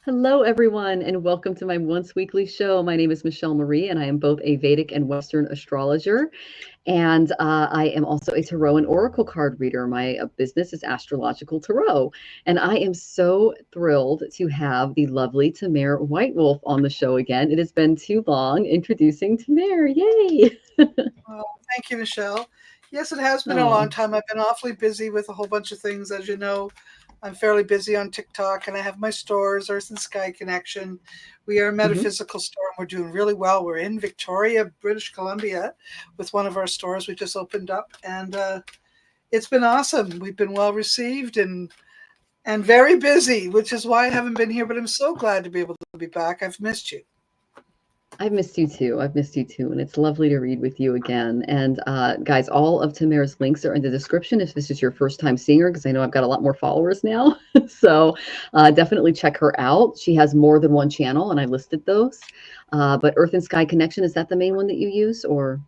Hello, everyone, and welcome to my once weekly show. My name is Michelle Marie, and I am both a Vedic and Western astrologer. And I am also a tarot and oracle card reader. My business is Astrological Tarot. And I am so thrilled to have the lovely Tamara White Wolf on the show again. It has been too long. Introducing Tamara. Yay! Well, thank you, Michelle. Yes, it has been a long Oh, time. I've been awfully busy with a whole bunch of things. As you know, I'm fairly busy on TikTok and I have my stores, Earth and Sky Connection. We are a mhm. metaphysical store and we're doing really well. We're in Victoria, British Columbia with one of our stores we just opened up and it's been awesome. We've been well received and very busy, which is why I haven't been here, but I'm so glad to be able to be back. I've missed you. I've missed you too. I've missed you too. And it's lovely to read with you again. And guys, all of Tamara's links are in the description if this is your first time seeing her, because I know I've got a lot more followers now. So definitely check her out. She has more than one channel, and I listed those. But Earth and Sky Connection, is that the main one that you use? Or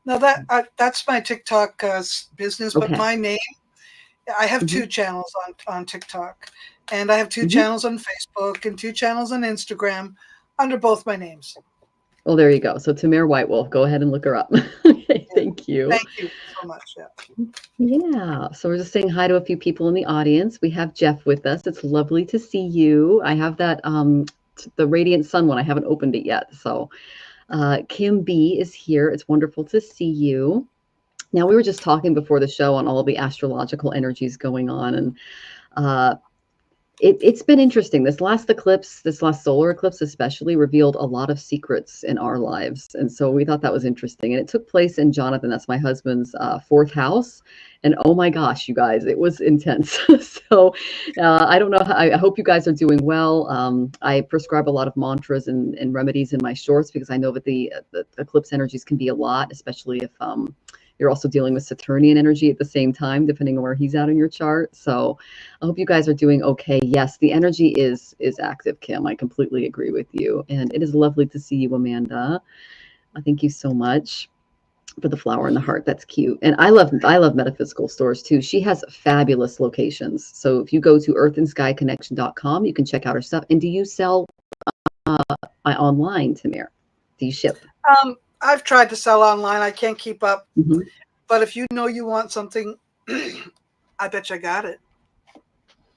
Now that's my TikTok business, but okay. my name I have Hmm. two channels on TikTok, and I have two Hmm. channels on Facebook and two channels on Instagram under both my names. Well, there you go. So Tamara White Wolf, go ahead and look her up. Okay, Yeah. thank you. Thank you so much. Yeah. Yeah, so we're just saying hi to a few people in the audience. We have Jeff with us. It's lovely to see you. I have that the Radiant Sun one. I haven't opened it yet. So Kim B is here. It's wonderful to see you. Now we were just talking before the show on all the astrological energies going on, and uh, it's been interesting. This last eclipse, this last solar eclipse especially, revealed a lot of secrets in our lives. And so we thought that was interesting. And it took place in Jonathan, that's my husband's fourth house. And oh my gosh, you guys, it was intense. So I don't know. I hope you guys are doing well. I prescribe a lot of mantras and remedies in my shorts because I know that the eclipse energies can be a lot, especially if you're also dealing with Saturnian energy at the same time, depending on where he's at in your chart. So I hope you guys are doing okay. Yes, the energy is active, Kim. I completely agree with you. And it is lovely to see you, Amanda. Thank you so much for the flower in the heart. That's cute. And I love metaphysical stores too. She has fabulous locations. So if you go to earthandskyconnection.com, you can check out her stuff. And do you sell online, Tamir? Do you ship? I've tried to sell online. I can't keep up. Mhm. But if you know you want something, I bet you got it.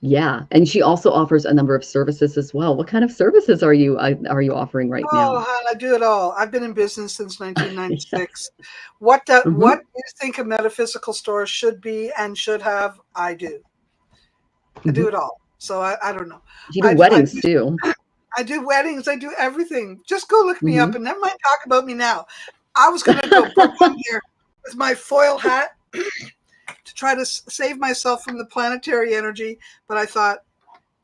Yeah, and she also offers a number of services as well. What kind of services are you offering right Oh, now? hon, I do it all. I've been in business since Yeah. 1996. Hmm. What you think a metaphysical store should be and should have, I do. I do Hmm. it all. So I don't know. You do I weddings too. I do weddings. I do everything. Just go look me up Hmm. and never mind talk about me now. I was going to go put on here with my foil hat to try to save myself from the planetary energy, but I thought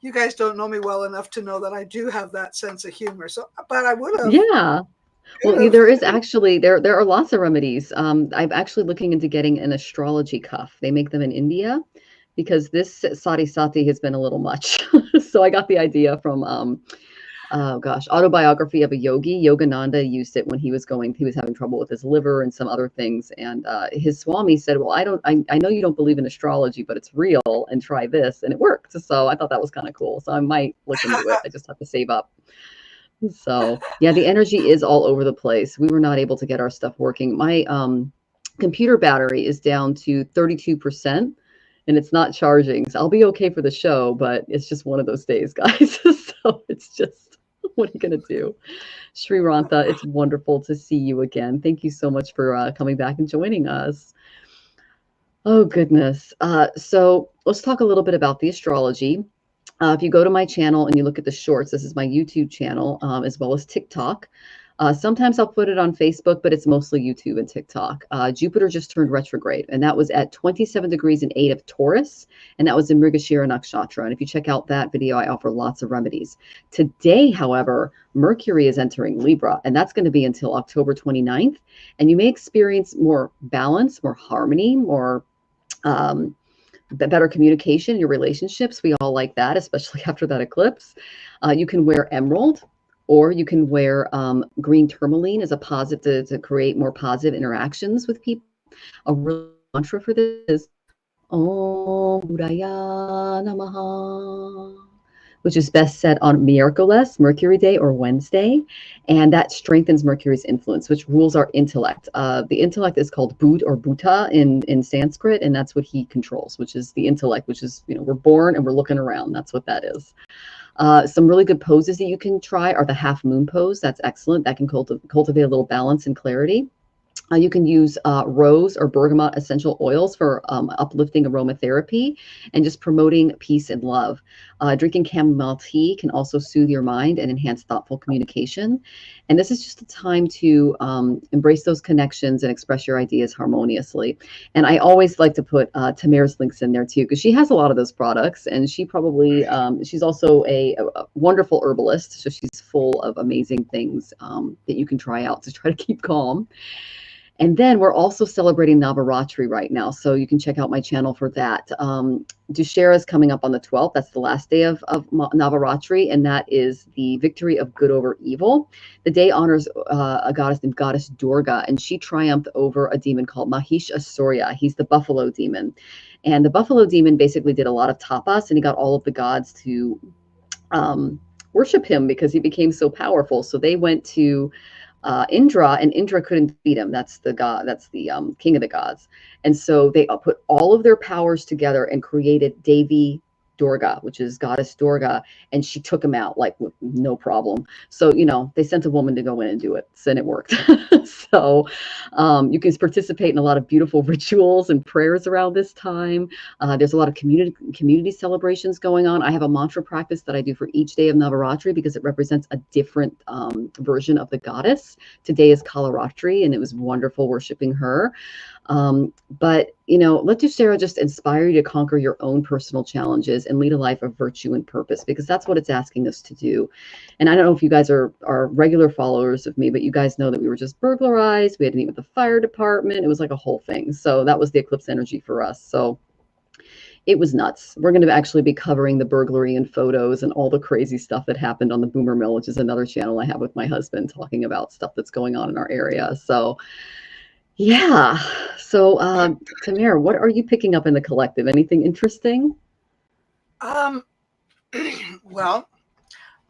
you guys don't know me well enough to know that I do have that sense of humor. So, but I would have, Yeah. could Well, have. there is actually there are lots of remedies. I'm actually looking into getting an astrology cuff. They make them in India because this sati sati has been a little much. So I got the idea from oh gosh, autobiography of a yogi. Yogananda used it when he was having trouble with his liver and some other things. And his Swami said, well, I know you don't believe in astrology, but it's real and try this. And it worked. So I thought that was kind of cool. So I might look into it. I just have to save up. So yeah, the energy is all over the place. We were not able to get our stuff working. My computer battery is down to 32% and it's not charging. So I'll be okay for the show, but it's just one of those days, guys. So it's just, what are you going to do? Sri Rantha, it's wonderful to see you again. Thank you so much for coming back and joining us. Oh, goodness. So let's talk a little bit about the astrology. If you go to my channel and you look at the shorts, this is my YouTube channel, as well as TikTok. Sometimes I'll put it on Facebook, but it's mostly YouTube and TikTok. Jupiter just turned retrograde, and that was at 27 degrees and 8 of Taurus, and that was in Mrigashira Nakshatra. And if you check out that video, I offer lots of remedies. Today, however, Mercury is entering Libra, and that's going to be until October 29th. And you may experience more balance, more harmony, more um, better communication in your relationships. We all like that, especially after that eclipse. You can wear emerald, or you can wear green tourmaline as a positive to create more positive interactions with people. A really good mantra for this is Om Budaya Namaha. which is best set on miércoles, Mercury Day, or Wednesday. And that strengthens Mercury's influence, which rules our intellect. The intellect is called Bud or Bhuta in Sanskrit, and that's what he controls, which is the intellect, which is, we're born and we're looking around. That's what that is. Some really good poses that you can try are the half moon pose. That's excellent. That can cultivate a little balance and clarity. You can use rose or bergamot essential oils for uplifting aromatherapy and just promoting peace and love. Drinking chamomile tea can also soothe your mind and enhance thoughtful communication. And this is just a time to embrace those connections and express your ideas harmoniously. And I always like to put Tamir's links in there too, because she has a lot of those products, and she probably she's also a wonderful herbalist, so she's full of amazing things that you can try out to try to keep calm. And then we're also celebrating Navaratri right now, so you can check out my channel for that. Dussehra is coming up on the 12th. That's the last day of Navaratri, and that is the victory of good over evil. The day honors a goddess named Goddess Durga, and she triumphed over a demon called Mahish-Asurya. He's the buffalo demon. And the buffalo demon basically did a lot of tapas, and he got all of the gods to worship him because he became so powerful. So they went to Indra, and Indra couldn't beat him. That's the god. That's the king of the gods. And so they put all of their powers together and created Devi Durga, which is Goddess Durga, and she took him out like with no problem. So they sent a woman to go in and do it, and it worked. So you can participate in a lot of beautiful rituals and prayers around this time. There's a lot of community celebrations going on. I have a mantra practice that I do for each day of Navaratri because it represents a different version of the goddess. Today is Kalaratri, and it was wonderful worshiping her. But let Dussehra just inspire you to conquer your own personal challenges and lead a life of virtue and purpose, because that's what it's asking us to do. And I don't know if you guys are regular followers of me, but you guys know that we were just burglarized. We had to meet with the fire department. It was like a whole thing. So that was the eclipse energy for us. So it was nuts. We're going to actually be covering the burglary and photos and all the crazy stuff that happened on the Boomer Mill, which is another channel I have with my husband, talking about stuff that's going on in our area. So yeah. So, Tamir, what are you picking up in the collective? Anything interesting? Well,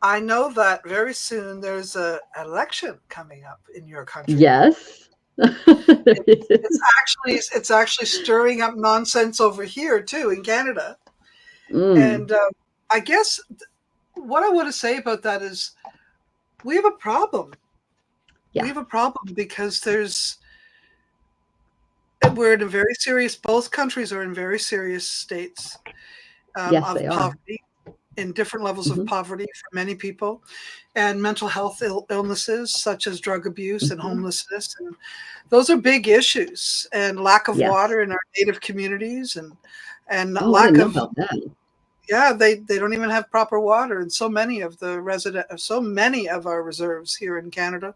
I know that very soon there's an election coming up in your country. Yes. It's actually stirring up nonsense over here too in Canada. And I guess what I want to say about that is we have a problem. Yeah. We have a problem because we're in a very serious, both countries are in very serious states yes, of poverty, in different levels of poverty for many people, and mental health illnesses such as drug abuse and homelessness. And those are big issues, and lack of water in our native communities, and lack of that. Yeah, they don't even have proper water in so many of our reserves here in Canada.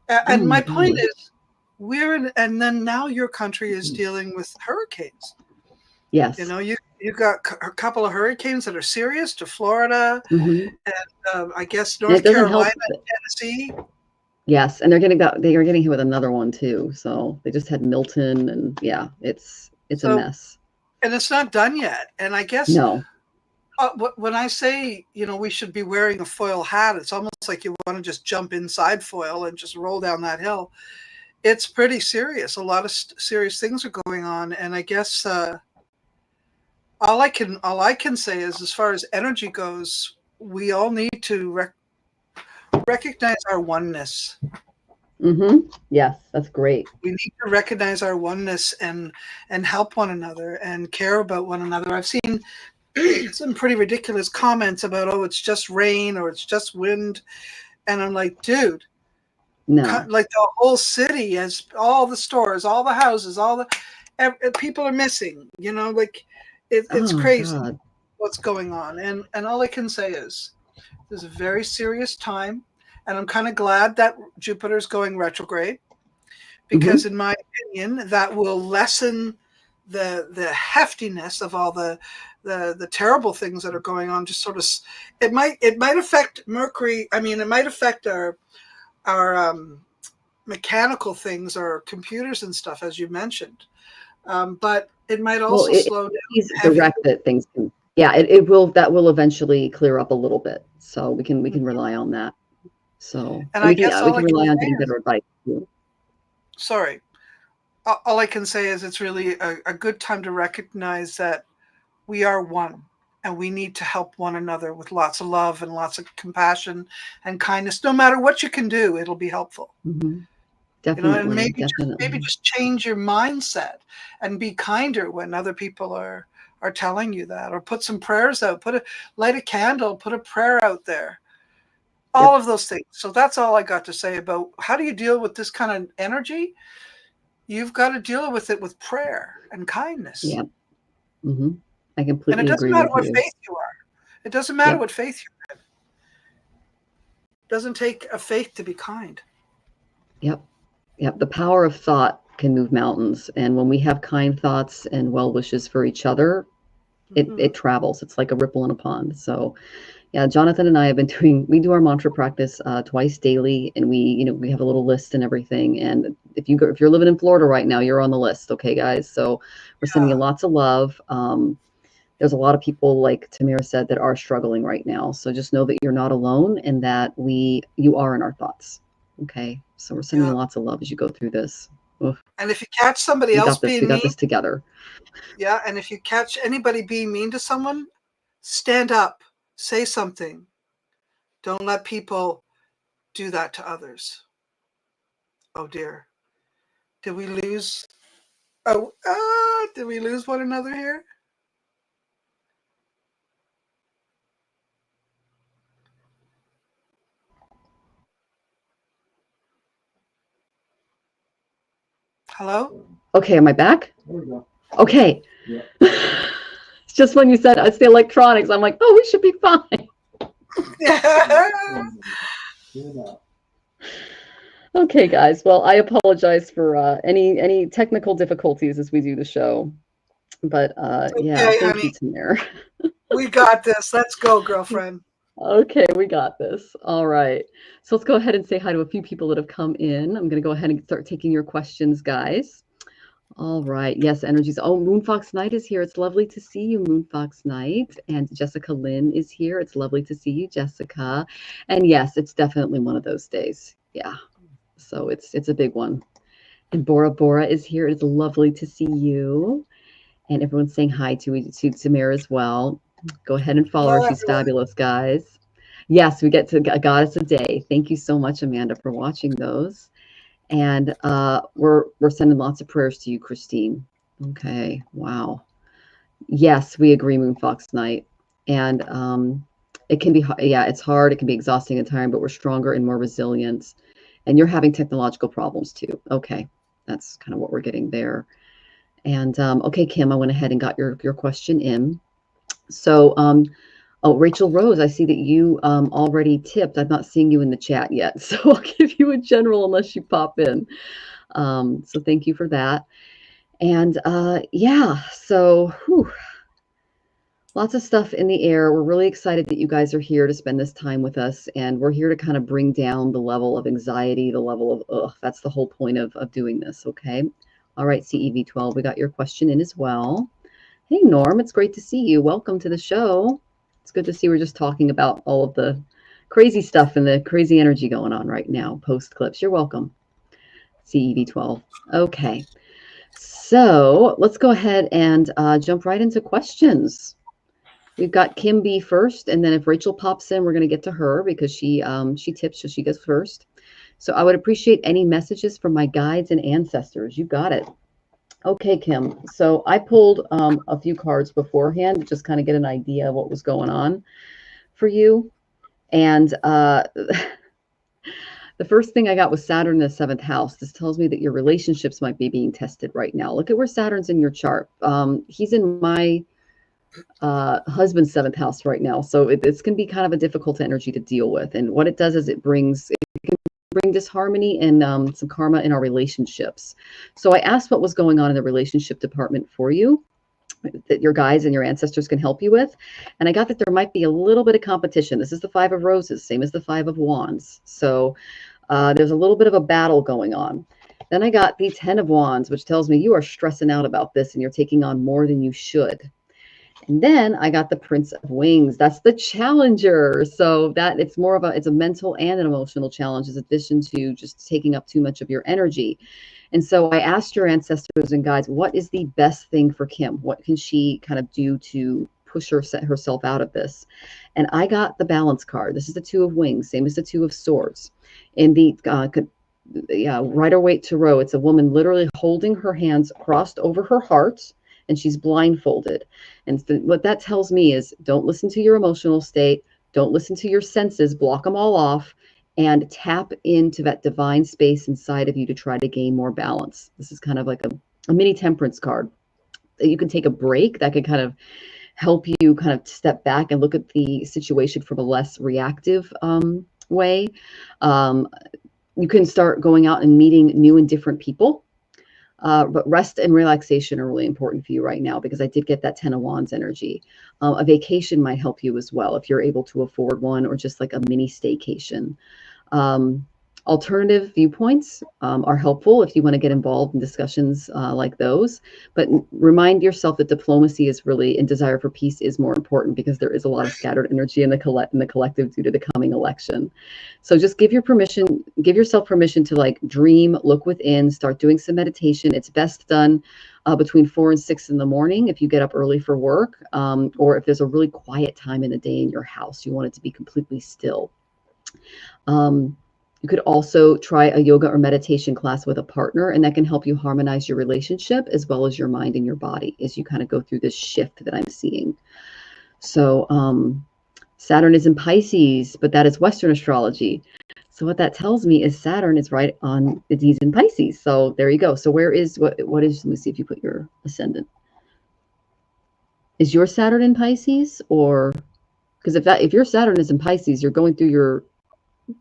And my point is, and then now your country is dealing with hurricanes. Yes. You got a couple of hurricanes that are serious to Florida, and I guess North Carolina, and Tennessee. Yes, and they are getting hit with another one too. So they just had Milton, and yeah, it's a mess. And it's not done yet. And I guess no. When I say we should be wearing a foil hat, it's almost like you want to just jump inside foil and just roll down that hill. It's pretty serious. A lot of serious things are going on, and I guess all I can say is, as far as energy goes, we all need to recognize our oneness. Yes, that's great. We need to recognize our oneness and help one another and care about one another. I've seen some pretty ridiculous comments about, oh, it's just rain or it's just wind, and I'm like, dude. No. Like the whole city has all the stores, all the houses, people are missing, it's crazy what's going on. And all I can say is there's a very serious time, and I'm kind of glad that Jupiter's going retrograde, because in my opinion, that will lessen the heftiness of all the terrible things that are going on. Just sort of, it might affect Mercury. I mean, it might affect our mechanical things, our computers and stuff, as you mentioned, but it might also slow down. He's direct that things can Yeah, it will, that will eventually clear up a little bit. So we can rely on that. So, And and I we can, guess yeah, we all I can can rely on say getting is, better advice too. sorry, all I can say is it's really a good time to recognize that we are one and we need to help one another with lots of love and lots of compassion and kindness. No matter what you can do, it'll be helpful. Hmm. And Definitely, maybe definitely. just change your mindset and be kinder when other people are telling you that, or put some prayers out, light a candle, put a prayer out there, all Yep. of those things. So that's all I got to say about how do you deal with this kind of energy. You've got to deal with it with prayer and kindness. Yep. Hmm. I And it completely doesn't agree matter with what you. faith you are. It doesn't matter Yep. what faith you're in. It doesn't take a faith to be kind. Yep. Yep. The power of thought can move mountains. And when we have kind thoughts and well wishes for each other, Hmm. it travels. It's like a ripple in a pond. So yeah, Jonathan and I have been we do our mantra practice twice daily, and we have a little list and everything. And if you're living in Florida right now, you're on the list. Okay, guys. So we're sending you Yeah. lots of love. There's a lot of people, like Tamara said, that are struggling right now. So just know that you're not alone, and that you are in our thoughts. Okay. So we're sending you Yeah. lots of love as you go through this. Oof, And if you catch somebody we else got this. We being got mean, this together. yeah, and if you catch anybody being mean to someone, stand up, say something. Don't let people do that to others. Oh dear. Did we lose? Oh, did we lose one another here? Hello? Okay, am I back? Okay. Yeah. It's just when you said it's the electronics, I'm like, oh, we should be fine. Okay, guys. Well, I apologize for any technical difficulties as we do the show, but yeah, Okay, thank honey. you, Tamir. We got this. Let's go, girlfriend. Okay, we got this. All right. So let's go ahead and say hi to a few people that have come in. I'm going to go ahead and start taking your questions, guys. All right. Yes, energies. Oh, Moonfox Knight is here. It's lovely to see you, Moonfox Knight. And Jessica Lynn is here. It's lovely to see you, Jessica. And yes, it's definitely one of those days. Yeah. So it's a big one. And Bora Bora is here. It's lovely to see you. And everyone's saying hi to Samir as well. Go ahead and follow Hello, her. She's everyone. fabulous, guys. Yes, we get to a goddess a day. Thank you so much, Amanda, for watching those. And we're sending lots of prayers to you, Christine. Okay, wow. Yes, we agree, Moonfox Night. And it can be, yeah, it's hard. It can be exhausting and tiring, but we're stronger and more resilient. And you're having technological problems too. Okay, that's kind of what we're getting there. And okay, Kim, I went ahead and got your question in. So, oh, Rachel Rose, I see that you already tipped. I'm not seeing you in the chat yet, so I'll give you a general unless you pop in. So thank you for that. And yeah, so whew, lots of stuff in the air. We're really excited that you guys are here to spend this time with us, and we're here to kind of bring down the level of anxiety, the level of ugh. That's the whole point of doing this. Okay. All right, CEV12, we got your question in as well. Hey, Norm, it's great to see you. Welcome to the show. It's good to see we're just talking about all of the crazy stuff and the crazy energy going on right now. Post clips. You're welcome. CEV12. Okay. So let's go ahead and jump right into questions. We've got Kim B first, and then if Rachel pops in, we're going to get to her because she tips, so she goes first. So I would appreciate any messages from my guides and ancestors. You got it. Okay, Kim. So I pulled a few cards beforehand to just kind of get an idea of what was going on for you. And the first thing I got was Saturn in the seventh house. This tells me that your relationships might be being tested right now. Look at where Saturn's in your chart. He's in my husband's seventh house right now. So it's going to be kind of a difficult energy to deal with. And what it does is it can bring disharmony and some karma in our relationships. So I asked what was going on in the relationship department for you, that your guides and your ancestors can help you with. And I got that there might be a little bit of competition. This is the Five of Roses, same as the Five of Wands. So there's a little bit of a battle going on. Then I got the Ten of Wands, which tells me you are stressing out about this and you're taking on more than you should. And then I got the Prince of Wings. That's the challenger. So that it's more of it's a mental and an emotional challenge, in addition to just taking up too much of your energy. And so I asked your ancestors and guides, what is the best thing for Kim? What can she kind of do to push herself out of this? And I got the balance card. This is the Two of Wings, same as the Two of Swords. In the Rider-Waite Tarot, it's a woman literally holding her hands crossed over her heart, and she's blindfolded. And what that tells me is, don't listen to your emotional state, don't listen to your senses, block them all off, and tap into that divine space inside of you to try to gain more balance. This is kind of like a mini temperance card. You can take a break that can kind of help you kind of step back and look at the situation from a less reactive way. You can start going out and meeting new and different people. But rest and relaxation are really important for you right now, because I did get that 10 of Wands energy. A vacation might help you as well if you're able to afford one, or just like a mini staycation. Alternative viewpoints are helpful if you want to get involved in discussions like those. But remind yourself that diplomacy is really, and desire for peace is more important, because there is a lot of scattered energy in the collective due to the coming election. So just give yourself permission to like dream, look within, start doing some meditation. It's best done between 4 and 6 in the morning if you get up early for work, or if there's a really quiet time in the day in your house, you want it to be completely still. You could also try a yoga or meditation class with a partner, and that can help you harmonize your relationship as well as your mind and your body as you kind of go through this shift that I'm seeing. So Saturn is in Pisces, but that is Western astrology. So what that tells me is Saturn is right on, he's in Pisces. So there you go. So what is, let me see if you put your ascendant. Is your Saturn in Pisces? Or, because if your Saturn is in Pisces, you're going through your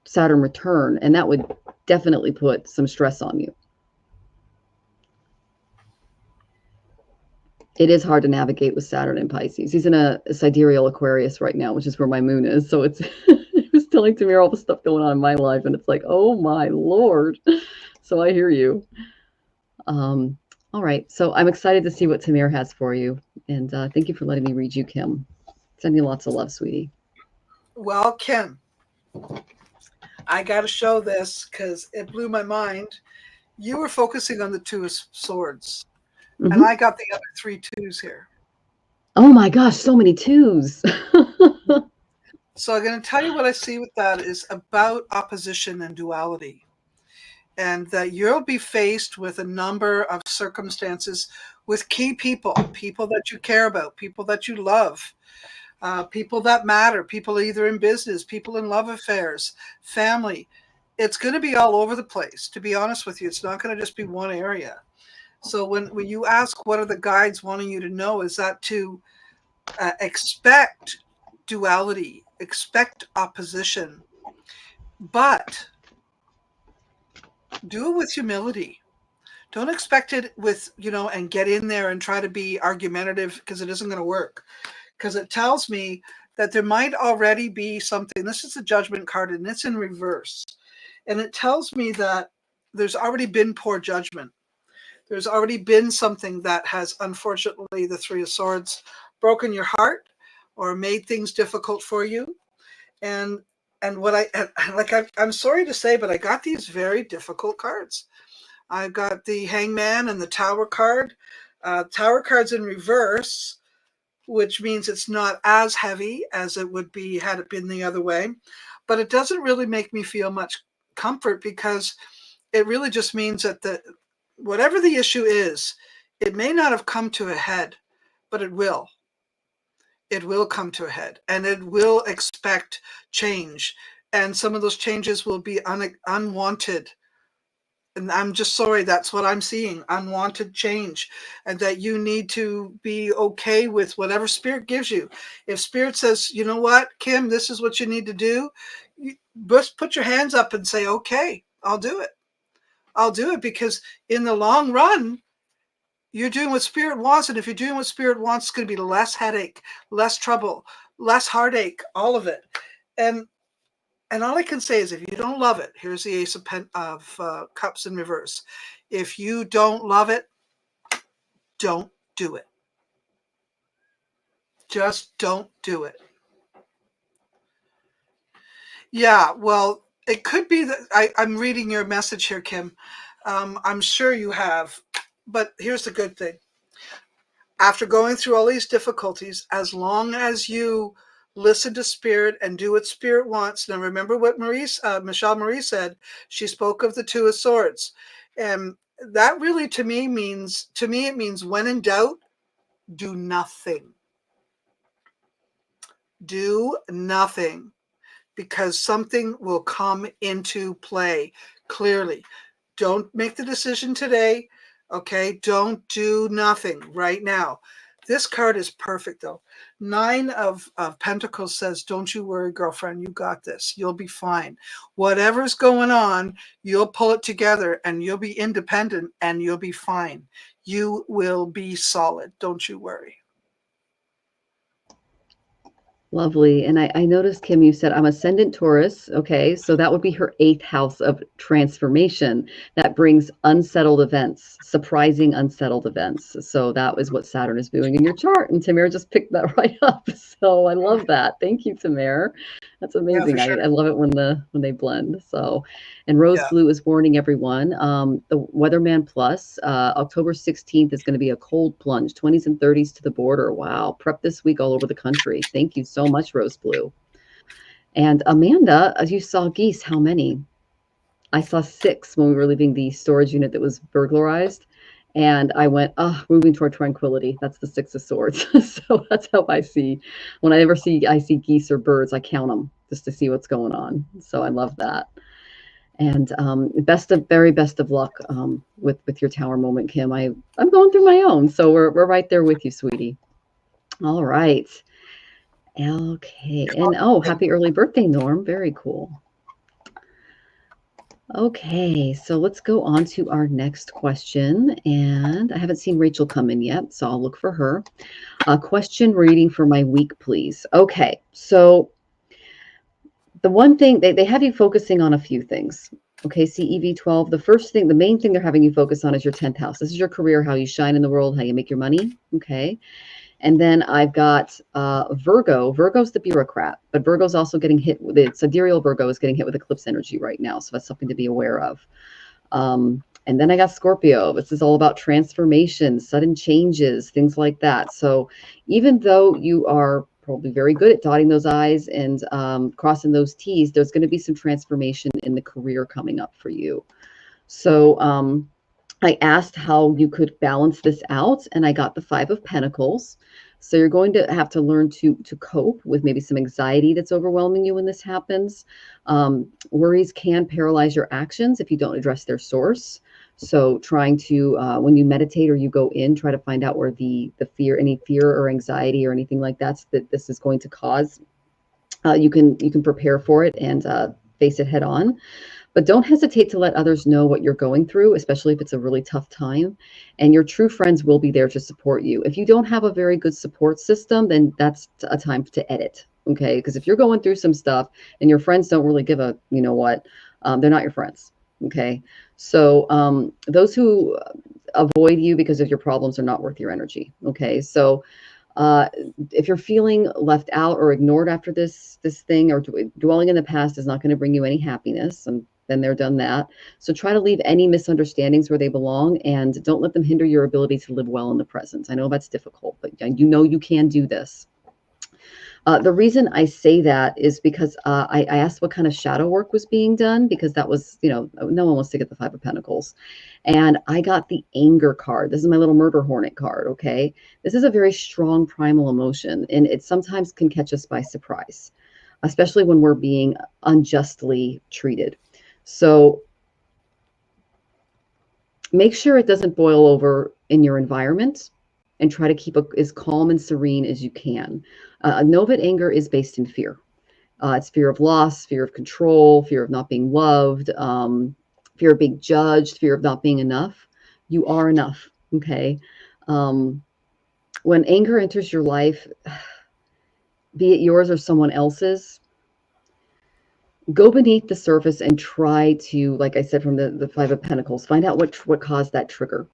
Saturn return, and that would definitely put some stress on you. It is hard to navigate with Saturn in Pisces. He's in a sidereal Aquarius right now, which is where my moon is. So it's it was telling Tamir all the stuff going on in my life, and it's like, oh my Lord. So I hear you. All right. So I'm excited to see what Tamir has for you. And thank you for letting me read you, Kim. Send you lots of love, sweetie. Well, Kim, I got to show this because it blew my mind. You were focusing on the Two of Swords, and I got the other 3 twos here. Oh my gosh, so many twos. So I'm going to tell you what I see with that is about opposition and duality. And that you'll be faced with a number of circumstances with key people that you care about, people that you love, people that matter, people either in business, people in love affairs, family. It's going to be all over the place. To be honest with you, it's not going to just be one area. So when you ask what are the guides wanting you to know, is that to expect duality, expect opposition, but do it with humility. Don't expect it with, and get in there and try to be argumentative, because it isn't going to work. Because it tells me that there might already be something. This is the Judgment card, and it's in reverse. And it tells me that there's already been poor judgment. There's already been something that has, unfortunately, the Three of Swords, broken your heart or made things difficult for you. And what I'm sorry to say, but I got these very difficult cards. I've got the Hangman and the Tower card. Tower card's in reverse, which means it's not as heavy as it would be had it been the other way. But it doesn't really make me feel much comfort, because it really just means that whatever the issue is, it may not have come to a head, but it will. It will come to a head, and it will expect change. And some of those changes will be unwanted. And I'm just sorry, that's what I'm seeing, unwanted change, and that you need to be okay with whatever Spirit gives you. If Spirit says, you know what, Kim, this is what you need to do, you just put your hands up and say, okay, I'll do it. I'll do it, because in the long run, you're doing what Spirit wants. And if you're doing what Spirit wants, it's going to be less headache, less trouble, less heartache, all of it. And all I can say is, if you don't love it, here's the Ace of Cups in reverse. If you don't love it, don't do it. Just don't do it. Yeah, well, it could be that I'm reading your message here, Kim. I'm sure you have. But here's the good thing. After going through all these difficulties, as long as you listen to Spirit and do what Spirit wants. Now, remember what Michelle Marie said. She spoke of the Two of Swords. And that really, to me, it means when in doubt, do nothing. Do nothing. Because something will come into play clearly. Don't make the decision today. Okay, don't do nothing right now. This card is perfect, though. 9 of Pentacles says, don't you worry, girlfriend. You got this. You'll be fine. Whatever's going on, you'll pull it together and you'll be independent and you'll be fine. You will be solid. Don't you worry. Lovely. And I noticed, Kim, you said I'm ascendant Taurus. Okay. So that would be her 8th house of transformation. That brings unsettled events, surprising unsettled events. So that is what Saturn is doing in your chart. And Tamara just picked that right up. So I love that. Thank you, Tamara. That's amazing. Yeah, for sure. I love it when they blend. So, and Rose Yeah. Blue is warning everyone. The Weatherman Plus, October 16th is going to be a cold plunge, 20s and 30s to the border. Wow. Prep this week all over the country. Thank you so much, Rose Blue. And Amanda, as you saw geese, how many? I saw 6 when we were leaving the storage unit that was burglarized. And I went, moving toward tranquility. That's the 6 of Swords. So that's how I see. When I see geese or birds, I count them just to see what's going on. So I love that. And very best of luck with your tower moment, Kim. I'm going through my own, so we're right there with you, sweetie. All right. Okay. And happy early birthday, Norm. Very cool. Okay, so let's go on to our next question. And I haven't seen Rachel come in yet, so I'll look for her. A question reading for my week, please. Okay, so the one thing, they have you focusing on a few things. Okay, CEV12, the main thing they're having you focus on is your 10th house. This is your career, how you shine in the world, how you make your money. Okay. And then I've got Virgo. Virgo's the bureaucrat, but Virgo's also getting hit with it. Sidereal Virgo is getting hit with eclipse energy right now. So that's something to be aware of. And then I got Scorpio. This is all about transformation, sudden changes, things like that. So even though you are probably very good at dotting those I's and crossing those T's, there's going to be some transformation in the career coming up for you. So I asked how you could balance this out, and I got the 5 of Pentacles. So you're going to have to learn to cope with maybe some anxiety that's overwhelming you when this happens. Worries can paralyze your actions if you don't address their source. So trying to, when you meditate or you go in, try to find out where the fear, any fear or anxiety or anything like that this is going to cause. You can prepare for it and face it head on. But don't hesitate to let others know what you're going through, especially if it's a really tough time. And your true friends will be there to support you. If you don't have a very good support system, then that's a time to edit. Okay. Because if you're going through some stuff and your friends don't really give a, you know what, they're not your friends. Okay. So those who avoid you because of your problems are not worth your energy. Okay. So if you're feeling left out or ignored after this thing, or dwelling in the past is not going to bring you any happiness, and then they're done that. So try to leave any misunderstandings where they belong, and don't let them hinder your ability to live well in the present. I know that's difficult, but you know you can do this. The reason I say that is because I asked what kind of shadow work was being done, because that was, no one wants to get the 5 of Pentacles. And I got the anger card. This is my little murder hornet card, okay? This is a very strong primal emotion, and it sometimes can catch us by surprise, especially when we're being unjustly treated. So make sure it doesn't boil over in your environment, and try to keep as calm and serene as you can. Know that anger is based in fear. It's fear of loss, fear of control, fear of not being loved, fear of being judged, fear of not being enough. You are enough, okay? When anger enters your life, be it yours or someone else's, go beneath the surface and try to, like I said, from the 5 of Pentacles, find out what caused that trigger.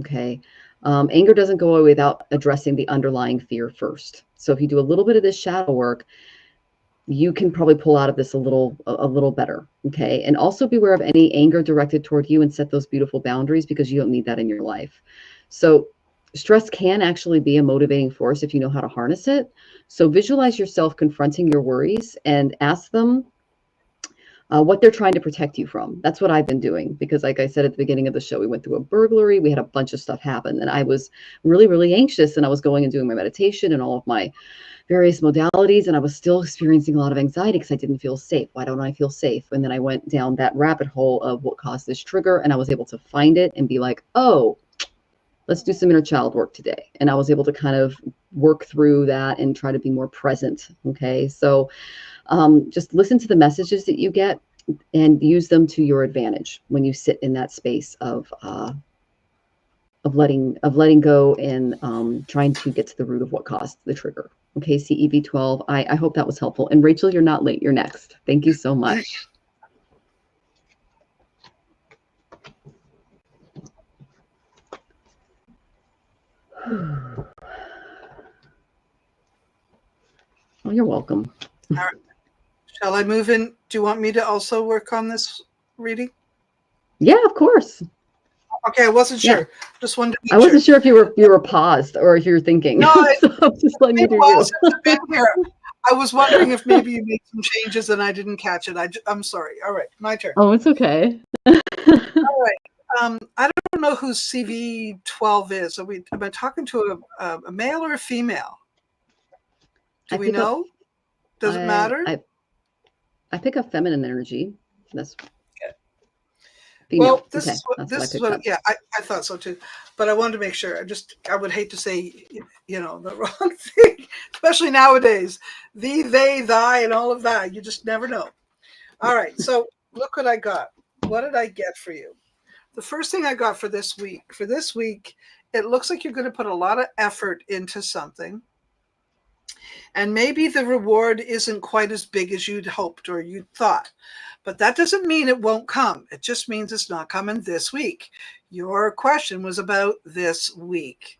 Okay. Anger doesn't go away without addressing the underlying fear first. So if you do a little bit of this shadow work, you can probably pull out of this a little better. Okay. And also beware of any anger directed toward you and set those beautiful boundaries, because you don't need that in your life. So stress can actually be a motivating force if you know how to harness it. So visualize yourself confronting your worries and ask them what they're trying to protect you from. That's what I've been doing, because like I said at the beginning of the show, we went through a burglary, we had a bunch of stuff happen, and I was really, really anxious, and I was going and doing my meditation and all of my various modalities, and I was still experiencing a lot of anxiety because I didn't feel safe. Why don't I feel safe? And then I went down that rabbit hole of what caused this trigger, and I was able to find it and be like, oh, let's do some inner child work today. And I was able to kind of work through that and try to be more present. Okay. So just listen to the messages that you get and use them to your advantage when you sit in that space of letting go and trying to get to the root of what caused the trigger. Okay, CEV12. I hope that was helpful. And Rachel, you're not late. You're next. Thank you so much. Oh, you're welcome. All right. Shall I move in? Do you want me to also work on this reading? Yeah, of course. Okay, I wasn't sure. Yeah. Just wanted to be I wasn't sure if you were paused or if you were thinking. No, So I'm just letting you do you. Since I've been here. I was wondering if maybe you made some changes and I didn't catch it. I'm sorry. All right, my turn. Oh, it's okay. All right. I don't know who CV12 is. Am I talking to a male or a female? Do we know? Does it matter? I pick up feminine energy. That's female. Well, this is what yeah, I thought so too. But I wanted to make sure. I would hate to say, the wrong thing, especially nowadays. Thee, they, thy, and all of that. You just never know. All right. So look what I got. What did I get for you? The first thing I got for this week. For this week, it looks like you're going to put a lot of effort into something. And maybe the reward isn't quite as big as you'd hoped or you'd thought. But that doesn't mean it won't come. It just means it's not coming this week. Your question was about this week.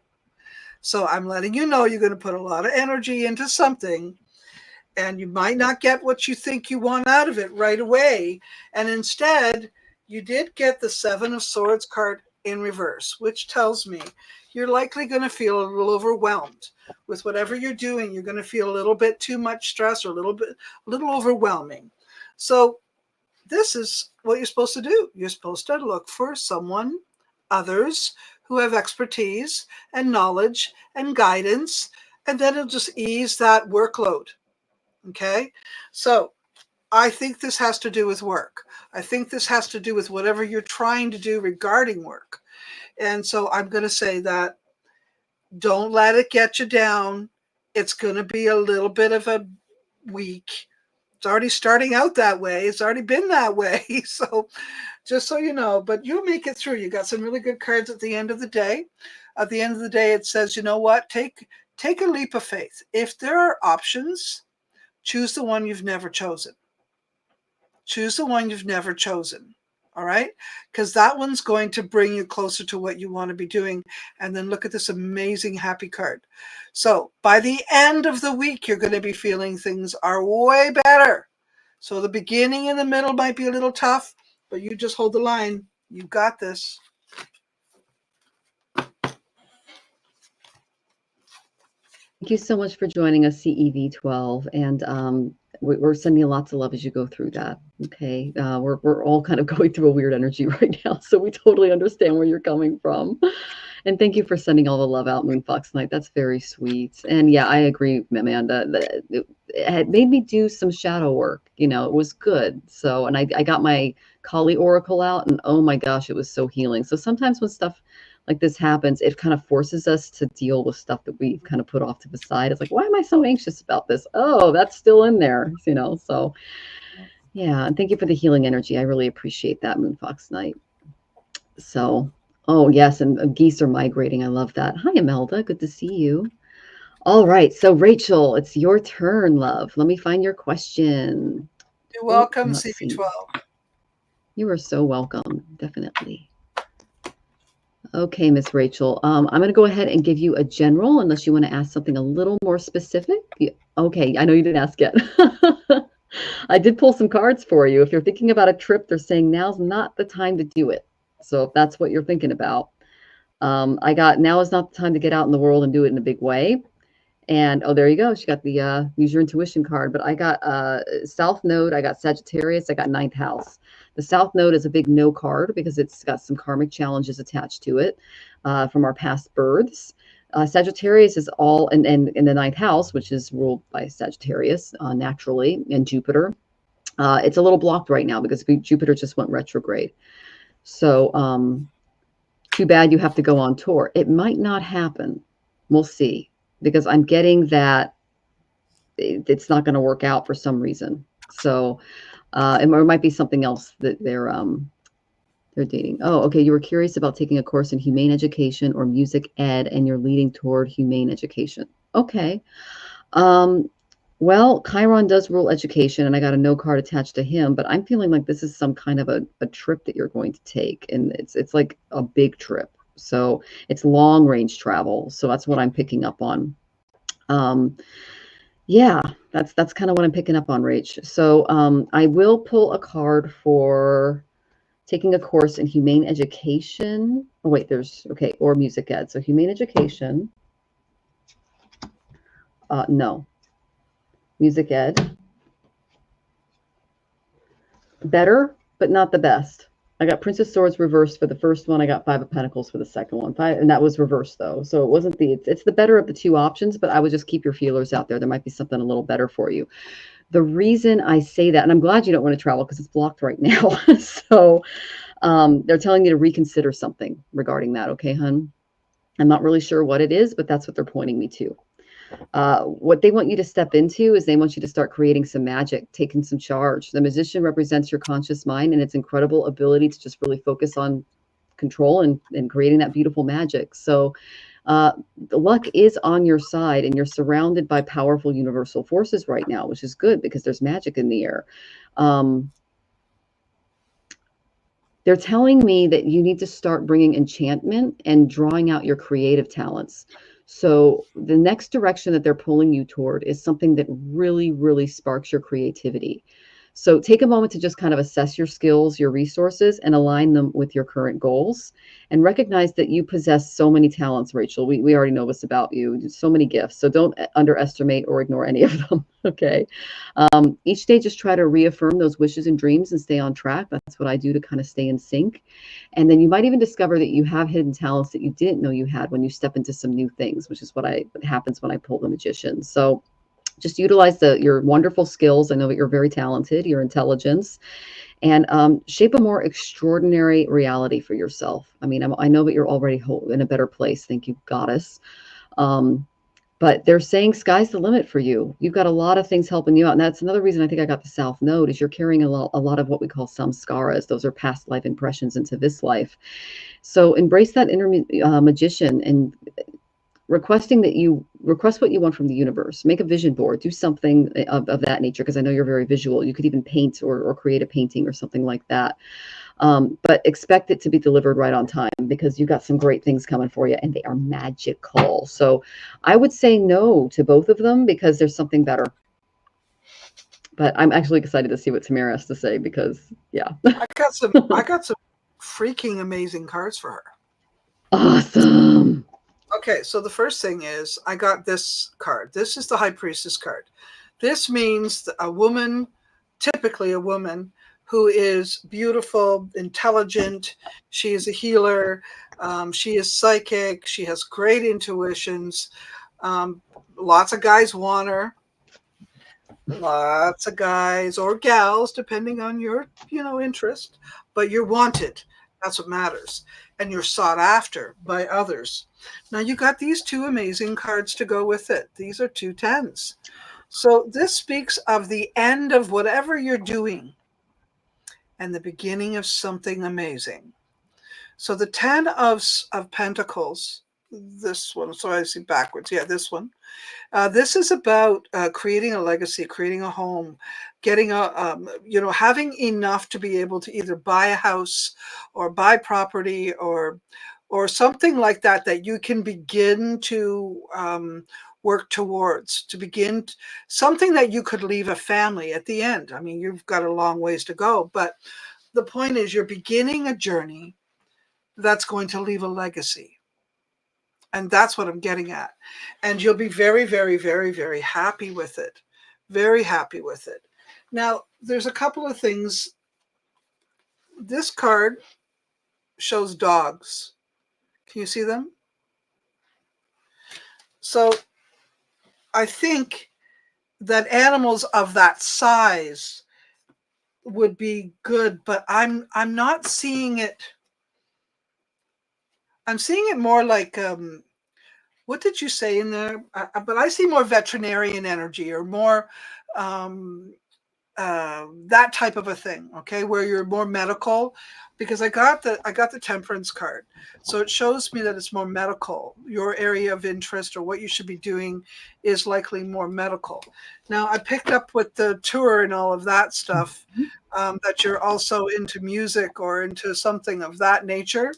So I'm letting you know you're going to put a lot of energy into something, and you might not get what you think you want out of it right away. And instead, you did get the 7 of Swords card in reverse, which tells me you're likely going to feel a little overwhelmed with whatever you're doing. You're going to feel a little bit too much stress or a little overwhelming. So this is what you're supposed to do. You're supposed to look for others who have expertise and knowledge and guidance, and then it'll just ease that workload. Okay? So I think this has to do with work. I think this has to do with whatever you're trying to do regarding work. And so I'm going to say that don't let it get you down. It's going to be a little bit of a week. It's already starting out that way. It's already been that way. So just so you know, but you'll make it through. You got some really good cards at the end of the day. At the end of the day, it says, you know what? Take a leap of faith. If there are options, choose the one you've never chosen. Choose the one you've never chosen. All right? Because that one's going to bring you closer to what you want to be doing. And then look at this amazing happy card. So by the end of the week, you're going to be feeling things are way better. So the beginning and the middle might be a little tough, but you just hold the line. You got this. Thank you so much for joining us, CEV12. And we're sending you lots of love as you go through that. Okay. We're all kind of going through a weird energy right now. So we totally understand where you're coming from. And thank you for sending all the love out, Moonfox Night. That's very sweet. And yeah, I agree, Amanda. It made me do some shadow work. It was good. So, and I got my Kali Oracle out, and oh my gosh, it was so healing. So sometimes when stuff like this happens, it kind of forces us to deal with stuff that we kind of put off to the side. It's like, why am I so anxious about this? Oh, that's still in there, so yeah. And thank you for the healing energy. I really appreciate that, Moonfox Night. So, oh yes, and geese are migrating. I love that. Hi, Imelda. Good to see you. All right, so Rachel, it's your turn, love. Let me find your question. You're welcome, CV12. You are so welcome, definitely. Okay, Miss Rachel. I'm going to go ahead and give you a general, unless you want to ask something a little more specific. Okay, I know you didn't ask yet. I did pull some cards for you. If you're thinking about a trip, they're saying now's not the time to do it. So if that's what you're thinking about, I got now is not the time to get out in the world and do it in a big way. And oh, there you go. She got the use your intuition card. But I got South Node, I got Sagittarius, I got ninth house. The South Node is a big no card because it's got some karmic challenges attached to it from our past births. Sagittarius is all, and in the ninth house, which is ruled by Sagittarius naturally, and Jupiter. It's a little blocked right now because Jupiter just went retrograde. So too bad you have to go on tour. It might not happen. We'll see, because I'm getting that it's not going to work out for some reason. So it might be something else that they're dating. Oh, okay. You were curious about taking a course in humane education or music ed, and you're leading toward humane education. Okay. Um, well, Chiron does rule education, and I got a no card attached to him, but I'm feeling like this is some kind of a trip that you're going to take, and it's like a big trip. So it's long range travel. So that's what I'm picking up on. Um, yeah, that's kind of what I'm picking up on, Rach. So I will pull a card for taking a course in humane education. Oh wait, there's okay, or music ed. So humane education. No, music ed. Better, but not the best. I got Prince of Swords reversed for the first one. I got Five of Pentacles for the second one. And that was reversed though. So it wasn't it's the better of the two options, but I would just keep your feelers out there. There might be something a little better for you. The reason I say that, and I'm glad you don't want to travel because it's blocked right now. So they're telling you to reconsider something regarding that. Okay, hun? I'm not really sure what it is, but that's what they're pointing me to. What they want you to step into is they want you to start creating some magic, taking some charge. The magician represents your conscious mind and its incredible ability to just really focus on control and creating that beautiful magic. So the luck is on your side, and you're surrounded by powerful universal forces right now, which is good because there's magic in the air. They're telling me that you need to start bringing enchantment and drawing out your creative talents. So the next direction that they're pulling you toward is something that really, really sparks your creativity. So take a moment to just kind of assess your skills, your resources, and align them with your current goals. And recognize that you possess so many talents, Rachel. We already know this about you, so many gifts. So don't underestimate or ignore any of them. Okay. Each day, just try to reaffirm those wishes and dreams and stay on track. That's what I do to kind of stay in sync. And then you might even discover that you have hidden talents that you didn't know you had when you step into some new things, which is what happens when I pull the magician. So just utilize your wonderful skills. I know that you're very talented, your intelligence, and shape a more extraordinary reality for yourself. I mean, I know that you're already in a better place. Thank you, Goddess. But they're saying sky's the limit for you. You've got a lot of things helping you out. And that's another reason I think I got the South Node is you're carrying a lot of what we call samskaras. Those are past life impressions into this life. So embrace that inner magician and request what you want from the universe. Make a vision board, do something of that nature, because I know you're very visual. You could even paint or create a painting or something like that. But expect it to be delivered right on time, because you got some great things coming for you and they are magical. So I would say no to both of them because there's something better. But I'm actually excited to see what Tamara has to say because, yeah. I got some freaking amazing cards for her. Awesome. Okay, so the first thing is I got this card. This is the High Priestess card. This means a woman, typically a woman, who is beautiful, intelligent. She is a healer. She is psychic. She has great intuitions. Lots of guys want her. Lots of guys or gals, depending on your, interest. But you're wanted. That's what matters. And you're sought after by others. Now you got these two amazing cards to go with it. These are 2 10s. So this speaks of the end of whatever you're doing and the beginning of something amazing. So the 10 of Pentacles, this one, so I see backwards. Yeah, this one. This is about creating a legacy, creating a home, getting having enough to be able to either buy a house or buy property or or something like that, that you can begin to work towards, to begin something that you could leave a family at the end. I mean, you've got a long ways to go, but the point is you're beginning a journey that's going to leave a legacy. And that's what I'm getting at. And you'll be very, very, very, very happy with it. Very happy with it. Now, there's a couple of things. This card shows dogs. Can you see them? So I think that animals of that size would be good, but I'm not seeing it. I'm seeing it more like what did you say in there? But I see more veterinarian energy, or more that type of a thing. Okay, where you're more medical, because I got the Temperance card, so it shows me that it's more medical. Your area of interest, or what you should be doing, is likely more medical. Now, I picked up with the tour and all of that stuff that you're also into music or into something of that nature,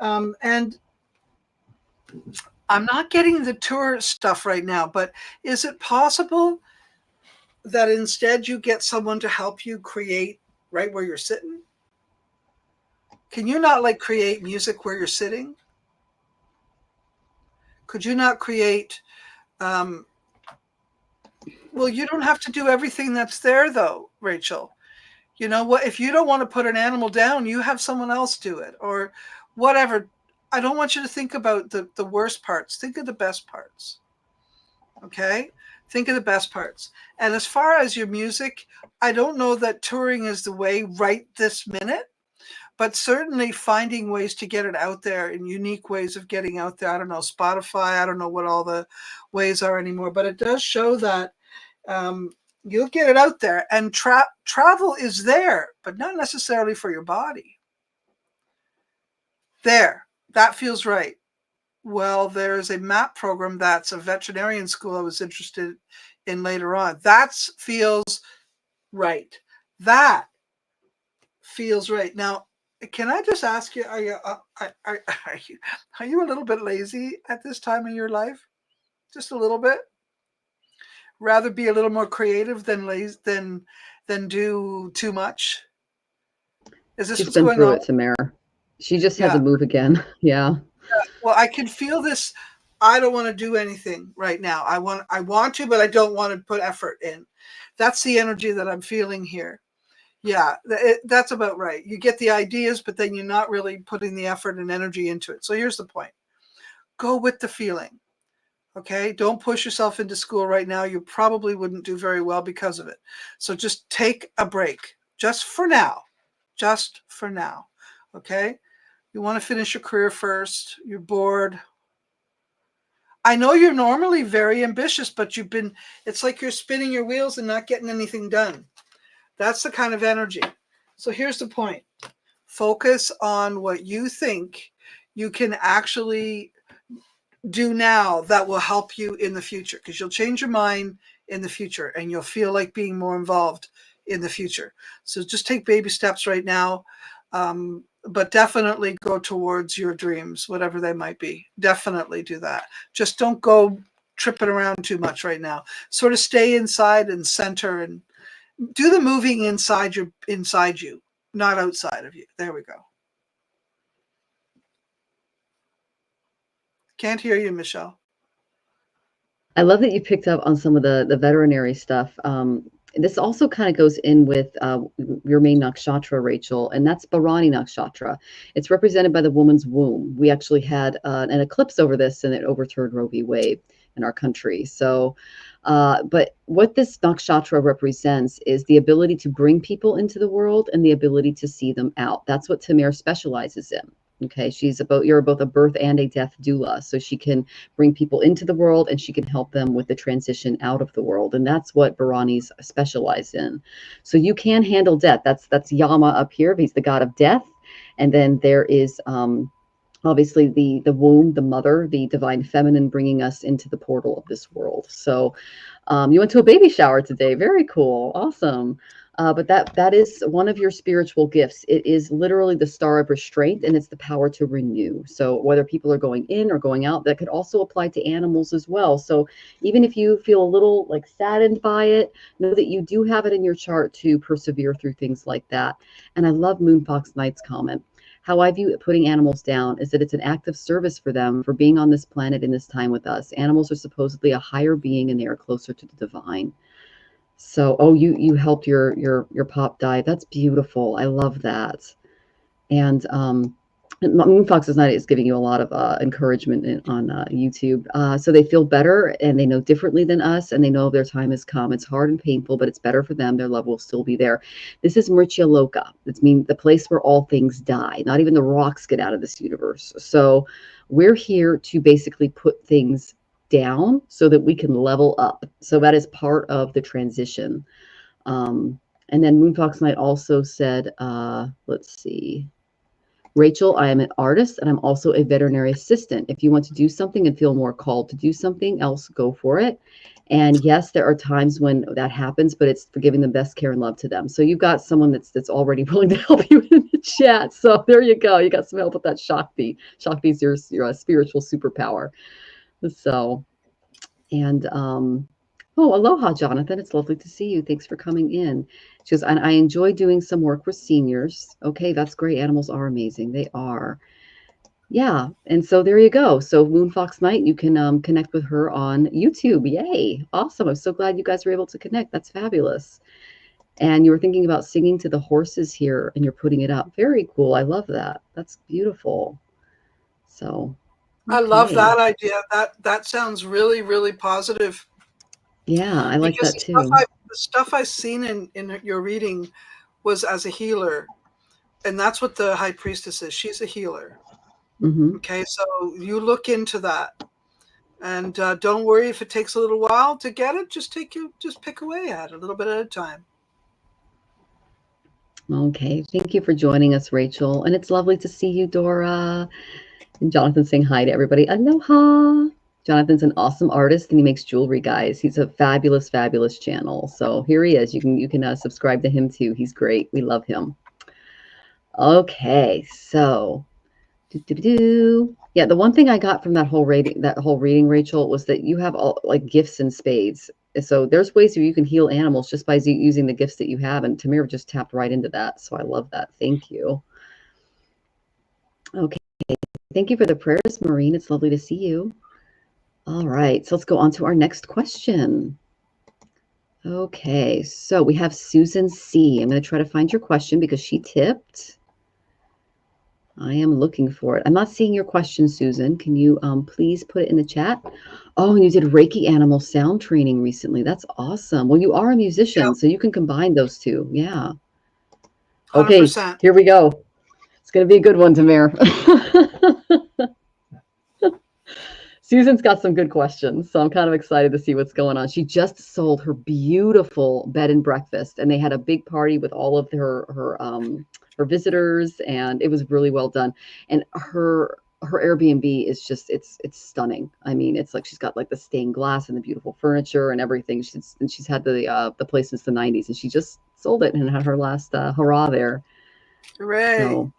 and I'm not getting the tour stuff right now, but is it possible that instead you get someone to help you create right where you're sitting? Can you not like create music where you're sitting? Could you not create, well, you don't have to do everything that's there though, Rachel. You know what, if you don't want to put an animal down, you have someone else do it, or whatever. I don't want you to think about the worst parts. Think of the best parts. Okay? Think of the best parts. And as far as your music, I don't know that touring is the way right this minute, but certainly finding ways to get it out there, and unique ways of getting out there. I don't know, Spotify, I don't know what all the ways are anymore, but it does show that you'll get it out there. And travel is there, but not necessarily for your body. There, that feels right. Well, there's a MAP program that's a veterinarian school I was interested in later on. That feels right. That feels right. Now, can I just ask you, are you a little bit lazy at this time in your life? Just a little bit? Rather be a little more creative than lazy than do too much? Is this She's what's been going through on? it, Tamara. She just had Yeah. to move again. Yeah. Well, I can feel this. I don't want to do anything right now. I want to, but I don't want to put effort in. That's the energy that I'm feeling here. Yeah, that's about right. You get the ideas, but then you're not really putting the effort and energy into it. So here's the point. Go with the feeling. Okay? Don't push yourself into school right now. You probably wouldn't do very well because of it. So just take a break. Just for now. Just for now. Okay? You want to finish your career first. You're bored. I know you're normally very ambitious, but it's like you're spinning your wheels and not getting anything done. That's the kind of energy. So here's the point. Focus on what you think you can actually do now that will help you in the future, because you'll change your mind in the future and you'll feel like being more involved in the future. So just take baby steps right now. But definitely go towards your dreams, whatever they might be. Definitely do that. Just don't go tripping around too much right now. Sort of stay inside and center, and do the moving inside you, not outside of you. There we go. Can't hear you, Michelle. I love that you picked up on some of the veterinary stuff. This also kind of goes in with your main nakshatra, Rachel, and that's Bharani nakshatra. It's represented by the woman's womb. We actually had an eclipse over this, and it overturned Roe v. Wade in our country. So, but what this nakshatra represents is the ability to bring people into the world and the ability to see them out. That's what Tamir specializes in. Okay, you're both a birth and a death doula, so she can bring people into the world and she can help them with the transition out of the world, and that's what Bharani's specialize in. So you can handle death. That's Yama up here. He's the god of death, and then there is obviously the womb, the mother, the divine feminine, bringing us into the portal of this world. So you went to a baby shower today. Very cool, awesome. But that is one of your spiritual gifts. It is literally the star of restraint, and it's the power to renew. So whether people are going in or going out, that could also apply to animals as well. So even if you feel a little like saddened by it, know that you do have it in your chart to persevere through things like that. And I love Moonfox Knight's comment. How I view putting animals down is that it's an act of service for them for being on this planet in this time with us. Animals are supposedly a higher being, and they are closer to the divine. So, oh, you helped your pop die. That's beautiful. I love that. And Moon Fox's Night is giving you a lot of encouragement on YouTube. So they feel better and they know differently than us, and they know their time has come. It's hard and painful, but it's better for them. Their love will still be there. This is Murcia Loca. It's mean the place where all things die. Not even the rocks get out of this universe. So we're here to basically put things down so that we can level up. So that is part of the transition. And then Moonfox Knight also said, let's see. Rachel, I am an artist and I'm also a veterinary assistant. If you want to do something and feel more called to do something else, go for it. And yes, there are times when that happens, but it's for giving the best care and love to them. So you've got someone that's already willing to help you in the chat. So there you go. You got some help with that Shakti. Shakti is your spiritual superpower. So, and oh, aloha, Jonathan. It's lovely to see you. Thanks for coming in. She goes, and I enjoy doing some work with seniors. Okay, that's great. Animals are amazing. They are. Yeah. And so there you go. So Moonfox Night, you can connect with her on YouTube. Yay. Awesome. I'm so glad you guys were able to connect. That's fabulous. And you were thinking about singing to the horses here and you're putting it up. Very cool. I love that. That's beautiful. So, I love okay. that idea. That sounds really, really positive. Yeah, I like Because that too. the stuff I've seen in your reading was as a healer, and that's what the high priestess is. She's a healer. Mm-hmm. Okay, so you look into that, and don't worry if it takes a little while to get it. Just pick away at it a little bit at a time. Okay. Thank you for joining us, Rachel. And it's lovely to see you, Dora. And Jonathan saying hi to everybody. Aloha. Jonathan's an awesome artist and he makes jewelry, guys. He's a fabulous, fabulous channel. So here he is. You can subscribe to him too. He's great. We love him. Okay, so yeah, the one thing I got from that whole reading, Rachel, was that you have all like gifts and spades. So there's ways where you can heal animals just by using the gifts that you have, and Tamir just tapped right into that. So I love that. Thank you. Okay, thank you for the prayers, Maureen. It's lovely to see you. All right, so let's go on to our next question. Okay, so we have Susan C. I'm going to try to find your question because she tipped. I am looking for it. I'm not seeing your question, Susan. Can you please put it in the chat? Oh, and you did Reiki animal sound training recently. That's awesome. Well, you are a musician, Yep, so you can combine those two. Yeah. Okay, 100%. here we go. It's going to be a good one, Tamir. Susan's got some good questions, so I'm kind of excited to see what's going on. She just sold her beautiful bed and breakfast, and they had a big party with all of her visitors, and it was really well done. And her Airbnb is just it's stunning. I mean, it's like she's got like the stained glass and the beautiful furniture and everything. She's had the place since the 90s, and she just sold it and had her last hurrah there. Hooray. So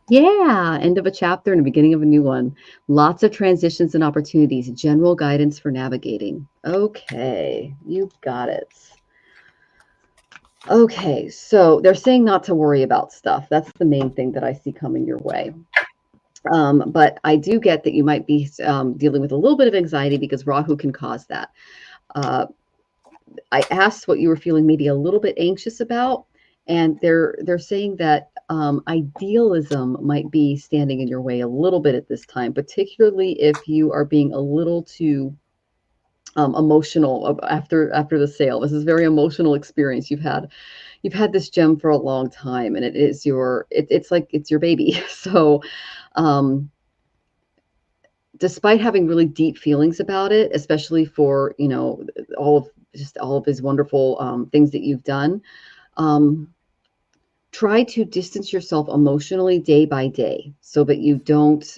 yeah, end of a chapter and the beginning of a new one. Lots of transitions and opportunities, general guidance for navigating. Okay, you got it. Okay, so they're saying not to worry about stuff. That's the main thing that I see coming your way. But I do get that you might be dealing with a little bit of anxiety because Rahu can cause that. I asked what you were feeling maybe a little bit anxious about, and they're saying that idealism might be standing in your way a little bit at this time, particularly if you are being a little too emotional after the sale. This is a very emotional experience you've had. You've had this gem for a long time, and it's like it's your baby. So despite having really deep feelings about it, especially for all of his wonderful things that you've done, try to distance yourself emotionally day by day so that you don't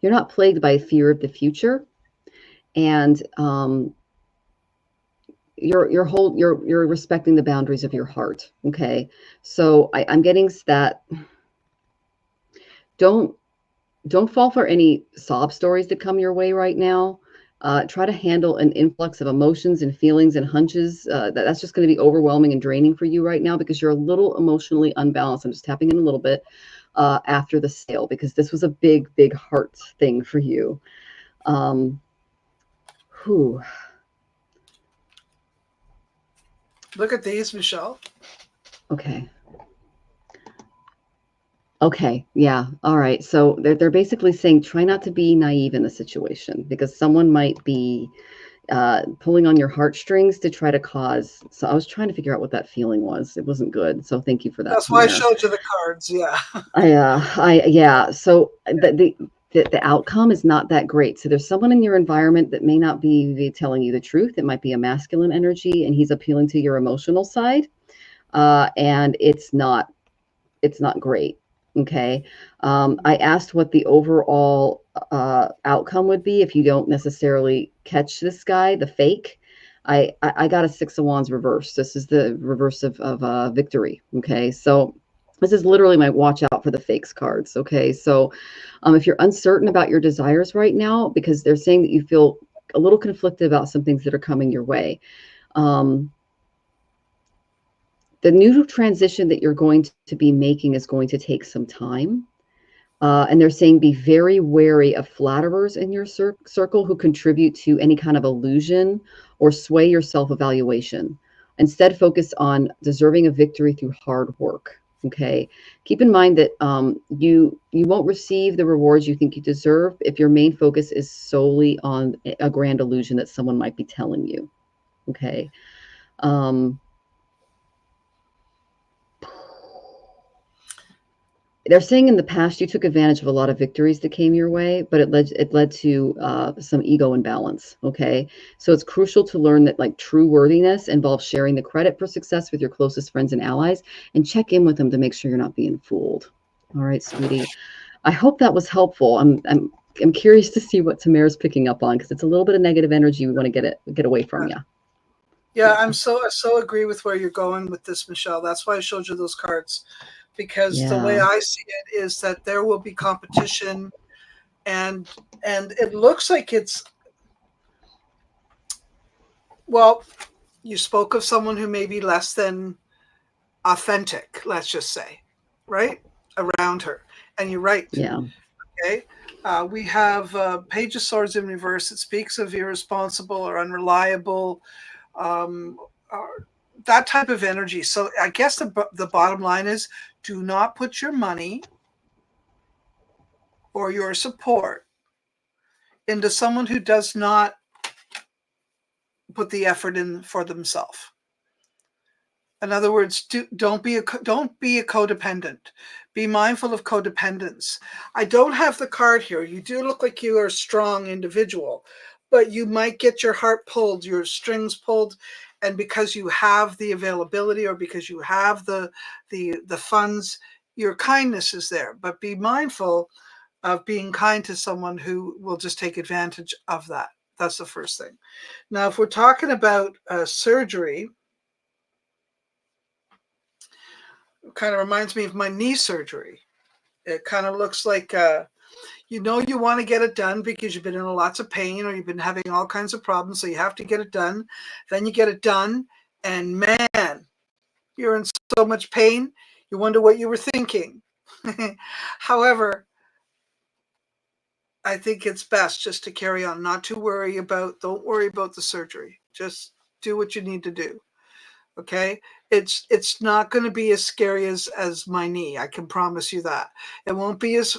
you're not plagued by fear of the future. And you're respecting the boundaries of your heart. Okay. So I'm getting that don't don't fall for any sob stories that come your way right now. Try to handle an influx of emotions and feelings and hunches. That's just going to be overwhelming and draining for you right now because you're a little emotionally unbalanced. I'm just tapping in a little bit after the sale because this was a big, big heart thing for you. Um, whew. Look at these, Michelle. Okay. Okay. Yeah. All right. So they're basically saying try not to be naive in the situation because someone might be pulling on your heartstrings to try to cause. So I was trying to figure out what that feeling was. It wasn't good. So thank you for that, That's why I Tamara. showed you the cards. Yeah. Yeah. So the outcome is not that great. So there's someone in your environment that may not be telling you the truth. It might be a masculine energy, and he's appealing to your emotional side, and it's not great. Okay. I asked what the overall outcome would be if you don't necessarily catch this guy, the fake. I got a Six of Wands reverse. This is the reverse of victory. Okay. So this is literally my watch out for the fakes cards. Okay. So if you're uncertain about your desires right now, because they're saying that you feel a little conflicted about some things that are coming your way. Um, the new transition that you're going to be making is going to take some time. And they're saying be very wary of flatterers in your circle who contribute to any kind of illusion or sway your self evaluation. Instead, focus on deserving a victory through hard work. Okay. Keep in mind that you won't receive the rewards you think you deserve if your main focus is solely on a grand illusion that someone might be telling you. Okay. Um, they're saying in the past you took advantage of a lot of victories that came your way, but it led to some ego imbalance. Okay, so it's crucial to learn that like true worthiness involves sharing the credit for success with your closest friends and allies, and check in with them to make sure you're not being fooled. All right, sweetie. I hope that was helpful. I'm curious to see what Tamara's picking up on because it's a little bit of negative energy. We want to get away from you. Yeah, Yeah. I so agree with where you're going with this, Michelle. That's why I showed you those cards, because the way Yeah. I see it is that there will be competition, and it looks like it's, well, you spoke of someone who may be less than authentic, let's just say, right, around her, and you're right. Yeah. Okay, we have Page of Swords in reverse. It speaks of irresponsible or unreliable, um, that type of energy. So I guess the bottom line is, do not put your money or your support into someone who does not put the effort in for themselves. In other words, don't be a codependent. Be mindful of codependence. I don't have the card here. You do look like you are a strong individual, but you might get your heart pulled, your strings pulled, and because you have the availability or because you have the funds, your kindness is there. But be mindful of being kind to someone who will just take advantage of that. That's the first thing. Now, if we're talking about surgery, it kind of reminds me of my knee surgery. It kind of looks like, you want to get it done because you've been in lots of pain or you've been having all kinds of problems. So you have to get it done. Then you get it done. And man, you're in so much pain. You wonder what you were thinking. However, I think it's best just to carry on, not to don't worry about the surgery. Just do what you need to do. Okay, it's not going to be as scary as my knee. I can promise you that. It won't be as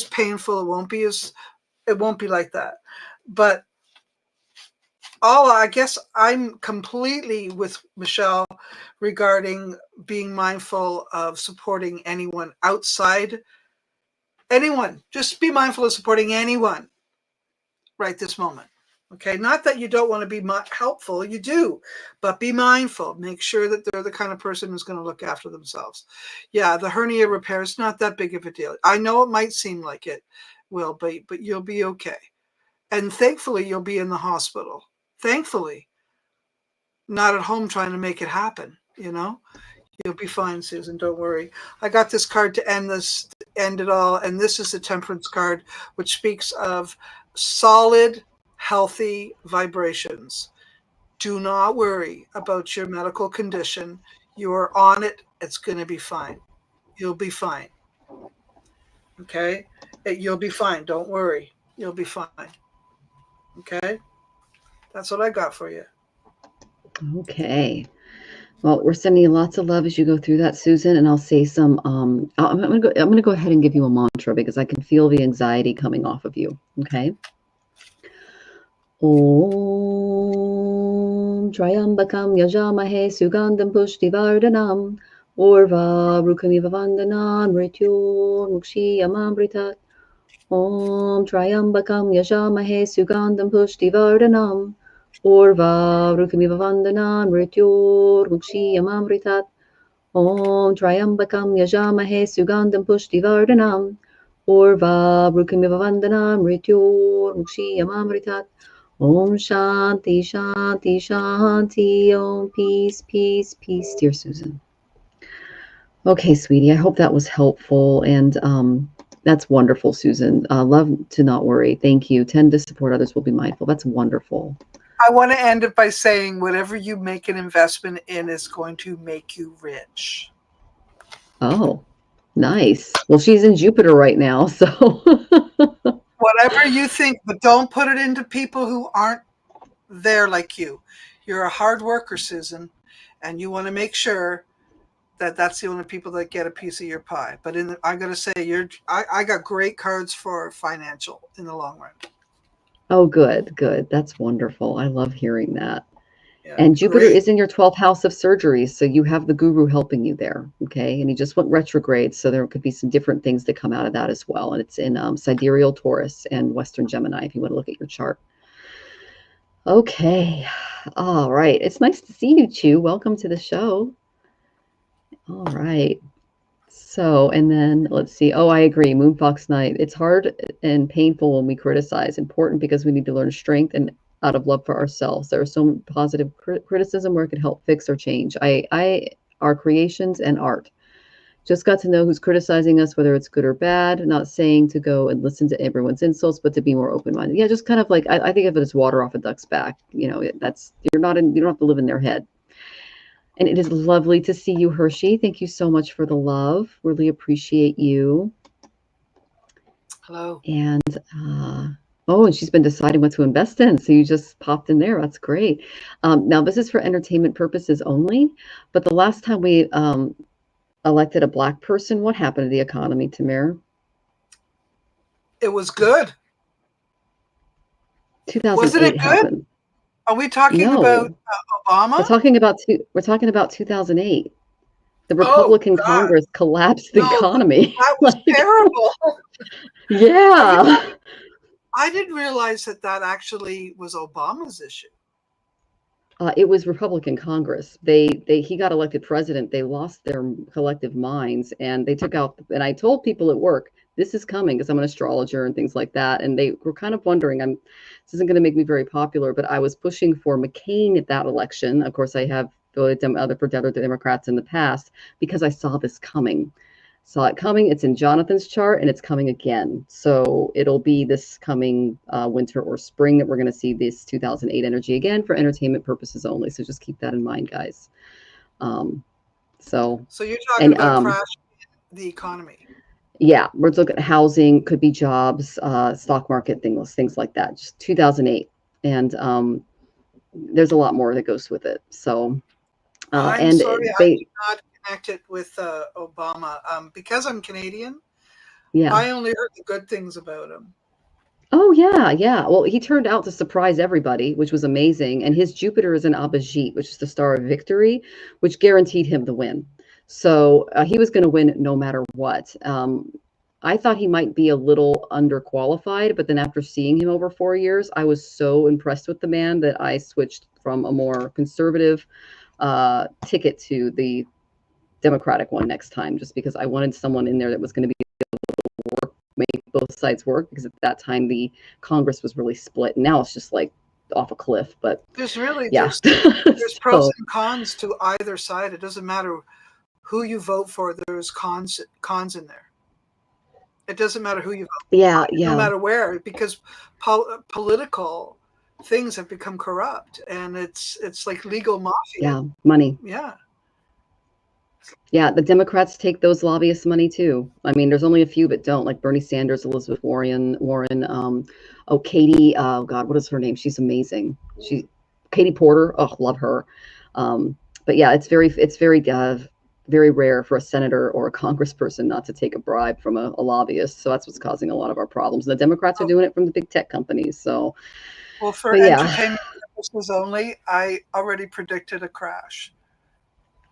painful. It won't be like that. But I guess I'm completely with Michelle regarding being mindful of supporting anyone outside. Anyone, just be mindful of supporting anyone right this moment. Okay, not that you don't want to be helpful, you do, but be mindful. Make sure that they're the kind of person who's going to look after themselves. Yeah, the hernia repair is not that big of a deal. I know it might seem like it will, but you'll be okay. And thankfully, you'll be in the hospital. Thankfully. not at home trying to make it happen, you know? You'll be fine, Susan. Don't worry. I got this card to end it all. And this is the Temperance card, which speaks of solid, healthy vibrations. Do not worry about your medical condition. You are on it. It's going to be fine. You'll be fine. Okay? You'll be fine. Don't worry. You'll be fine. Okay? That's what I got for you. Okay. Well, we're sending you lots of love as you go through that, Susan, and I'll say some. I'm gonna go ahead and give you a mantra because I can feel the anxiety coming off of you. Okay. Om Triambakam Yajamahe Sugandham Pushtivardhanam Urva Rukamiva Vandanam Mrityor Mukshiyamamritat. Om Triambakam Yajamahe Sugandham Pushtivardhanam Urva Rukamiva Vandanam Mrityor Mukshiyamamritat. Om Triambakam Yajamahe Sugandham Pushtivardhanam Urva Brukamiva Vandanam Mrityor Mukshiyamamritat. Om Shanti Shanti Shanti. Om peace peace peace, dear Susan. Okay, sweetie, I hope that was helpful, and that's wonderful, Susan. Love to not worry. Thank you. Tend to support others, will be mindful. That's wonderful. I want to end it by saying whatever you make an investment in is going to make you rich. Oh, nice. Well, she's in Jupiter right now, so. Whatever you think, but don't put it into people who aren't there like you. You're a hard worker, Susan, and you want to make sure that that's the only people that get a piece of your pie. But I got to say, I got great cards for financial in the long run. Oh, good, good. That's wonderful. I love hearing that. Yeah, And Jupiter great. is in your 12th house of surgeries, so you have the guru helping you there, okay? And he just went retrograde, so there could be some different things that come out of that as well. And it's in sidereal Taurus and Western Gemini, if you want to look at your chart. Okay, all right. It's nice to see you, Chu. Welcome to the show. All right. So, and then let's see. Oh, I agree. Moonfox night. It's hard and painful when we criticize. Important because we need to learn strength and out of love for ourselves. There is so positive criticism where it can help fix or change. Our creations and art. Just got to know who's criticizing us, whether it's good or bad. Not saying to go and listen to everyone's insults, but to be more open-minded. Yeah, just kind of like I think of it as water off a duck's back. You know, you don't have to live in their head. And it is lovely to see you, Hershey. Thank you so much for the love. Really appreciate you. Hello. And and she's been deciding what to invest in. So you just popped in there. That's great. Now this is for entertainment purposes only. But the last time we elected a Black person, what happened to the economy, Tamir? It was good. 2008 Wasn't it good? happened. Are we talking about Obama? We're talking about 2008. The Republican Congress collapsed the economy. That was terrible. Yeah. I didn't realize that actually was Obama's issue. It was Republican Congress. He got elected president. They lost their collective minds, and they took out. And I told people at work, this is coming because I'm an astrologer and things like that. And they were kind of wondering, this isn't going to make me very popular, but I was pushing for McCain at that election. Of course, I have voted for other Democrats in the past because I saw this coming. Saw it coming. It's in Jonathan's chart, and it's coming again. So it'll be this coming winter or spring that we're going to see this 2008 energy again for entertainment purposes only. So just keep that in mind, guys. So you're talking about crashing the economy. Yeah, we're looking at housing, could be jobs, stock market things like that. Just 2008, and there's a lot more that goes with it. So, I'm sorry, I did not connect it with Obama because I'm Canadian. Yeah, I only heard the good things about him. Oh yeah. Well, he turned out to surprise everybody, which was amazing. And his Jupiter is in Abhijit, which is the star of victory, which guaranteed him the win. So he was going to win no matter what. I thought he might be a little underqualified, but then after seeing him over 4 years, I was so impressed with the man that I switched from a more conservative ticket to the Democratic one next time, just because I wanted someone in there that was going to be able to make both sides work, because at that time the Congress was really split. And now it's just like off a cliff. But There's really yeah. there's pros So and cons to either side. It doesn't matter who you vote for. There's cons in there. It doesn't matter who you vote yeah, for, no yeah, matter where, because political things have become corrupt, and it's like legal mafia. yeah, money. Yeah. Yeah, the Democrats take those lobbyists' money too. I mean, there's only a few that don't, like Bernie Sanders, Elizabeth Warren, oh, Katie, oh God, what is her name? She's amazing. Katie Porter. Oh, love her. But yeah, very rare for a senator or a congressperson not to take a bribe from a lobbyist. So that's what's causing a lot of our problems. The Democrats are doing it from the big tech companies. So, Well, for but yeah. entertainment purposes only, I already predicted a crash.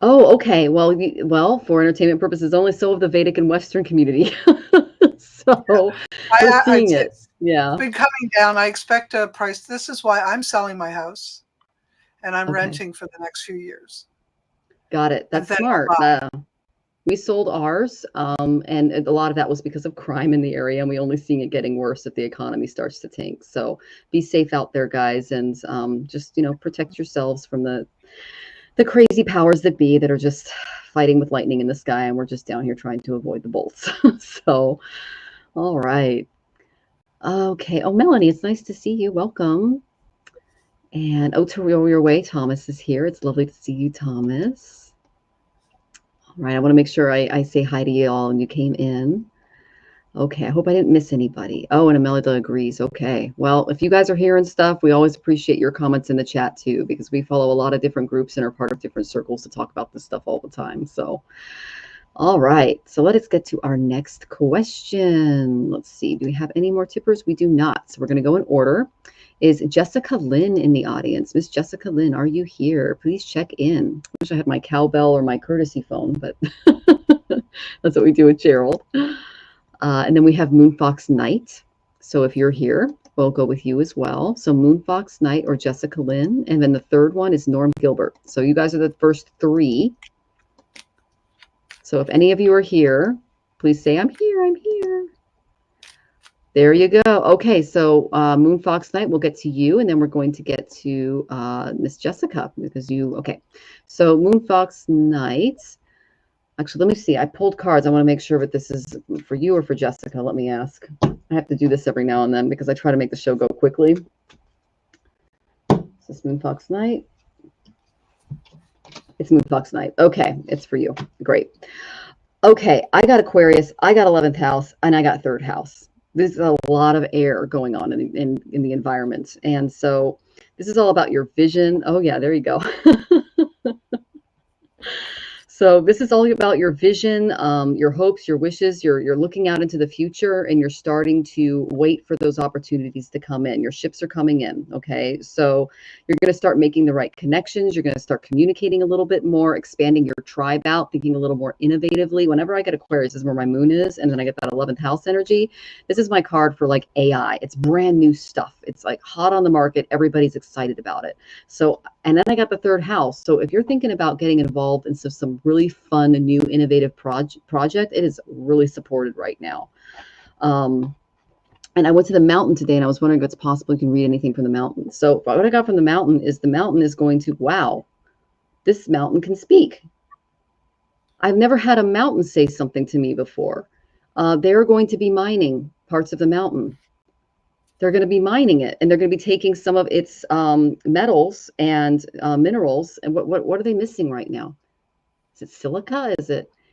Oh, okay. Well, for entertainment purposes only, so of the Vedic and Western community. Yeah. So we're seeing it. It's Yeah. been coming down. I expect a price. This is why I'm selling my house, and I'm Okay. renting for the next few years. Got it. And That's then smart. I'll buy. We sold ours, and a lot of that was because of crime in the area, and we only seeing it getting worse if the economy starts to tank. So be safe out there, guys, and just protect yourselves from the crazy powers that be that are just fighting with lightning in the sky, and we're just down here trying to avoid the bolts. So, all right. Okay. Oh, Melanie, it's nice to see you. Welcome. And to roll your way, Thomas is here. It's lovely to see you, Thomas. All right. I want to make sure I say hi to you all and you came in. Okay. I hope I didn't miss anybody. Oh, and Amelida agrees. Okay. Well, if you guys are hearing stuff, we always appreciate your comments in the chat too, because we follow a lot of different groups and are part of different circles to talk about this stuff all the time. So, all right. So let us get to our next question. Let's see. Do we have any more tippers? We do not. So we're going to go in order. Is Jessica Lynn in the audience? Miss Jessica Lynn, are you here? Please check in. I wish I had my cowbell or my courtesy phone, but that's what we do with Gerald. And then we have Moonfox Knight. So if you're here, we'll go with you as well. So Moonfox Knight or Jessica Lynn. And then the third one is Norm Gilbert. So you guys are the first three. So if any of you are here, please say, I'm here, I'm here. There you go. Okay, so Moonfox Knight, we'll get to you, and then we're going to get to Miss Jessica, because okay. So Moonfox Knight, actually, let me see. I pulled cards. I want to make sure that this is for you or for Jessica. Let me ask. I have to do this every now and then because I try to make the show go quickly. Is this Moonfox Knight? It's Moonfox Knight. Okay, it's for you. Great. Okay, I got Aquarius, I got 11th house, and I got 3rd house. There's a lot of air going on in the environment. And so this is all about your vision. Oh, yeah, there you go. So this is all about your vision, your hopes, your wishes. You're looking out into the future, and you're starting to wait for those opportunities to come in. Your ships are coming in, okay? So you're going to start making the right connections. You're going to start communicating a little bit more, expanding your tribe out, thinking a little more innovatively. Whenever I get Aquarius, this is where my moon is, and then I get that 11th house energy. This is my card for like AI. It's brand new stuff. It's like hot on the market. Everybody's excited about it. So, and then I got the 3rd house. So if you're thinking about getting involved in some really fun and new innovative project, it is really supported right now. And I went to the mountain today, and I was wondering if it's possible you can read anything from the mountain. So what I got from the mountain is going to, wow, this mountain can speak. I've never had a mountain say something to me before. They're going to be mining parts of the mountain. They're going to be mining it, and they're going to be taking some of its metals and minerals. And what are they missing right now? Is it silica?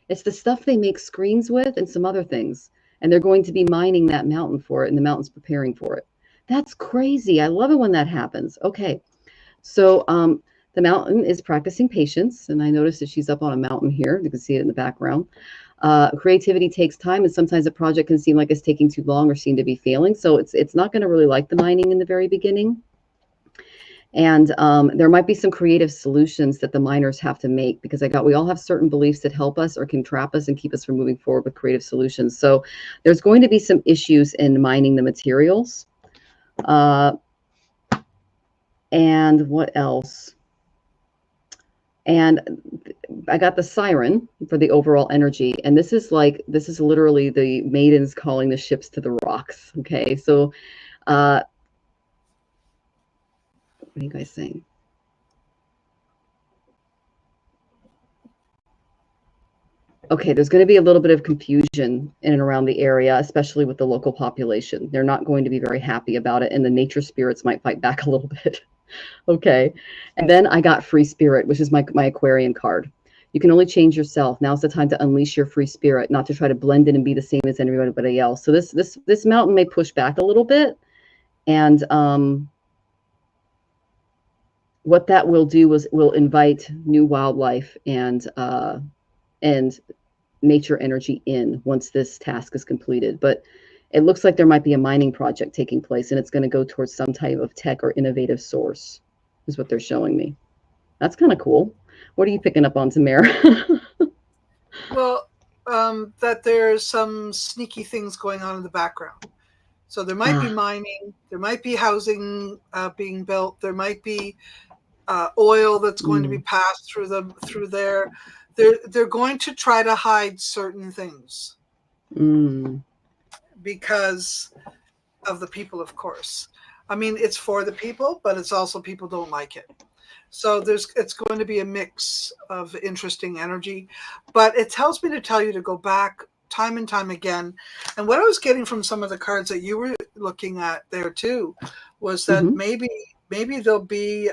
It's the stuff they make screens with and some other things. And they're going to be mining that mountain for it, and the mountain's preparing for it. That's crazy. I love it when that happens. Okay. So the mountain is practicing patience. And I noticed that she's up on a mountain here. You can see it in the background. Creativity takes time, and sometimes a project can seem like it's taking too long or seem to be failing. So it's not going to really like the mining in the very beginning. And there might be some creative solutions that the miners have to make, because we all have certain beliefs that help us or can trap us and keep us from moving forward with creative solutions. So there's going to be some issues in mining the materials. And what else? And I got the siren for the overall energy. And this is literally the maidens calling the ships to the rocks. Okay. So What are you guys saying? Okay, there's going to be a little bit of confusion in and around the area, especially with the local population. They're not going to be very happy about it, and the nature spirits might fight back a little bit. Okay. And then I got free spirit, which is my Aquarian card. You can only change yourself. Now's the time to unleash your free spirit, not to try to blend in and be the same as anybody else. So this mountain may push back a little bit. And what that will do is will invite new wildlife and nature energy in once this task is completed. But it looks like there might be a mining project taking place, and it's going to go towards some type of tech or innovative source, is what they're showing me. That's kind of cool. What are you picking up on, Tamara? Well, that there's some sneaky things going on in the background. So there might be mining, there might be housing being built, there might be oil that's going to be passed through there. They're going to try to hide certain things because of the people, of course. I mean, it's for the people, but it's also people don't like it. So it's going to be a mix of interesting energy, but it tells me to tell you to go back time and time again. And what I was getting from some of the cards that you were looking at there too was that maybe there'll be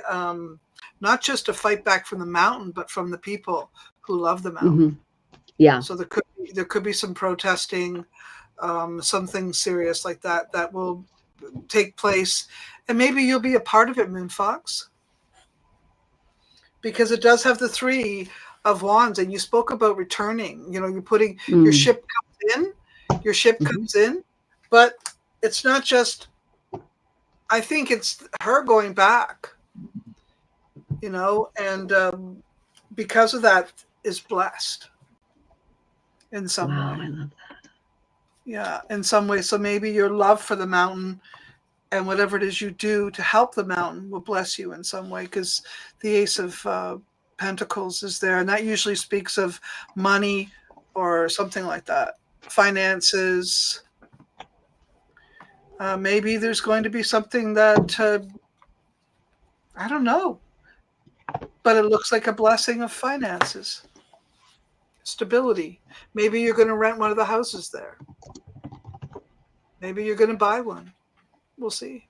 not just a fight back from the mountain, but from the people who love the mountain. Yeah. So there could be some protesting, something serious like that will take place, and maybe you'll be a part of it, Moon Fox, because it does have the 3 of Wands, and you spoke about returning. You know, you're putting your ship comes in, but it's not just. I think it's her going back. You know, and because of that, is blessed in some way. I love that. Yeah, in some way. So maybe your love for the mountain and whatever it is you do to help the mountain will bless you in some way, because the Ace of Pentacles is there, and that usually speaks of money or something like that, finances. Maybe there's going to be something that I don't know, but it looks like a blessing of finances, stability. Maybe you're going to rent one of the houses there. Maybe you're going to buy one. We'll see.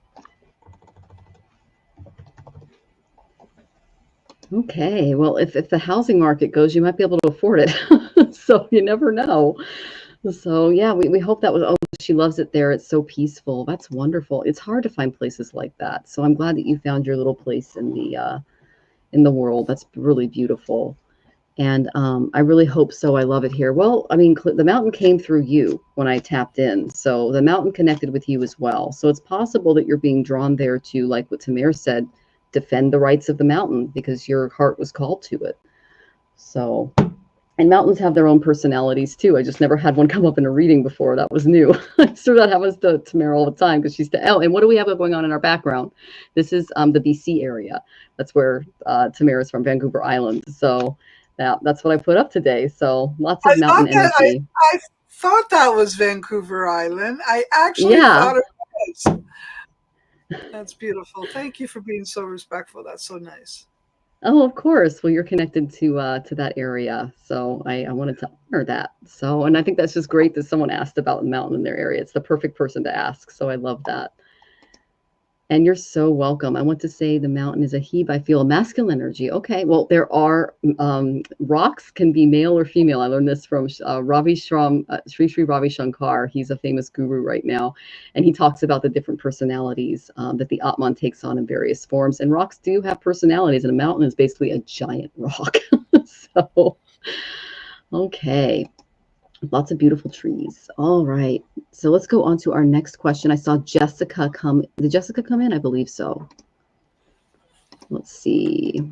Okay. Well, if the housing market goes, you might be able to afford it. So you never know. So yeah, we hope that was, oh, she loves it there. It's so peaceful. That's wonderful. It's hard to find places like that. So I'm glad that you found your little place in the world. That's really beautiful. And I really hope so. I love it here. Well, I mean, the mountain came through you when I tapped in. So the mountain connected with you as well. So it's possible that you're being drawn there to, like what Tamir said, defend the rights of the mountain because your heart was called to it. So, and mountains have their own personalities too. I just never had one come up in a reading before. That was new. I'm sure that happens to Tamara all the time because she's and what do we have going on in our background? This is the BC area. That's where Tamara is from, Vancouver Island. So that's what I put up today. So lots of mountain energy. I thought that was Vancouver Island. I actually thought it was. That's beautiful. Thank you for being so respectful. That's so nice. Oh, of course. Well, you're connected to that area, so I wanted to honor that. So, and I think that's just great that someone asked about the mountain in their area. It's the perfect person to ask. So I love that. And you're so welcome. I want to say the mountain is a he, I feel a masculine energy. Okay. Well, there are rocks can be male or female. I learned this from Sri Sri Ravi Shankar. He's a famous guru right now. And he talks about the different personalities that the Atman takes on in various forms. And rocks do have personalities. And a mountain is basically a giant rock. So, okay. Lots of beautiful trees. All right. So let's go on to our next question. I saw Jessica come. Did Jessica come in? I believe so. Let's see.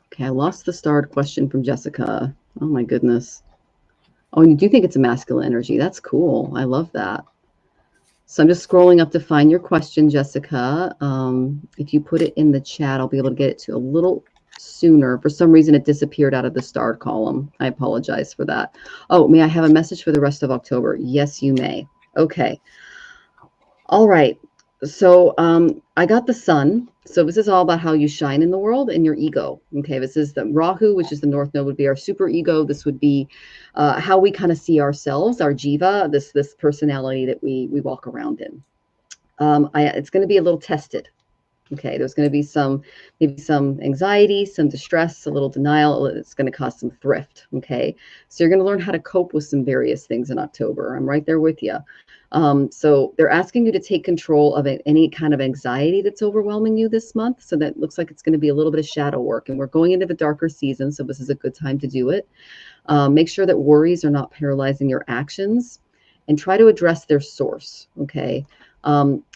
Okay, I lost the starred question from Jessica. Oh my goodness. Oh, and you do think it's a masculine energy. That's cool. I love that. So I'm just scrolling up to find your question, Jessica. If you put it in the chat, I'll be able to get it to a little sooner. For some reason, it disappeared out of the starred column. I apologize for that. Oh, may I have a message for the rest of October? Yes, you may. Okay. All right. So I got the sun. So this is all about how you shine in the world and your ego. Okay, this is the Rahu, which is the North Node, would be our super ego. This would be how we kind of see ourselves, our jiva, this personality that we walk around in. It's going to be a little tested. Okay, there's going to be maybe some anxiety, some distress, a little denial. It's going to cause some thrift. Okay, so you're going to learn how to cope with some various things in October. I'm right there with you. So they're asking you to take control of any kind of anxiety that's overwhelming you this month. So that looks like it's going to be a little bit of shadow work, and we're going into the darker season. So this is a good time to do it. Make sure that worries are not paralyzing your actions, and try to address their source. Okay.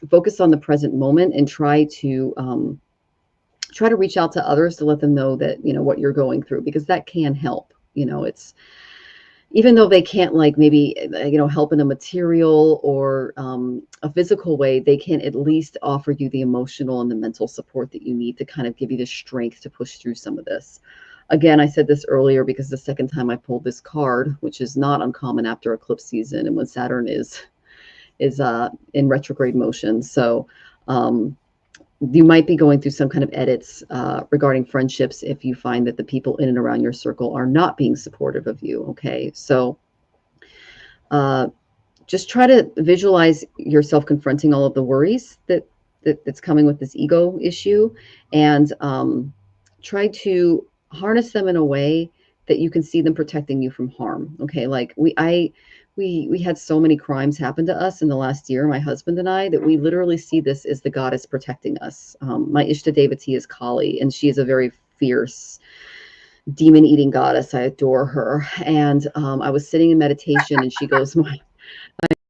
Focus on the present moment and try to reach out to others to let them know that what you're going through, because that can help. It's even though they can't, like, maybe help in a material or a physical way, they can at least offer you the emotional and the mental support that you need to kind of give you the strength to push through some of this. Again, I said this earlier because the second time I pulled this card, which is not uncommon after eclipse season and when Saturn is in retrograde motion. So you might be going through some kind of edits regarding friendships if you find that the people in and around your circle are not being supportive of you. Okay, so uh, just try to visualize yourself confronting all of the worries that's coming with this ego issue, and try to harness them in a way that you can see them protecting you from harm. Okay, like we had so many crimes happen to us in the last year, my husband and I, that we literally see this as the goddess protecting us. My Ishta Devati is Kali, and she is a very fierce demon eating goddess. I adore her. And I was sitting in meditation, and she goes,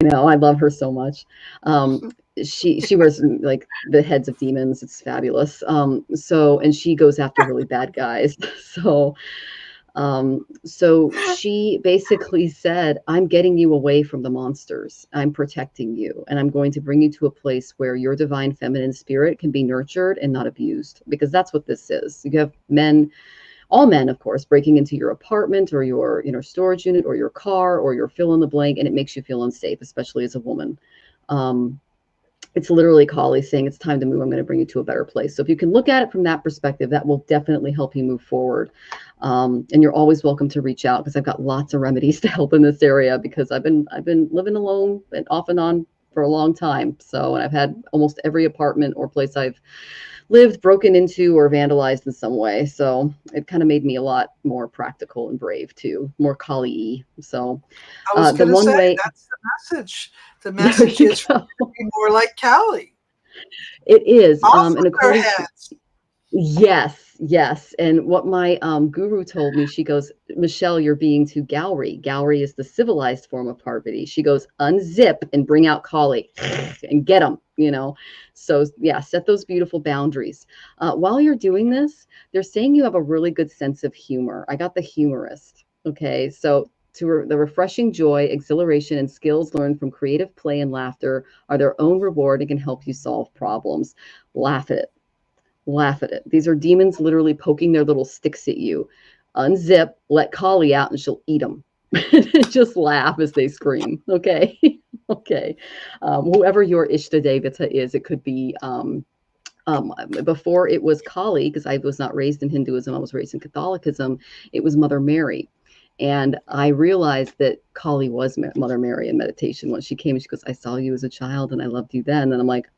I love her so much. Um, she wears like the heads of demons. It's fabulous. And she goes after really bad guys. So she basically said, I'm getting you away from the monsters. I'm protecting you, and I'm going to bring you to a place where your divine feminine spirit can be nurtured and not abused, because that's what this is. You have men, all men, of course, breaking into your apartment or your storage unit or your car or your fill in the blank, and it makes you feel unsafe, especially as a woman. Um, it's literally Kali saying it's time to move. I'm going to bring you to a better place. So if you can look at it from that perspective, that will definitely help you move forward. And you're always welcome to reach out, because I've got lots of remedies to help in this area, because I've been living alone and off and on for a long time. So, and I've had almost every apartment or place I've lived broken into or vandalized in some way. So it kind of made me a lot more practical and brave too, more Kali-y. So I was the going to one say, way, that's the message. The there message you is for go. you to be more like Callie. It is, Off and with her according to, heads. yes, yes. And what my guru told me, she goes, Michelle, you're being too Gowry. Gowry is the civilized form of Parvati. She goes, unzip and bring out Kali and get them. So, yeah, set those beautiful boundaries. While you're doing this, they're saying you have a really good sense of humor. I got the humorist. Okay. So, the refreshing joy, exhilaration, and skills learned from creative play and laughter are their own reward and can help you solve problems. Laugh at it. Laugh at it. These are demons literally poking their little sticks at you. Unzip, let Kali out, and she'll eat them. Just laugh as they scream. Okay. Okay. Whoever your Ishta Devata is, it could be before it was Kali, because I was not raised in Hinduism, I was raised in Catholicism. It was Mother Mary. And I realized that Kali was Mother Mary in meditation. When she came, she goes, I saw you as a child and I loved you then. And I'm like,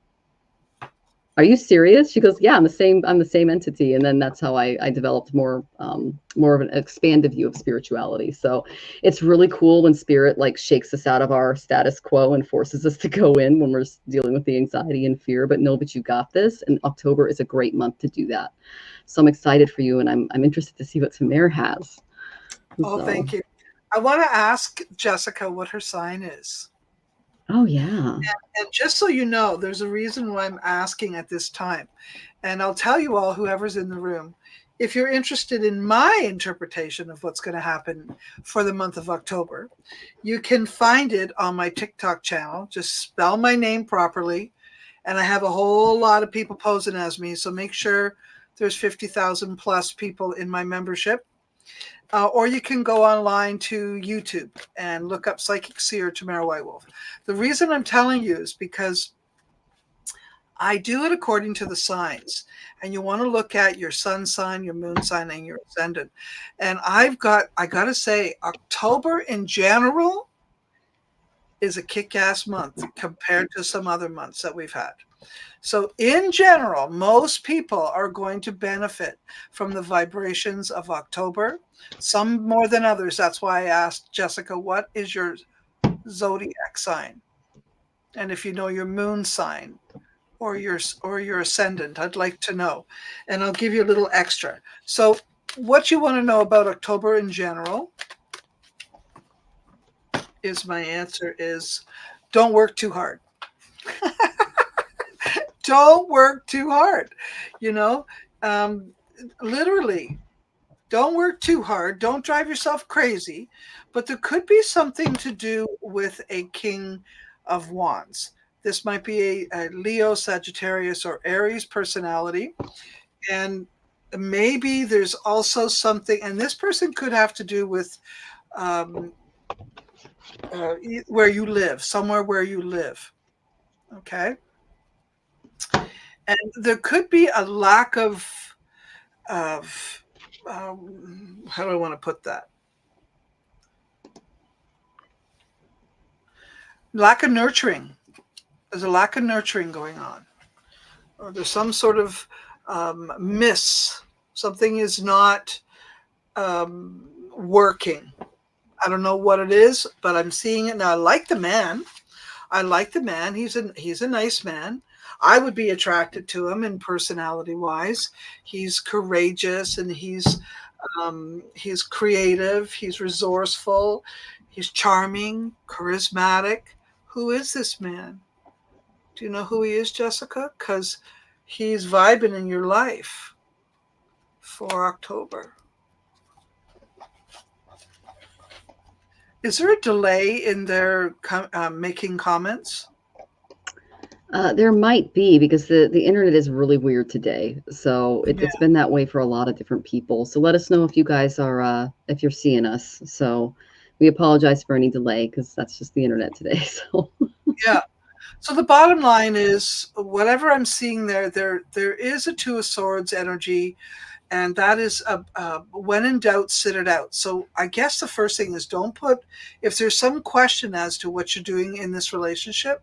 are you serious? She goes, yeah, I'm the same entity. And then that's how I developed more of an expanded view of spirituality. So it's really cool when spirit like shakes us out of our status quo and forces us to go in when we're dealing with the anxiety and fear. But know that you got this, and October is a great month to do that. So I'm excited for you, and I'm interested to see what Tamir has. Oh, So, thank you. I want to ask Jessica what her sign is. oh yeah. And just so you know, there's a reason why I'm asking at this time. And I'll tell you all, whoever's in the room, if you're interested in my interpretation of what's going to happen for the month of October, you can find it on my TikTok channel. Just spell my name properly. And I have a whole lot of people posing as me. So make sure there's 50,000 plus people in my membership. Or you can go online to YouTube and look up Psychic Seer Tamara Whitewolf. The reason I'm telling you is because I do it according to the signs. And you want to look at your sun sign, your moon sign, and your ascendant. And I got to say, October in general is a kick-ass month compared to some other months that we've had. So in general, most people are going to benefit from the vibrations of October, some more than others. That's why I asked Jessica, what is your zodiac sign? And if you know your moon sign or your ascendant, I'd like to know. And I'll give you a little extra. So what you want to know about October in general is my answer is don't work too hard. Don't work too hard. You know, literally, don't work too hard. Don't drive yourself crazy. But there could be something to do with a King of Wands. This might be a Leo, Sagittarius, or Aries personality. And maybe there's also something, and this person could have to do with where you live, somewhere where you live. Okay. And there could be a lack of how do I want to put that? Lack of nurturing. There's a lack of nurturing going on. Or there's some sort of miss. Something is not working. I don't know what it is, but I'm seeing it now. I like the man. He's a nice man. I would be attracted to him in personality wise. He's courageous and he's creative. He's resourceful. He's charming, charismatic. Who is this man? Do you know who he is, Jessica? Because he's vibing in your life for October. Is there a delay in their making comments? There might be, because the internet is really weird today. So it's been that way for a lot of different people. So let us know if you guys are, if you're seeing us. So we apologize for any delay because that's just the internet today. So yeah. So the bottom line is whatever I'm seeing there is a Two of Swords energy. And that is, when in doubt, sit it out. So I guess the first thing is if there's some question as to what you're doing in this relationship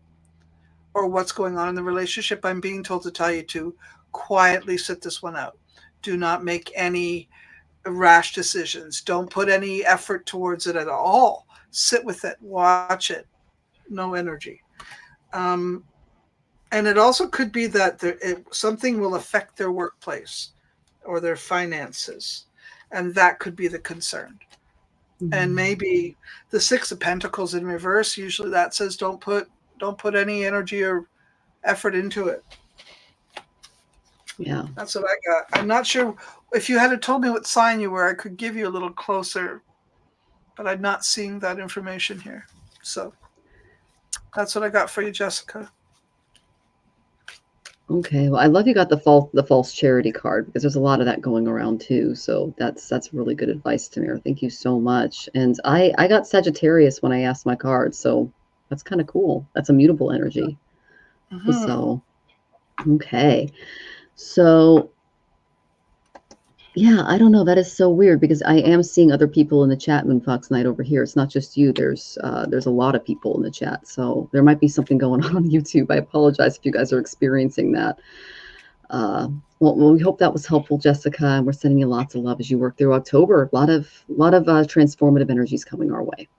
or what's going on in the relationship, I'm being told to tell you to quietly sit this one out. Do not make any rash decisions. Don't put any effort towards it at all. Sit with it. Watch it. No energy. And it also could be that something will affect their workplace or their finances, and that could be the concern. Mm-hmm. And maybe the Six of Pentacles in reverse, usually that says don't put any energy or effort into it. Yeah, that's what I got. I'm not sure if you had told me what sign you were, I could give you a little closer, but I'm not seeing that information here. So that's what I got for you, Jessica. Okay, well, I love you got the false charity card, because there's a lot of that going around too. So that's really good advice, Tamara. Thank you so much. And I got Sagittarius when I asked my card, so that's kind of cool. That's a mutable energy. Mm-hmm. So okay, so yeah, I don't know. That is so weird, because I am seeing other people in the chat, Moonfox Night, over here. It's not just you. There's a lot of people in the chat. So there might be something going on YouTube. I apologize if you guys are experiencing that. Well, we hope that was helpful, Jessica, and we're sending you lots of love as you work through October. A lot of transformative energies coming our way.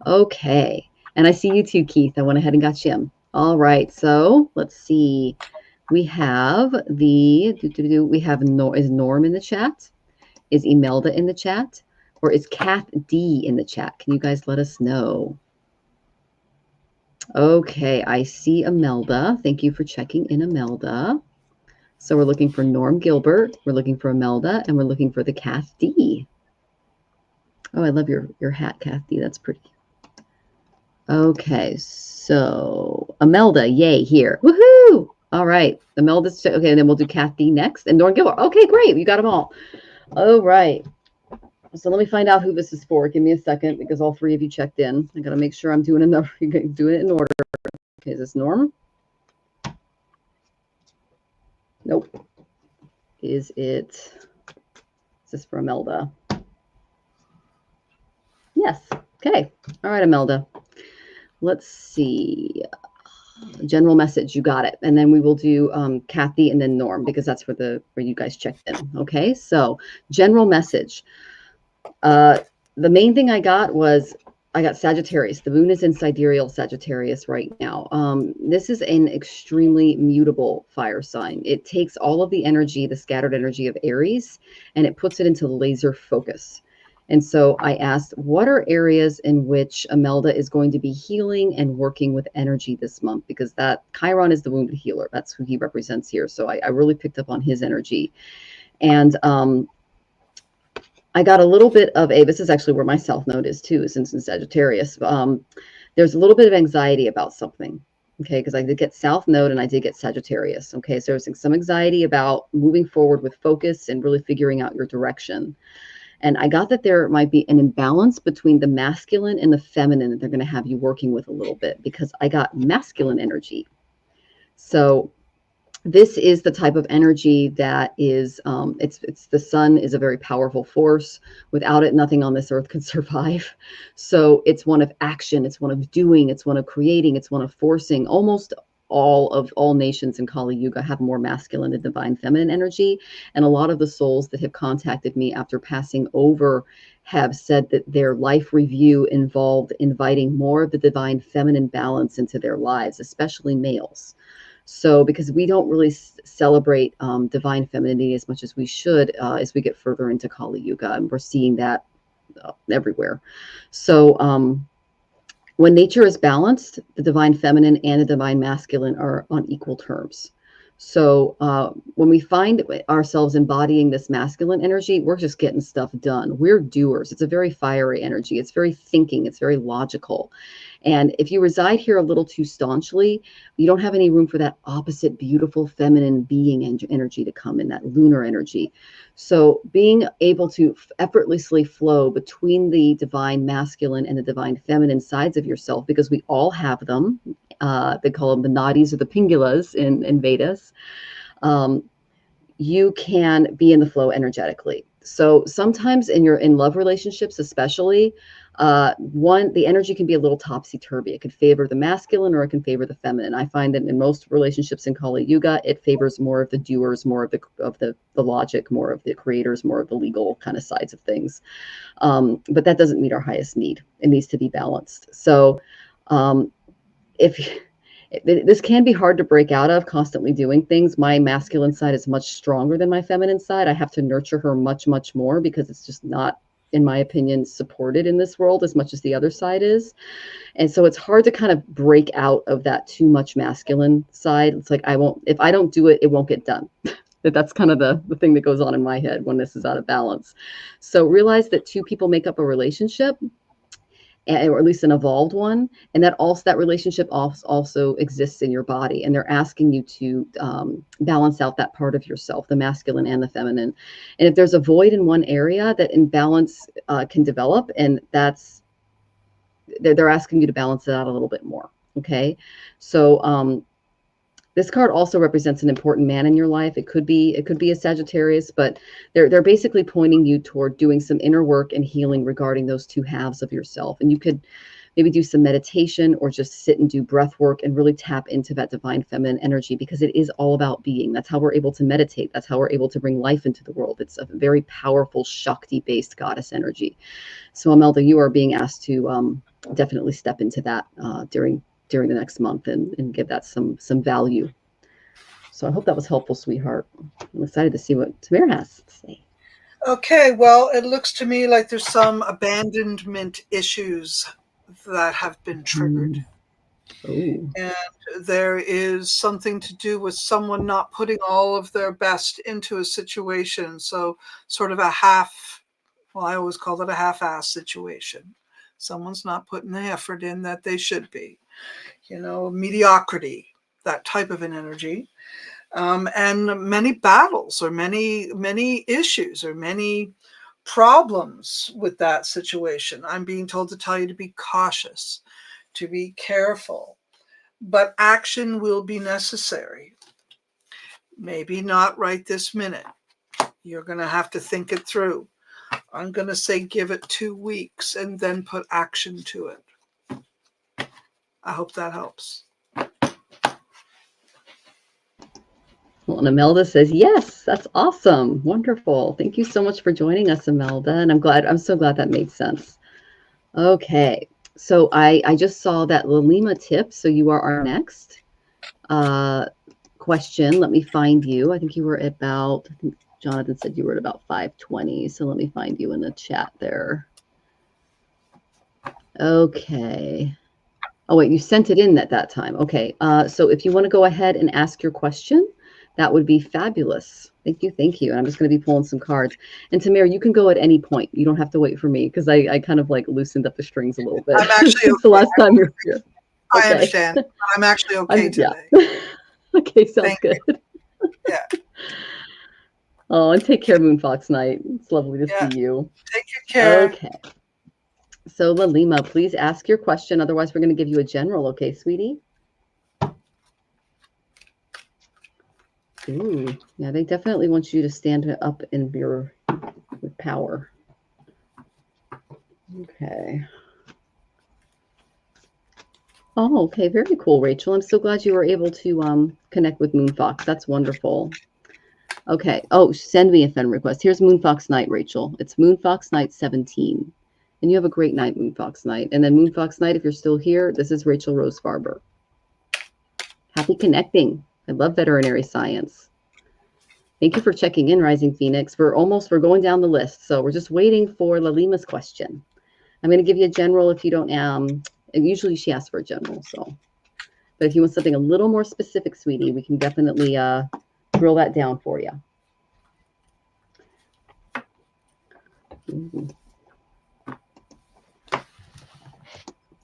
Okay, and I see you too, Keith. I went ahead and got Jim. All right, so let's see. We have is Norm in the chat? Is Imelda in the chat? Or is Kath D in the chat? Can you guys let us know? Okay, I see Imelda. Thank you for checking in, Imelda. So we're looking for Norm Gilbert, we're looking for Imelda, and we're looking for the Kath D. Oh, I love your hat, Kath D. That's pretty. Okay, so Imelda, yay, here. Woohoo! All right, Imelda's okay, and then we'll do Kath D next, and Norm Gilbert. Okay, great, you got them all. All right. So let me find out who this is for. Give me a second, because all three of you checked in. I got to make sure I'm doing it in order. Okay, is this Norm? Nope. Is this for Imelda? Yes. Okay. All right, Imelda. Let's see. General message, you got it. And then we will do Kathy and then Norm, because that's where you guys checked in. Okay, so general message. The main thing I got Sagittarius. The moon is in sidereal Sagittarius right now. This is an extremely mutable fire sign. It takes all of the energy, the scattered energy of Aries, and it puts it into laser focus. And so I asked, what are areas in which Imelda is going to be healing and working with energy this month? Because that Chiron is the wounded healer. That's who he represents here. So I really picked up on his energy. And I got a little bit of this is actually where my South Node is too, since in Sagittarius. There's a little bit of anxiety about something. Okay, because I did get South Node and I did get Sagittarius. Okay, so there's some anxiety about moving forward with focus and really figuring out your direction. And I got that there might be an imbalance between the masculine and the feminine that they're going to have you working with a little bit, because I got masculine energy. So this is the type of energy that is, it's the sun is a very powerful force. Without it, nothing on this earth could survive. So it's one of action, it's one of doing, it's one of creating, it's one of forcing. Almost all nations in Kali Yuga have more masculine and divine feminine energy. And a lot of the souls that have contacted me after passing over have said that their life review involved inviting more of the divine feminine balance into their lives, especially males. So, because we don't really celebrate divine femininity as much as we should as we get further into Kali Yuga, and we're seeing that everywhere. So, when nature is balanced, the divine feminine and the divine masculine are on equal terms. So when we find ourselves embodying this masculine energy, we're just getting stuff done. We're doers. It's a very fiery energy. It's very thinking. It's very logical. And if you reside here a little too staunchly, you don't have any room for that opposite beautiful feminine being energy to come in, that lunar energy. So being able to effortlessly flow between the divine masculine and the divine feminine sides of yourself, because we all have them. They call them the nadis or the pingulas in Vedas. You can be in the flow energetically. So sometimes in love relationships, especially, the energy can be a little topsy-turvy. It can favor the masculine or it can favor the feminine. I find that in most relationships in Kali Yuga, it favors more of the doers, more of the logic, more of the creators, more of the legal kind of sides of things. But that doesn't meet our highest need. It needs to be balanced. So if this can be hard to break out of, constantly doing things. My masculine side is much stronger than my feminine side. I have to nurture her much, much more, because it's just not, in my opinion, supported in this world as much as the other side is. And so it's hard to kind of break out of that too much masculine side. It's like, if I don't do it, it won't get done. That's kind of the thing that goes on in my head when this is out of balance. So realize that two people make up a relationship, or at least an evolved one, and that relationship also exists in your body, and they're asking you to balance out that part of yourself, the masculine and the feminine. And if there's a void in one area, that imbalance can develop, and they're asking you to balance it out a little bit more. Okay, so this card also represents an important man in your life. It could be a Sagittarius, but they're basically pointing you toward doing some inner work and healing regarding those two halves of yourself. And you could maybe do some meditation or just sit and do breath work and really tap into that divine feminine energy, because it is all about being. That's how we're able to meditate. That's how we're able to bring life into the world. It's a very powerful Shakti-based goddess energy. So Imelda, you are being asked to definitely step into that during the next month and give that some value. So I hope that was helpful, sweetheart. I'm excited to see what Tamir has to say. Okay, well, it looks to me like there's some abandonment issues that have been triggered. Oh. And there is something to do with someone not putting all of their best into a situation. So sort of I always call it a half-ass situation. Someone's not putting the effort in that they should be. Mediocrity, that type of an energy. And many battles or many issues or many problems with that situation. I'm being told to tell you to be cautious, to be careful, but action will be necessary. Maybe not right this minute. You're going to have to think it through. I'm going to say give it 2 weeks and then put action to it. I hope that helps. Well, and Imelda says, yes, that's awesome. Wonderful. Thank you so much for joining us, Imelda. And I'm so glad that made sense. Okay. So I just saw that Lalima tip. So you are our next question. Let me find you. I think you were about, I think Jonathan said you were at about 520. So let me find you in the chat there. Okay. Oh, wait, you sent it in at that time. Okay. So if you want to go ahead and ask your question, that would be fabulous. Thank you. Thank you. And I'm just going to be pulling some cards. And Tamir, you can go at any point. You don't have to wait for me because I kind of like loosened up the strings a little bit. I'm actually since the last time you were here. I understand. I'm actually okay today. Yeah. Okay, sounds good. Yeah. Oh, and take care, Moonfox Night. It's lovely to see you. Take good care. Okay. So Lalima, please ask your question. Otherwise, we're going to give you a general. Okay, sweetie? Ooh, yeah, they definitely want you to stand up in your with power. Okay. Oh, okay, very cool, Rachel. I'm so glad you were able to connect with Moonfox. That's wonderful. Okay. Oh, send me a friend request. Here's Moonfox Night, Rachel. It's Moonfox Night 17. And you have a great night, Moonfox Night. And then Moonfox Night, if you're still here, this is Rachel Rose Farber. Happy connecting. I love veterinary science. Thank you for checking in, Rising Phoenix. We're going down the list. So we're just waiting for Lalima's question. I'm going to give you a general if you don't, and usually she asks for a general. So, but if you want something a little more specific, sweetie, we can definitely drill that down for you. Ooh.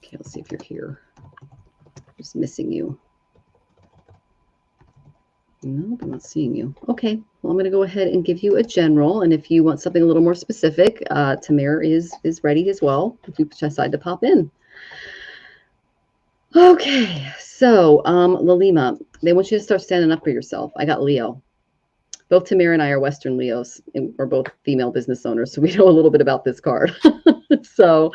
Okay, let's see if you're here. Just missing you. Nope, I'm not seeing you. Okay, well, I'm going to go ahead and give you a general. And if you want something a little more specific, Tamir is ready as well if you decide to pop in. Okay, so Lalima, they want you to start standing up for yourself. I got Leo. Both Tamir and I are Western Leos, and we're both female business owners, so we know a little bit about this card. So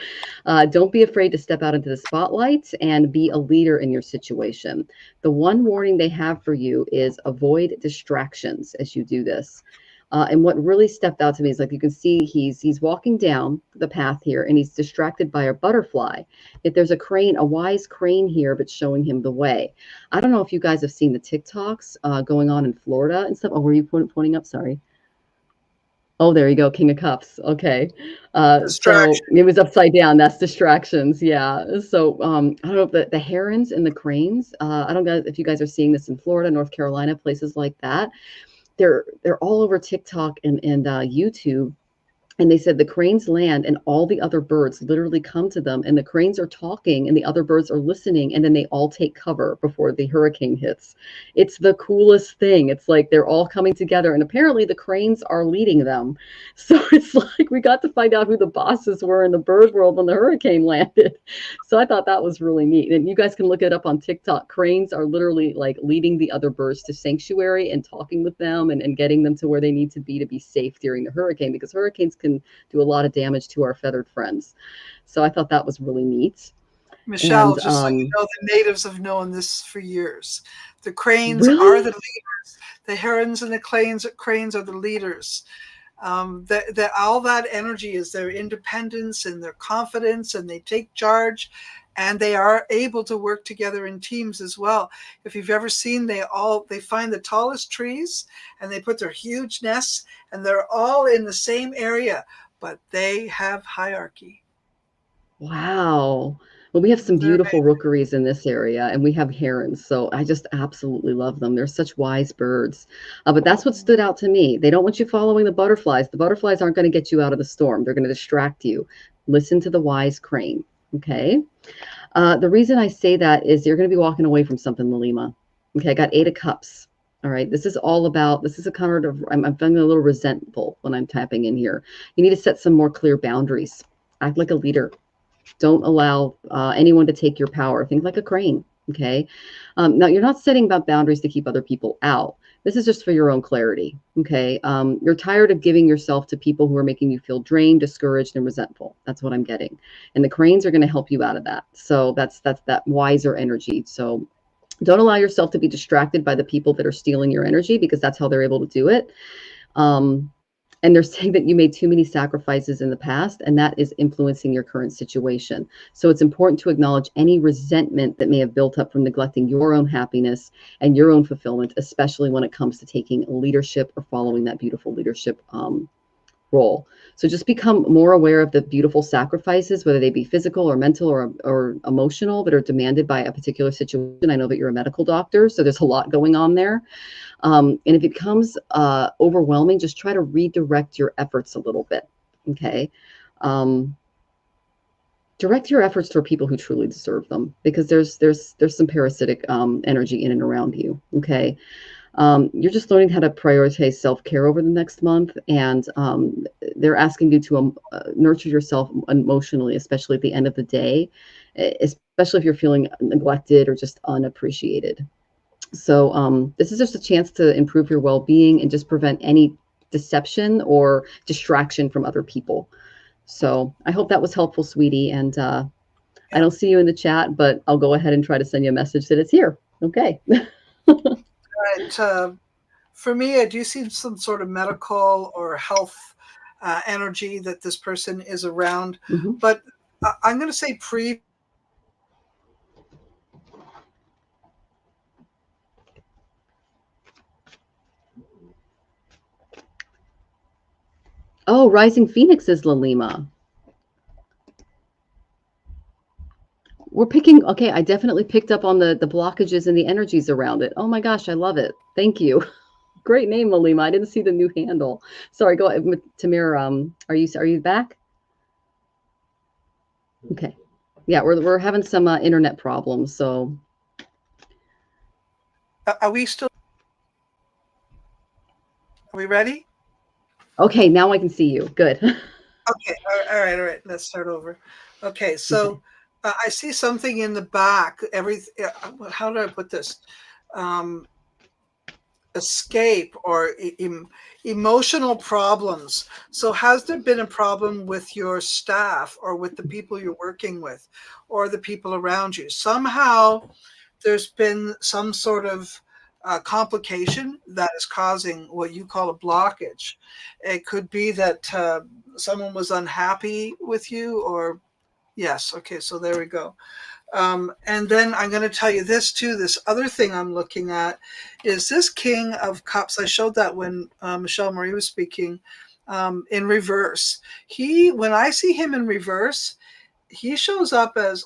don't be afraid to step out into the spotlight and be a leader in your situation. The one warning they have for you is avoid distractions as you do this. And what really stepped out to me is, like, you can see he's walking down the path here and he's distracted by a butterfly. If there's a crane, a wise crane here, but showing him the way. I don't know if you guys have seen the TikToks going on in Florida and stuff. Oh, were you pointing up? Sorry. Oh, there you go. King of Cups. Okay. So it was upside down. That's distractions. Yeah. So I don't know if the herons and the cranes, I don't know if you guys are seeing this in Florida, North Carolina, places like that. They're all over TikTok and YouTube. And they said the cranes land and all the other birds literally come to them, and the cranes are talking and the other birds are listening, and then they all take cover before the hurricane hits. It's the coolest thing. It's like they're all coming together, and apparently the cranes are leading them. So it's like we got to find out who the bosses were in the bird world when the hurricane landed. So I thought that was really neat. And you guys can look it up on TikTok. Cranes are literally like leading the other birds to sanctuary and talking with them and getting them to where they need to be safe during the hurricane, because hurricanes can do a lot of damage to our feathered friends. So I thought that was really neat. Michelle, just so you know, the natives have known this for years. The cranes are the leaders. The herons and the cranes are the leaders. All that energy is their independence and their confidence, and they take charge, and they are able to work together in teams as well. If you've ever seen, they find the tallest trees and they put their huge nests, and they're all in the same area, but they have hierarchy. Wow. Well, we have some beautiful rookeries in this area, and we have herons. So I just absolutely love them. They're such wise birds. But that's what stood out to me. They don't want you following the butterflies. The butterflies aren't going to get you out of the storm. They're going to distract you. Listen to the wise crane. Okay. The reason I say that is you're going to be walking away from something, Lalima. Okay. I got 8 of Cups. All right. This is a card of, I'm feeling a little resentful when I'm tapping in here. You need to set some more clear boundaries. Act like a leader. Don't allow anyone to take your power. Think like a crane. Okay. Now, you're not setting about boundaries to keep other people out. This is just for your own clarity. Okay. You're tired of giving yourself to people who are making you feel drained, discouraged, and resentful. That's what I'm getting. And the cranes are going to help you out of that. So that's that wiser energy. So don't allow yourself to be distracted by the people that are stealing your energy, because that's how they're able to do it. Um, and they're saying that you made too many sacrifices in the past, and that is influencing your current situation. So it's important to acknowledge any resentment that may have built up from neglecting your own happiness and your own fulfillment, especially when it comes to taking leadership or following that beautiful leadership role. So just become more aware of the beautiful sacrifices, whether they be physical or mental or emotional, that are demanded by a particular situation. I know that you're a medical doctor, so there's a lot going on there. And if it becomes overwhelming, just try to redirect your efforts a little bit. Okay. Direct your efforts toward people who truly deserve them, because there's some parasitic energy in and around you. Okay. You're just learning how to prioritize self-care over the next month, and they're asking you to nurture yourself emotionally, especially at the end of the day, especially if you're feeling neglected or just unappreciated. So this is just a chance to improve your well-being and just prevent any deception or distraction from other people. So I hope that was helpful, sweetie. And I Yeah. don't see you in the chat, but I'll go ahead and try to send you a message that it's here. Okay. Right. For me, I do see some sort of medical or health energy that this person is around. Mhm. But I'm going to say pre. Oh, Rising Phoenix is Lalima. We're picking, okay, I definitely picked up on the blockages and the energies around it. Oh my gosh, I love it. Thank you. Great name, Lalima. I didn't see the new handle. Sorry, go ahead. Tamir, are you back? Okay. Yeah, we're having some internet problems, so Are we still? Are we ready? okay, now I can see you. Good. Okay. All right. All right. Let's start over. Okay. Okay. So I see something in the back. How do I put this? Um, Escape or emotional problems. So, has there been a problem with your staff or with the people you're working with or the people around you? Somehow there's been some sort of complication that is causing what you call a blockage. It could be that someone was unhappy with you, or yes. Okay, so there we go. And then I'm going to tell you this too. This other thing I'm looking at is this King of Cups. I showed that when Michelle Marie was speaking, in reverse. When I see him in reverse, he shows up as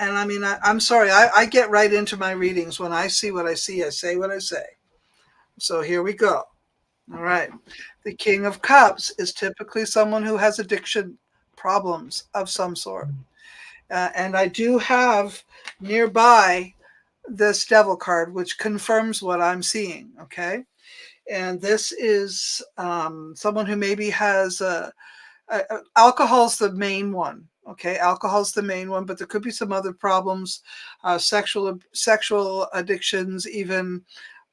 and I mean I'm sorry. I get right into my readings. When I see what I see, I say what I say. So here we go. All right. The King of Cups is typically someone who has addiction problems of some sort. And I do have nearby this devil card, which confirms what I'm seeing. Okay. And this is someone who maybe has alcohol's the main one. Okay. Alcohol's the main one, but there could be some other problems, sexual addictions, even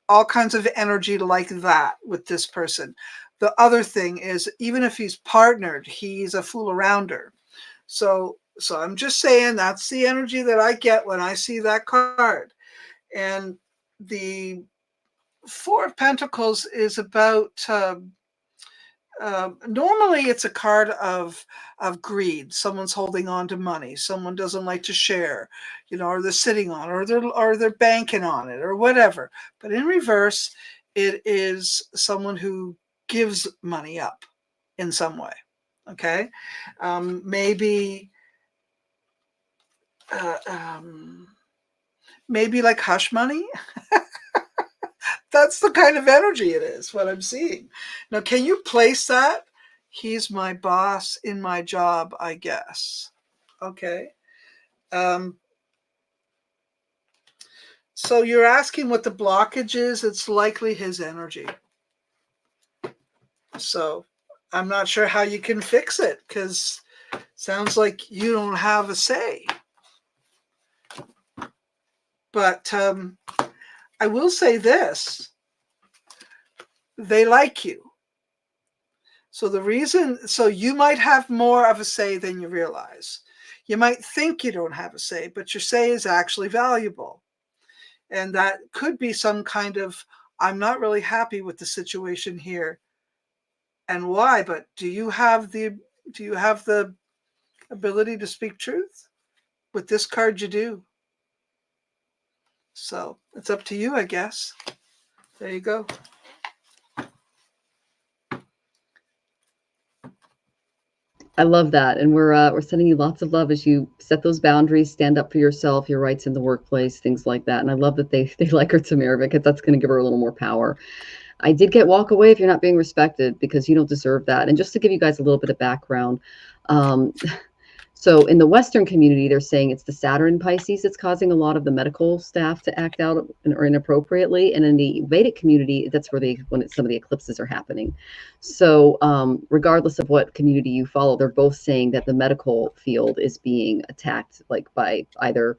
all kinds of energy like that with this person. The other thing is, even if he's partnered, he's a fool arounder. So I'm just saying that's the energy that I get when I see that card. And the Four of Pentacles is about normally it's a card of greed. Someone's holding on to money. Someone doesn't like to share, or they're sitting on it, or they're banking on it, or whatever. But in reverse, it is someone who gives money up in some way. Okay, maybe uh, um, maybe like hush money. That's the kind of energy it is, what I'm seeing. Now, can you place that? He's my boss in my job, I guess. Okay. Um, so you're asking what the blockage is. It's likely his energy. So I'm not sure how you can fix it, because sounds like you don't have a say. But I will say this. they like you. So so you might have more of a say than you realize. You might think you don't have a say, but your say is actually valuable. And that could be some kind of, I'm not really happy with the situation here. And why? But do you have the ability to speak truth? With this card you do. So it's up to you, I guess. There you go. I love that, and we're sending you lots of love as you set those boundaries, stand up for yourself, your rights in the workplace, things like that. And I love that they like her, Tamara, because that's going to give her a little more power. I did get walk away if you're not being respected, because you don't deserve that. And just to give you guys a little bit of background, so in the Western community, they're saying it's the Saturn Pisces that's causing a lot of the medical staff to act out or inappropriately. And in the Vedic community, that's where some of the eclipses are happening. So regardless of what community you follow, they're both saying that the medical field is being attacked, like by either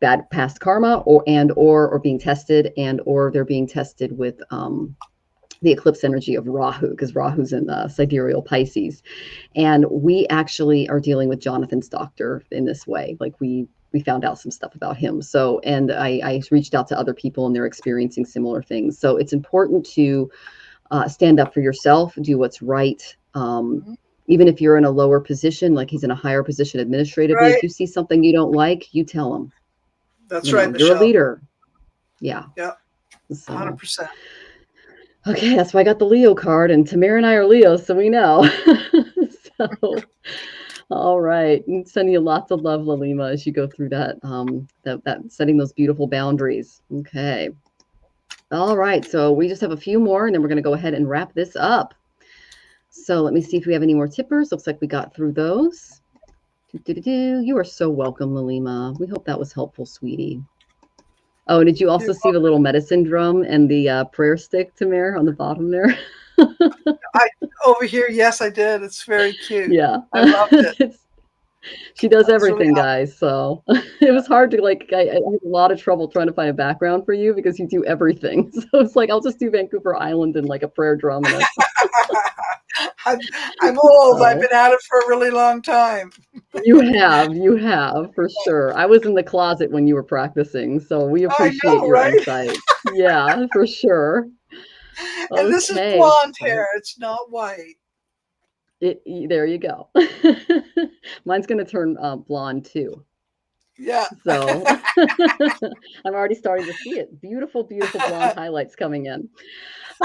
bad past karma or being tested, or they're being tested with the eclipse energy of Rahu, because Rahu's in the sidereal Pisces. And we actually are dealing with Jonathan's doctor in this way. Like we found out some stuff about him. So, and I reached out to other people and they're experiencing similar things. So it's important to stand up for yourself, do what's right. Even if you're in a lower position, like he's in a higher position administratively, Right. if you see something you don't like, you tell him. That's right, Michelle. You're a leader. Yeah. Yeah. So. 100%. Okay, that's why I got the Leo card, and Tamara and I are Leos, so we know. So, all right, I'm sending you lots of love, Lalima, as you go through that, that setting those beautiful boundaries. Okay. All right, so we just have a few more, and then we're going to go ahead and wrap this up. So let me see if we have any more tippers. Looks like we got through those. You are so welcome, Lalima. We hope that was helpful, sweetie. Oh, did you also see the little medicine drum and the prayer stick, Tamara, on the bottom there? Over here, yes, I did. It's very cute. Yeah. I loved it. She does everything, guys. So it was hard to I had a lot of trouble trying to find a background for you because you do everything. So it's like, I'll just do Vancouver Island and like a prayer drum. And I'm old. I've been at it for a really long time. You have for sure. I was in the closet when you were practicing, so we appreciate your insight. Yeah, for sure. And this is blonde hair. It's not white. There you go. Mine's going to turn blonde too. Yeah. So I'm already starting to see it. Beautiful, beautiful blonde highlights coming in.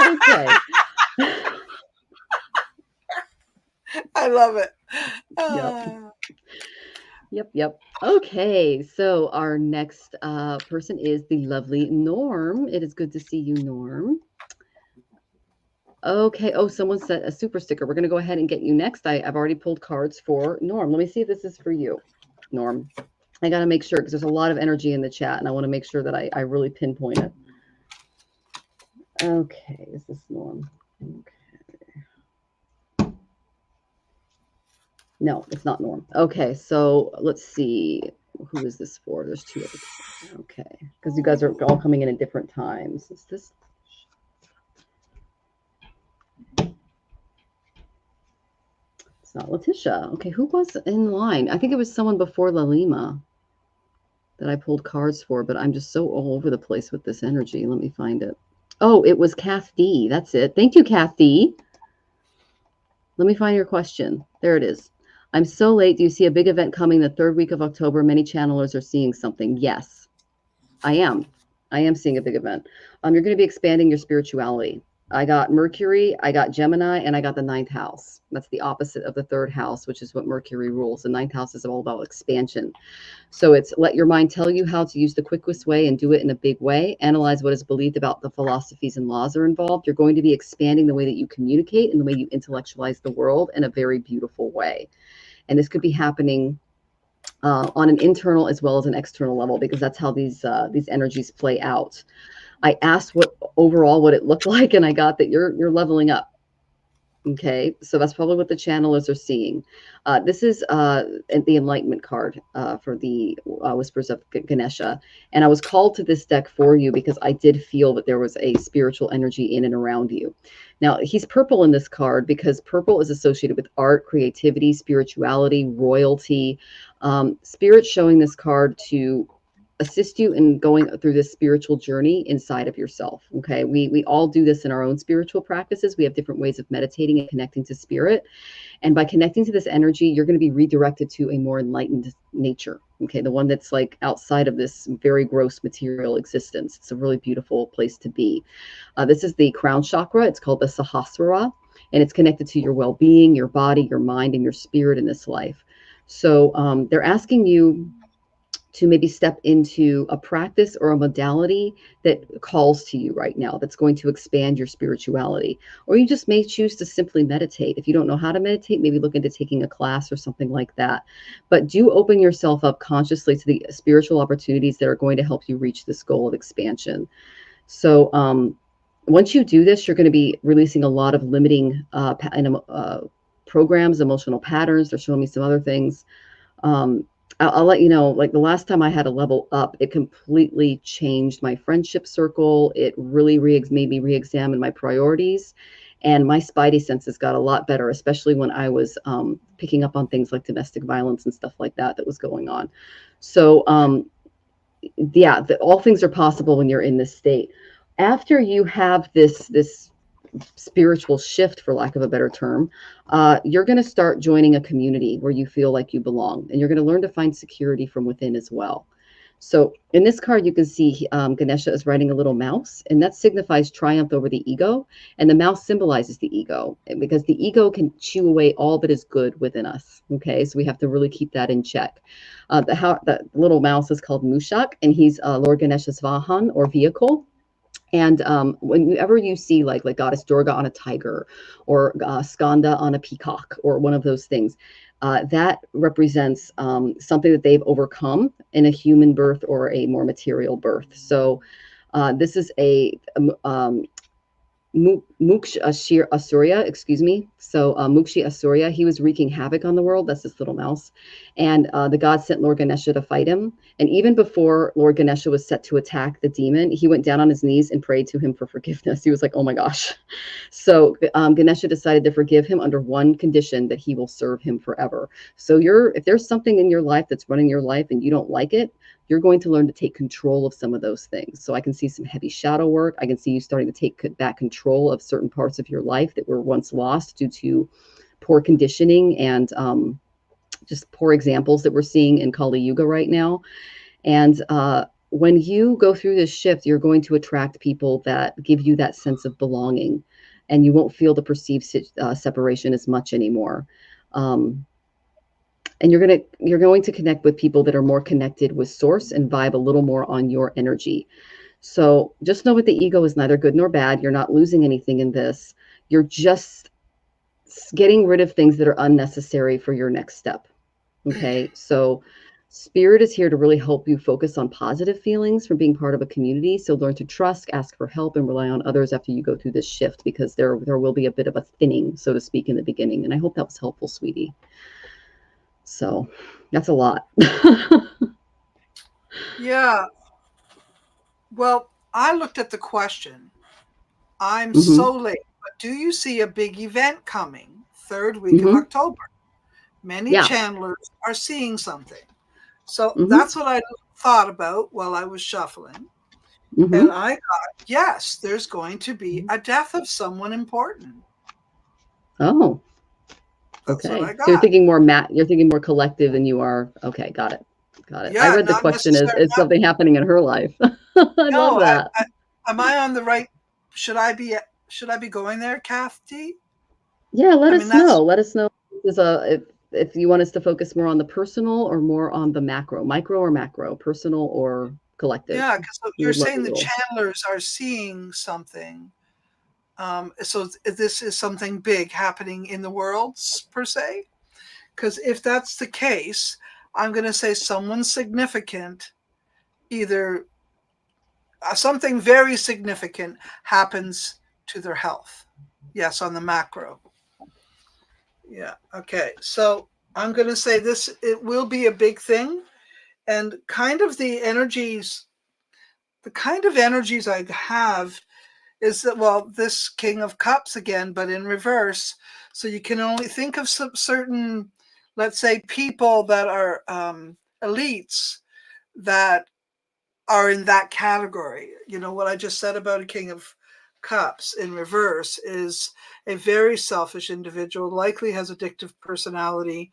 Okay. I love it. Yep. Okay, so our next person is the lovely Norm. It is good to see you, Norm. Okay. Oh, someone sent a super sticker. We're going to go ahead and get you next. I've already pulled cards for Norm. Let me see if this is for you, Norm. I got to make sure because there's a lot of energy in the chat, and I want to make sure that I really pinpoint it. Okay. Is this Norm? Okay. No, it's not Norm. Okay, so let's see. Who is this for? There's two of them. Okay, because you guys are all coming in at different times. Is this? It's not Letitia. Okay, who was in line? I think it was someone before Lalima that I pulled cards for, but I'm just so all over the place with this energy. Let me find it. Oh, it was Kath D. That's it. Thank you, Kath D. Let me find your question. There it is. I'm so late. Do you see a big event coming the third week of October? Many channelers are seeing something. Yes, I am. I am seeing a big event. You're going to be expanding your spirituality. I got Mercury, I got Gemini, and I got the ninth house. That's the opposite of the third house, which is what Mercury rules. The ninth house is all about expansion. So it's let your mind tell you how to use the quickest way and do it in a big way. Analyze what is believed about the philosophies and laws are involved. You're going to be expanding the way that you communicate and the way you intellectualize the world in a very beautiful way. And this could be happening on an internal as well as an external level, because that's how these energies play out. I asked what it looked like, and I got that you're leveling up. Okay, so that's probably what the channelers are seeing. This is the Enlightenment card for the Whispers of Ganesha. And I was called to this deck for you because I did feel that there was a spiritual energy in and around you. Now, he's purple in this card because purple is associated with art, creativity, spirituality, royalty. Spirit showing this card to assist you in going through this spiritual journey inside of yourself. Okay, we all do this in our own spiritual practices. We have different ways of meditating and connecting to spirit, and by connecting to this energy, you're going to be redirected to a more enlightened nature. Okay, the one that's like outside of this very gross material existence. It's a really beautiful place to be. This is the crown chakra. It's called the Sahasrara, and it's connected to your well-being, your body, your mind, and your spirit in this life. So they're asking you to maybe step into a practice or a modality that calls to you right now, that's going to expand your spirituality. Or you just may choose to simply meditate. If you don't know how to meditate, maybe look into taking a class or something like that. But do open yourself up consciously to the spiritual opportunities that are going to help you reach this goal of expansion. So once you do this, you're going to be releasing a lot of limiting programs, emotional patterns. They're showing me some other things. I'll let you know, like the last time I had a level up, it completely changed my friendship circle. It really made me re-examine my priorities, and my spidey senses got a lot better, especially when I was picking up on things like domestic violence and stuff like that was going on. So yeah, all things are possible when you're in this state. After you have this spiritual shift, for lack of a better term, you're going to start joining a community where you feel like you belong, and you're going to learn to find security from within as well. So in this card, you can see Ganesha is riding a little mouse, and that signifies triumph over the ego. And the mouse symbolizes the ego, because the ego can chew away all that is good within us. Okay, so we have to really keep that in check. The little mouse is called Mushak, and he's Lord Ganesha's Vahan, or vehicle. And whenever you see like Goddess Durga on a tiger, or Skanda on a peacock, or one of those things, that represents something that they've overcome in a human birth or a more material birth. So this is a Muksh Asurya, excuse me. So Mukshi Asurya, he was wreaking havoc on the world. That's this little mouse. And the god sent Lord Ganesha to fight him. And even before Lord Ganesha was set to attack the demon, he went down on his knees and prayed to him for forgiveness. He was like, oh my gosh. So Ganesha decided to forgive him under one condition, that he will serve him forever. So if there's something in your life that's running your life and you don't like it, you're going to learn to take control of some of those things. So I can see some heavy shadow work. I can see you starting to take back control of certain parts of your life that were once lost due to poor conditioning and just poor examples that we're seeing in Kali Yuga right now. And when you go through this shift, you're going to attract people that give you that sense of belonging, and you won't feel the perceived separation as much anymore. And you're going to connect with people that are more connected with source and vibe a little more on your energy. So just know that the ego is neither good nor bad. You're not losing anything in this. You're just getting rid of things that are unnecessary for your next step. Okay, so spirit is here to really help you focus on positive feelings from being part of a community. So learn to trust, ask for help, and rely on others after you go through this shift, because there will be a bit of a thinning, so to speak, in the beginning. And I hope that was helpful, sweetie. So that's a lot. Yeah. Well, I looked at the question. I'm Mm-hmm. so late, but do you see a big event coming third week of Mm-hmm. October? Many Yeah. channelers are seeing something. So Mm-hmm. that's what I thought about while I was shuffling. Mm-hmm. And I thought, yes, there's going to be a death of someone important. Oh, That's what okay. I So got. you're thinking more collective than you are. Okay, got it. Got it. I Yeah, read the not question as necessarily. is something happening in her life. I love No, that. am I on the right? Should I be? Should I be going there, Kathy? Yeah, let I mean, us know. that's Let us know if you want us to focus more on the personal or more on the micro or macro, personal or collective. yeah. Because We you're would love saying a the little. channelers are seeing something. So this is something big happening in the world per se. Because if that's the case, I'm going to say someone significant, either something very significant happens to their health. Yes, on the macro. Yeah. Okay. So I'm going to say this, it will be a big thing. And the kind of energies I have is that, well, this King of Cups again, but in reverse. So you can only think of some certain, let's say, people that are elites that are in that category. You know, what I just said about a King of Cups in reverse is a very selfish individual, likely has addictive personality,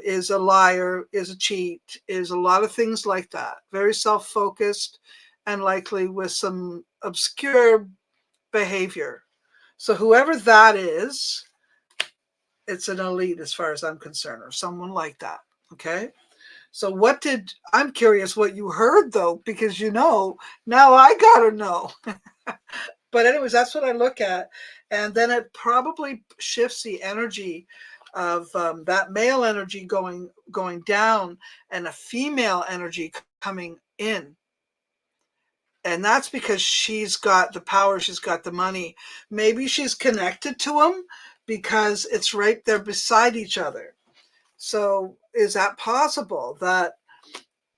is a liar, is a cheat, is a lot of things like that. Very self focused and likely with some obscure behavior. So, whoever that is, it's an elite as far as I'm concerned, or someone like that. Okay. So I'm curious what you heard though, because now I gotta know. But anyways, that's what I look at. And then it probably shifts the energy of that male energy going down and a female energy coming in. And that's because she's got the power, she's got the money. Maybe she's connected to him because it's right there beside each other. So is that possible that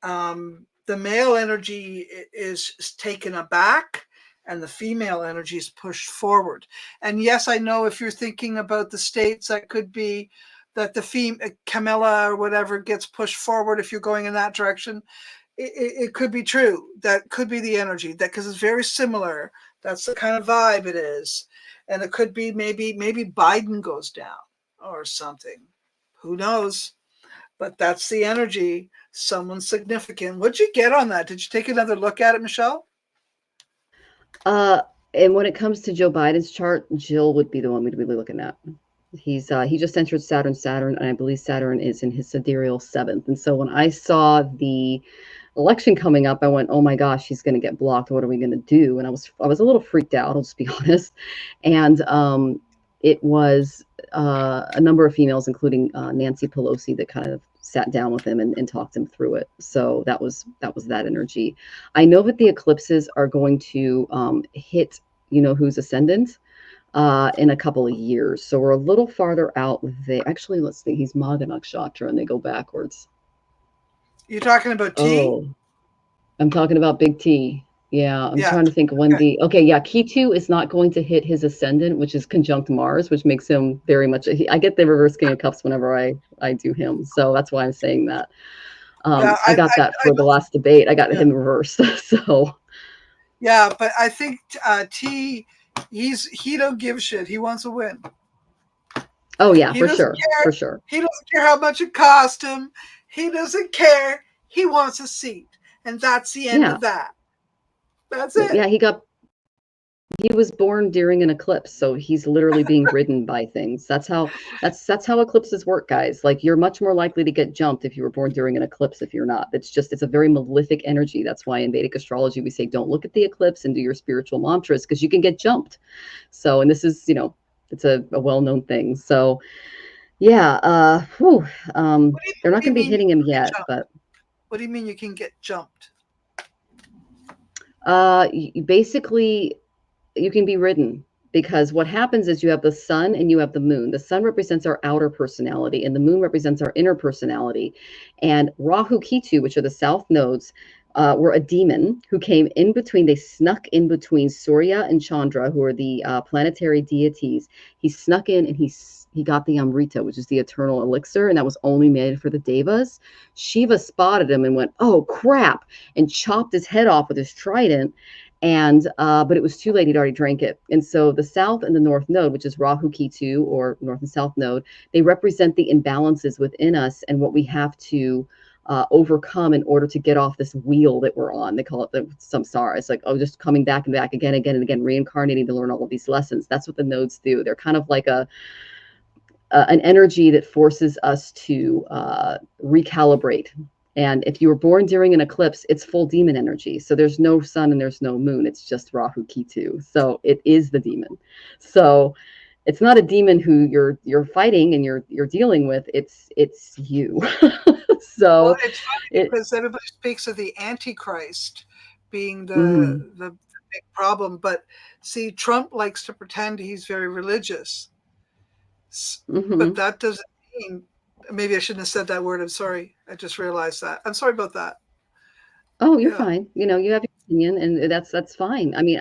the male energy is taken aback and the female energy is pushed forward? And yes, I know if you're thinking about the states, that could be that the Camilla or whatever gets pushed forward if you're going in that direction. It could be true. That could be the energy, that because it's very similar. That's the kind of vibe it is. And it could be maybe Biden goes down or something. Who knows? But that's the energy. Someone significant. What'd you get on that? Did you take another look at it, Michelle? Uh, and when it comes to Joe Biden's chart, Jill would be the one we'd be looking at. He just entered Saturn, and I believe Saturn is in his sidereal seventh. And so when I saw the election coming up, I went, "Oh my gosh, he's going to get blocked. What are we going to do?" And I was a little freaked out. I'll just be honest. And it was a number of females, including Nancy Pelosi, that kind of sat down with him and talked him through it. So that energy. I know that the eclipses are going to hit, who's ascendant in a couple of years. So we're a little farther out there. Actually, let's see. He's Magha Nakshatra, and they go backwards. You're talking about T? Oh, I'm talking about Big T. Yeah, I'm Yeah. trying to think when Okay. okay, yeah, Ketu is not going to hit his ascendant, which is conjunct Mars, which makes him very much. I get the reverse King of Cups whenever I do him, so that's why I'm saying that. Yeah. I got that I for the don't. last debate. I got Yeah. him reversed. So, Yeah. But I think T. He don't give a shit. He wants to win. oh yeah, He for doesn't sure, care. for sure. He doesn't care how much it cost him. He doesn't care. He wants a seat, and that's the end Yeah, of that. That's it. yeah. He was born during an eclipse, so he's literally being ridden by things. That's how eclipses work, guys. Like, you're much more likely to get jumped if you were born during an eclipse if you're not. It's a very malefic energy. That's why in Vedic astrology we say don't look at the eclipse and do your spiritual mantras, because you can get jumped. So, and this is, it's a well-known thing. So yeah, they're What not do you going to be mean you hitting him can get yet, jumped? but What do you mean you can get jumped? basically you can be ridden, because what happens is you have the sun and you have the moon. The sun represents our outer personality and the moon represents our inner personality. And Rahu Ketu, which are the south nodes, were a demon who came in between. They snuck in between Surya and Chandra, who are the planetary deities. He snuck in and he got the Amrita, which is the eternal elixir, and that was only made for the Devas. Shiva spotted him and went, "Oh crap," and chopped his head off with his trident. And but it was too late. He'd already drank it. And so the south and the north node, which is Rahu Ketu, or north and south node, they represent the imbalances within us and what we have to overcome in order to get off this wheel that we're on. They call it the samsara. It's like, oh, just coming back and back again, again and again, reincarnating to learn all of these lessons. That's what the nodes do. They're kind of like an energy that forces us to recalibrate. And if you were born during an eclipse, it's full demon energy. So there's no sun and there's no moon. It's just Rahu Ketu. So it is the demon. So it's not a demon who you're fighting and you're dealing with. It's you. Well, So it's funny it. because everybody speaks of the Antichrist being Mm, the big problem, but see, Trump likes to pretend he's very religious, But Hmm. that doesn't mean, maybe I shouldn't have said that word. I'm sorry. I just realized that. I'm sorry about that. Oh, you're Yeah. fine. You have your opinion, and that's fine. I mean,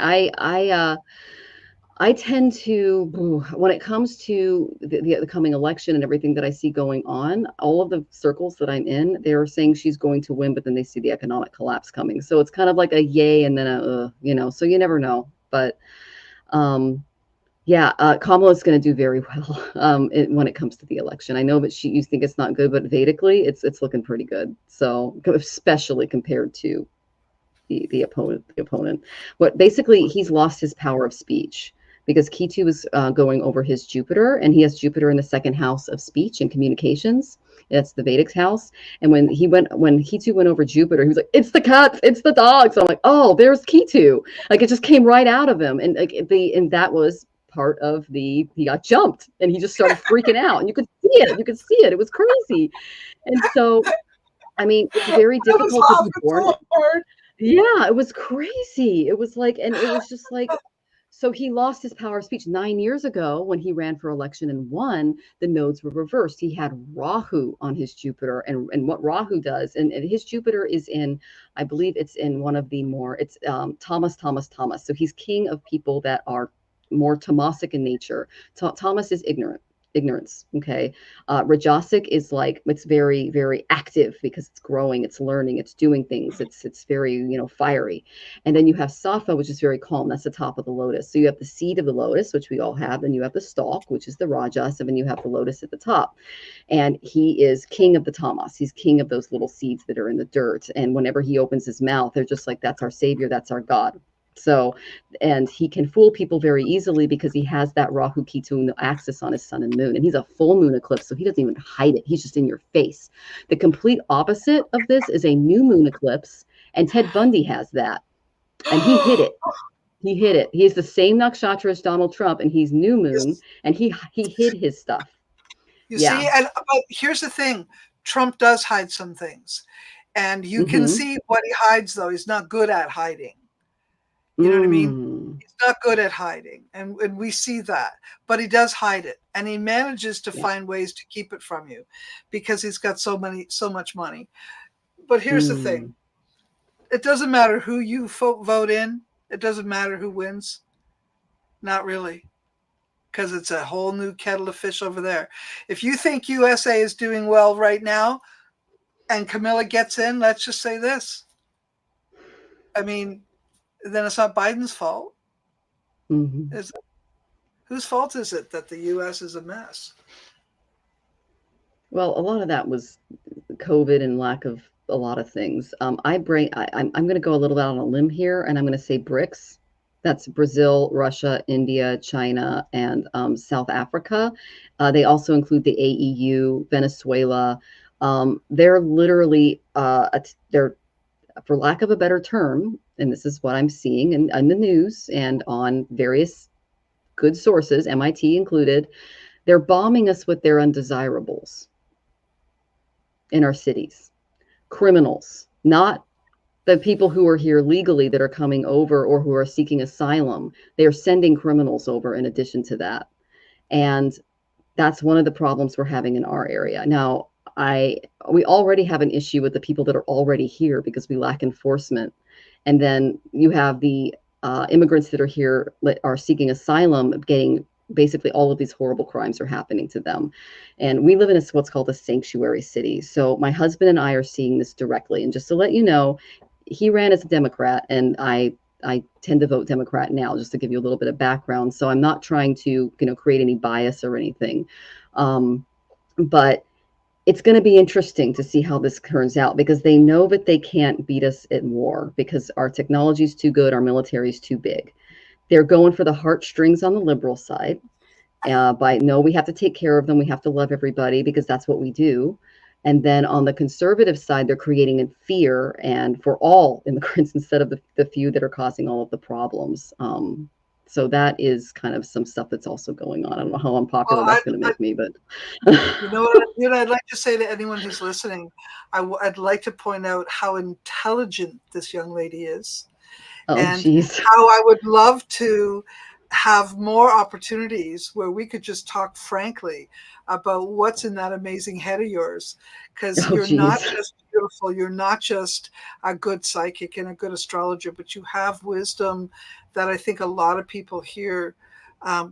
I tend to, when it comes to the coming election and everything that I see going on, all of the circles that I'm in, they're saying she's going to win, but then they see the economic collapse coming. So it's kind of like a yay and then so you never know. But um, yeah, Kamala's going to do very well when it comes to the election. I know that you think it's not good, but Vedically, it's looking pretty good. So especially compared to the opponent. But basically, he's lost his power of speech because Ketu is going over his Jupiter, and he has Jupiter in the second house of speech and communications. That's the Vedic house. And when Ketu went over Jupiter, he was like, "It's the cats, it's the dogs." So I'm like, "Oh, there's Ketu!" Like it just came right out of him, and and that was part of he got jumped, and he just started freaking out, and you could see it. You could see it. It was crazy, and so. I mean, it's very I was difficult to be laughing born. so hard. Yeah, it was crazy. It was like, and it was just like, so he lost his power of speech 9 years ago when he ran for election and won. The nodes were reversed. He had Rahu on his Jupiter, and what Rahu does, and his Jupiter is in, I believe it's in one of the more, it's Thomas. So he's king of people that are more Tamasic in nature. Thomas is ignorance. Okay, Rajasic is like it's very very active because it's growing, it's learning, it's doing things. It's very fiery. And then you have Sattva, which is very calm. That's the top of the lotus. So you have the seed of the lotus, which we all have. Then you have the stalk, which is the Rajas, and then you have the lotus at the top. And he is king of the tamas. He's king of those little seeds that are in the dirt. And whenever he opens his mouth, they're just like, that's our savior, that's our God. So, and he can fool people very easily because he has that Rahu Ketu axis on his sun and moon. And he's a full moon eclipse, so he doesn't even hide it. He's just in your face. The complete opposite of this is a new moon eclipse. And Ted Bundy has that. And he hit it. He hit it. He's the same nakshatra as Donald Trump, and he's new moon, Yes. and he hid his stuff. You Yeah. see, and but here's the thing: Trump does hide some things, and you can Mm-hmm. see what he hides. Though he's not good at hiding. You know what I mean? Mm. He's not good at hiding, and we see that. But he does hide it, and he manages to Yeah. find ways to keep it from you, because he's got so much money. But here's the thing: Mm. it doesn't matter who you vote in. It doesn't matter who wins. Not really, because it's a whole new kettle of fish over there. If you think USA is doing well right now, and Camilla gets in, let's just say this. I mean, then it's not Biden's fault. Mm-hmm. Is it? Whose fault is it that the U.S. is a mess? Well, a lot of that was COVID and lack of a lot of things. I'm going to go a little out on a limb here, and I'm going to say BRICS. That's Brazil, Russia, India, China, and South Africa. They also include the AEU, Venezuela. They're literally, they're, for lack of a better term, and this is what I'm seeing in the news and on various good sources, MIT included, they're bombing us with their undesirables in our cities. Criminals, not the people who are here legally that are coming over or who are seeking asylum. They are sending criminals over in addition to that. And that's one of the problems we're having in our area. Now, we already have an issue with the people that are already here because we lack enforcement. And then you have the immigrants that are here that are seeking asylum getting basically all of these horrible crimes are happening to them. And we live in what's called a sanctuary city. So my husband and I are seeing this directly. And just to let you know, he ran as a Democrat, and I tend to vote Democrat now, just to give you a little bit of background. So I'm not trying to create any bias or anything, but it's going to be interesting to see how this turns out because they know that they can't beat us at war because our technology is too good, our military is too big. They're going for the heartstrings on the liberal side. By no, we have to take care of them. We have to love everybody because that's what we do. And then on the conservative side, they're creating a fear and for all immigrants instead of the few that are causing all of the problems. So that is kind of some stuff that's also going on. I don't know how Well, unpopular that's going to I make me, but you know, I'd like to say to anyone who's listening, I'd like to point out how intelligent this young lady is, oh, and geez. how I would love to have more opportunities where we could just talk frankly about what's in that amazing head of yours. Because Oh, you're not geez. just beautiful, you're not just a good psychic and a good astrologer, but you have wisdom that I think a lot of people here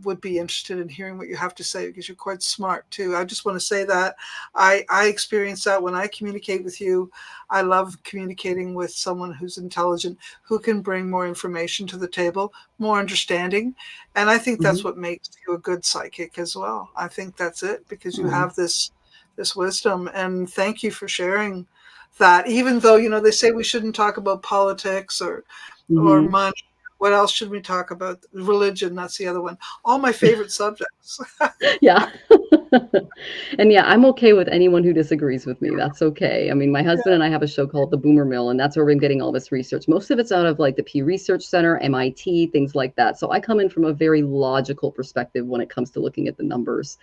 would be interested in hearing what you have to say, because you're quite smart too. I just want to say that I experience that when I communicate with you. I love communicating with someone who's intelligent, who can bring more information to the table, more understanding. And I think that's Hmm. what makes you a good psychic as well. I think that's it, because you Oh. have this wisdom. And thank you for sharing that. Even though, they say we shouldn't talk about politics or Hmm. money. What else should we talk about? Religion, that's the other one. All my favorite subjects. Yeah. And yeah, I'm okay with anyone who disagrees with me. That's okay. I mean, my husband and I have a show called The Boomer Mill, and that's where we're getting all this research. Most of it's out of like the Pew Research Center, MIT, things like that. So I come in from a very logical perspective when it comes to looking at the numbers.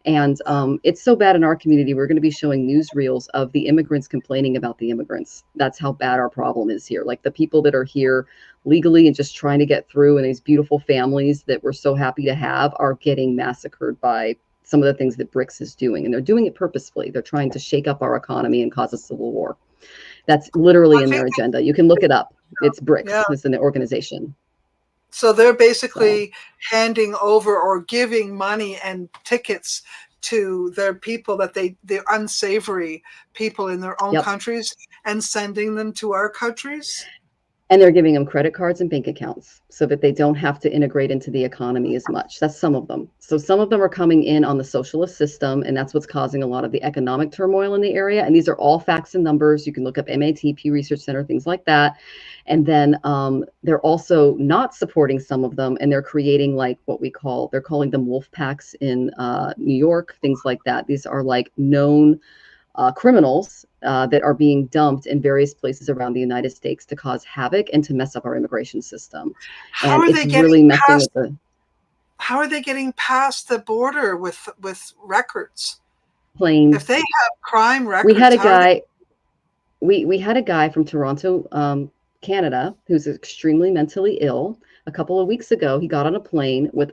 And it's so bad in our community. We're going to be showing newsreels of the immigrants complaining about the immigrants. That's how bad our problem is here. Like the people that are here legally and just trying to get through, and these beautiful families that we're so happy to have are getting massacred by some of the things that BRICS is doing. And they're doing it purposefully. They're trying to shake up our economy and cause a civil war. That's literally I in think, their agenda. You can look it up. It's yeah. BRICS. It's an organization. So they're So, basically handing over or giving money and tickets to their people, the unsavory people in their own yep. countries, and sending them to our countries. And they're giving them credit cards and bank accounts so that they don't have to integrate into the economy as much. That's some of them. So some of them are coming in on the socialist system, and that's what's causing a lot of the economic turmoil in the area. And these are all facts and numbers. You can look up MAT, Pew Research Center, things like that. And then they're also not supporting some of them, and they're creating like what they're calling them wolf packs in New York, things like that. These are like known criminals that are being dumped in various places around the United States to cause havoc and to mess up our immigration system. How And are it's they getting really messing with past? the How are they getting past the border with records? If planes. they have crime We had records, a how are they? guy. We had a guy from Toronto, Canada, who's extremely mentally ill. A couple of weeks ago, he got on a plane with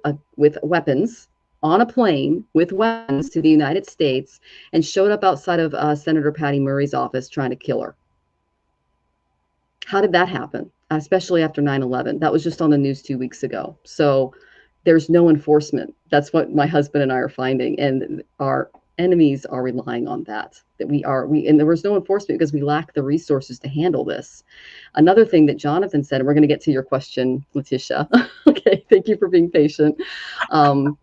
weapons on a plane with weapons to the United States and showed up outside of Senator Patty Murray's office trying to kill her. How did that happen? Especially after 9/11. That was just on the news 2 weeks ago. So there's no enforcement. That's what my husband and I are finding. And our enemies are relying on that. That and there was no enforcement because we lack the resources to handle this. Another thing that Jonathan said, and we're going to get to your question, Letitia. Okay, thank you for being patient. Um,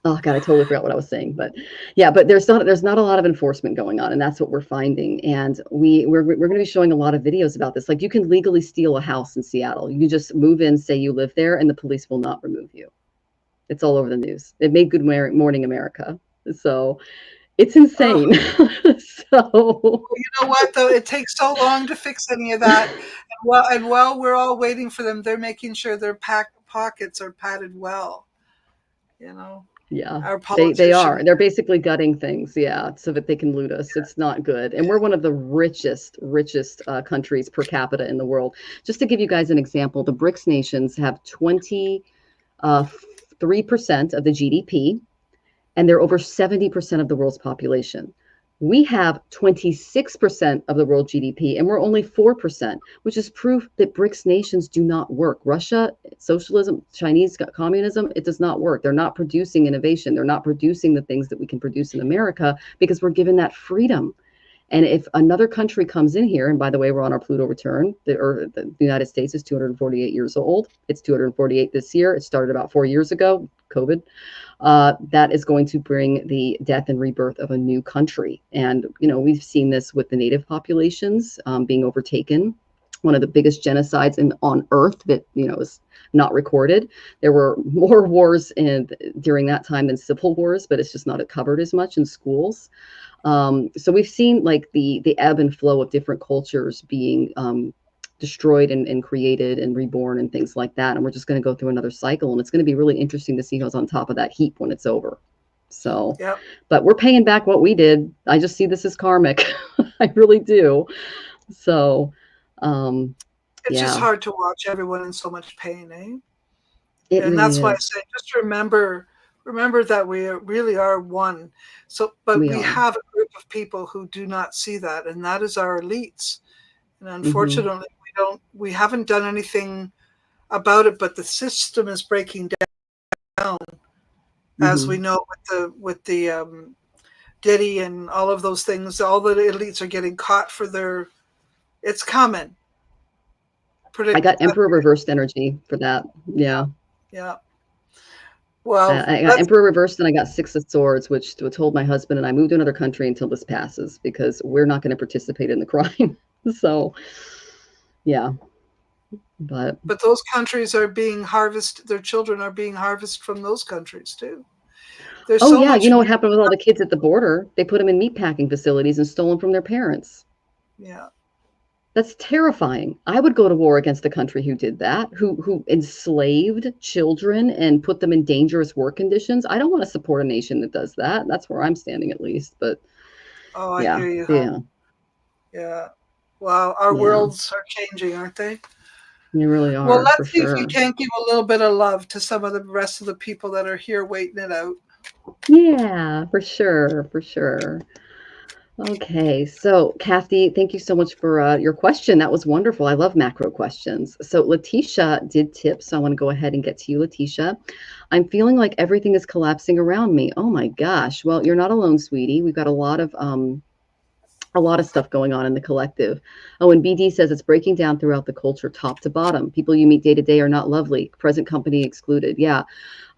Oh God, I totally forgot what I was saying, but yeah, but there's not a lot of enforcement going on, and that's what we're finding. And we're going to be showing a lot of videos about this. Like you can legally steal a house in Seattle. You can just move in, say you live there, and the police will not remove you. It's all over the news. It made Good Morning America, so it's Oh, insane. So you know what though? It takes so long to fix any of that. And while we're all waiting for them, they're making sure their pockets are padded well. You know, yeah, our they politicians. are. They're basically gutting things, yeah, so that they can loot us. It's not good. And we're one of the richest countries per capita in the world. Just to give you guys an example, the BRICS nations have 23% of the GDP, and they're over 70% of the world's population. We have 26% of the world GDP, and we're only 4%, which is proof that BRICS nations do not work. Russia, socialism, Chinese communism, it does not work. They're not producing innovation. They're not producing the things that we can produce in America because we're given that freedom. And if another country comes in here, and by the way, we're on our Pluto return, the United States is 248 years old. It's 248 this year. It started about 4 years ago, COVID. That is going to bring the death and rebirth of a new country. And, we've seen this with the native populations being overtaken. One of the biggest genocides on Earth that, is not recorded. There were more wars during that time than civil wars, but it's just not covered as much in schools. So we've seen like the ebb and flow of different cultures being destroyed and created and reborn and things like that. And we're just going to go through another cycle, and it's going to be really interesting to see who's on top of that heap when it's over. So, Yep. but we're paying back what we did. I just see this as karmic. I really do. So, It's just yeah. hard to watch everyone in so much pain, eh? It And really that's why I is. say just remember that we really are one. So, but We we are. have a group of people who do not see that, and that is our elites. And Hmm. unfortunately, we haven't done anything about it, but the system is breaking down, as we Hmm. know with the Diddy and all of those things. All the elites are getting caught for their. It's coming. I Predict. got Emperor reversed energy for that. Yeah. Yeah. Well, I got let's. Emperor reversed and I got Six of Swords, which told my husband and I moved to another country until this passes because we're not going to participate in the crime. So, yeah. But But those countries are being harvested. Their children are being harvested from those countries too. There's oh so yeah, you much. know what happened with all the kids at the border? They put them in meatpacking facilities and stole them from their parents. Yeah. That's terrifying. I would go to war against the country who did that, who enslaved children and put them in dangerous work conditions. I don't want to support a nation that does that. That's where I'm standing at least. But Oh, I yeah, hear you, hon. yeah, Yeah. Wow, our yeah. worlds are changing, aren't they? They really Well, are for let's see if we sure. can't give a little bit of love to some of the rest of the people that are here waiting it out. Yeah, for sure, for sure. Okay, so Kathy, thank you so much for your question. That was wonderful. I love macro questions. So Letitia did tips. So I want to go ahead and get to you, Letitia. I'm feeling like everything is collapsing around me. Oh my gosh. Well, you're not alone, sweetie. We've got a lot of stuff going on in the collective. Oh, and BD says it's breaking down throughout the culture, top to bottom. People you meet day to day are not lovely. Present company excluded. Yeah,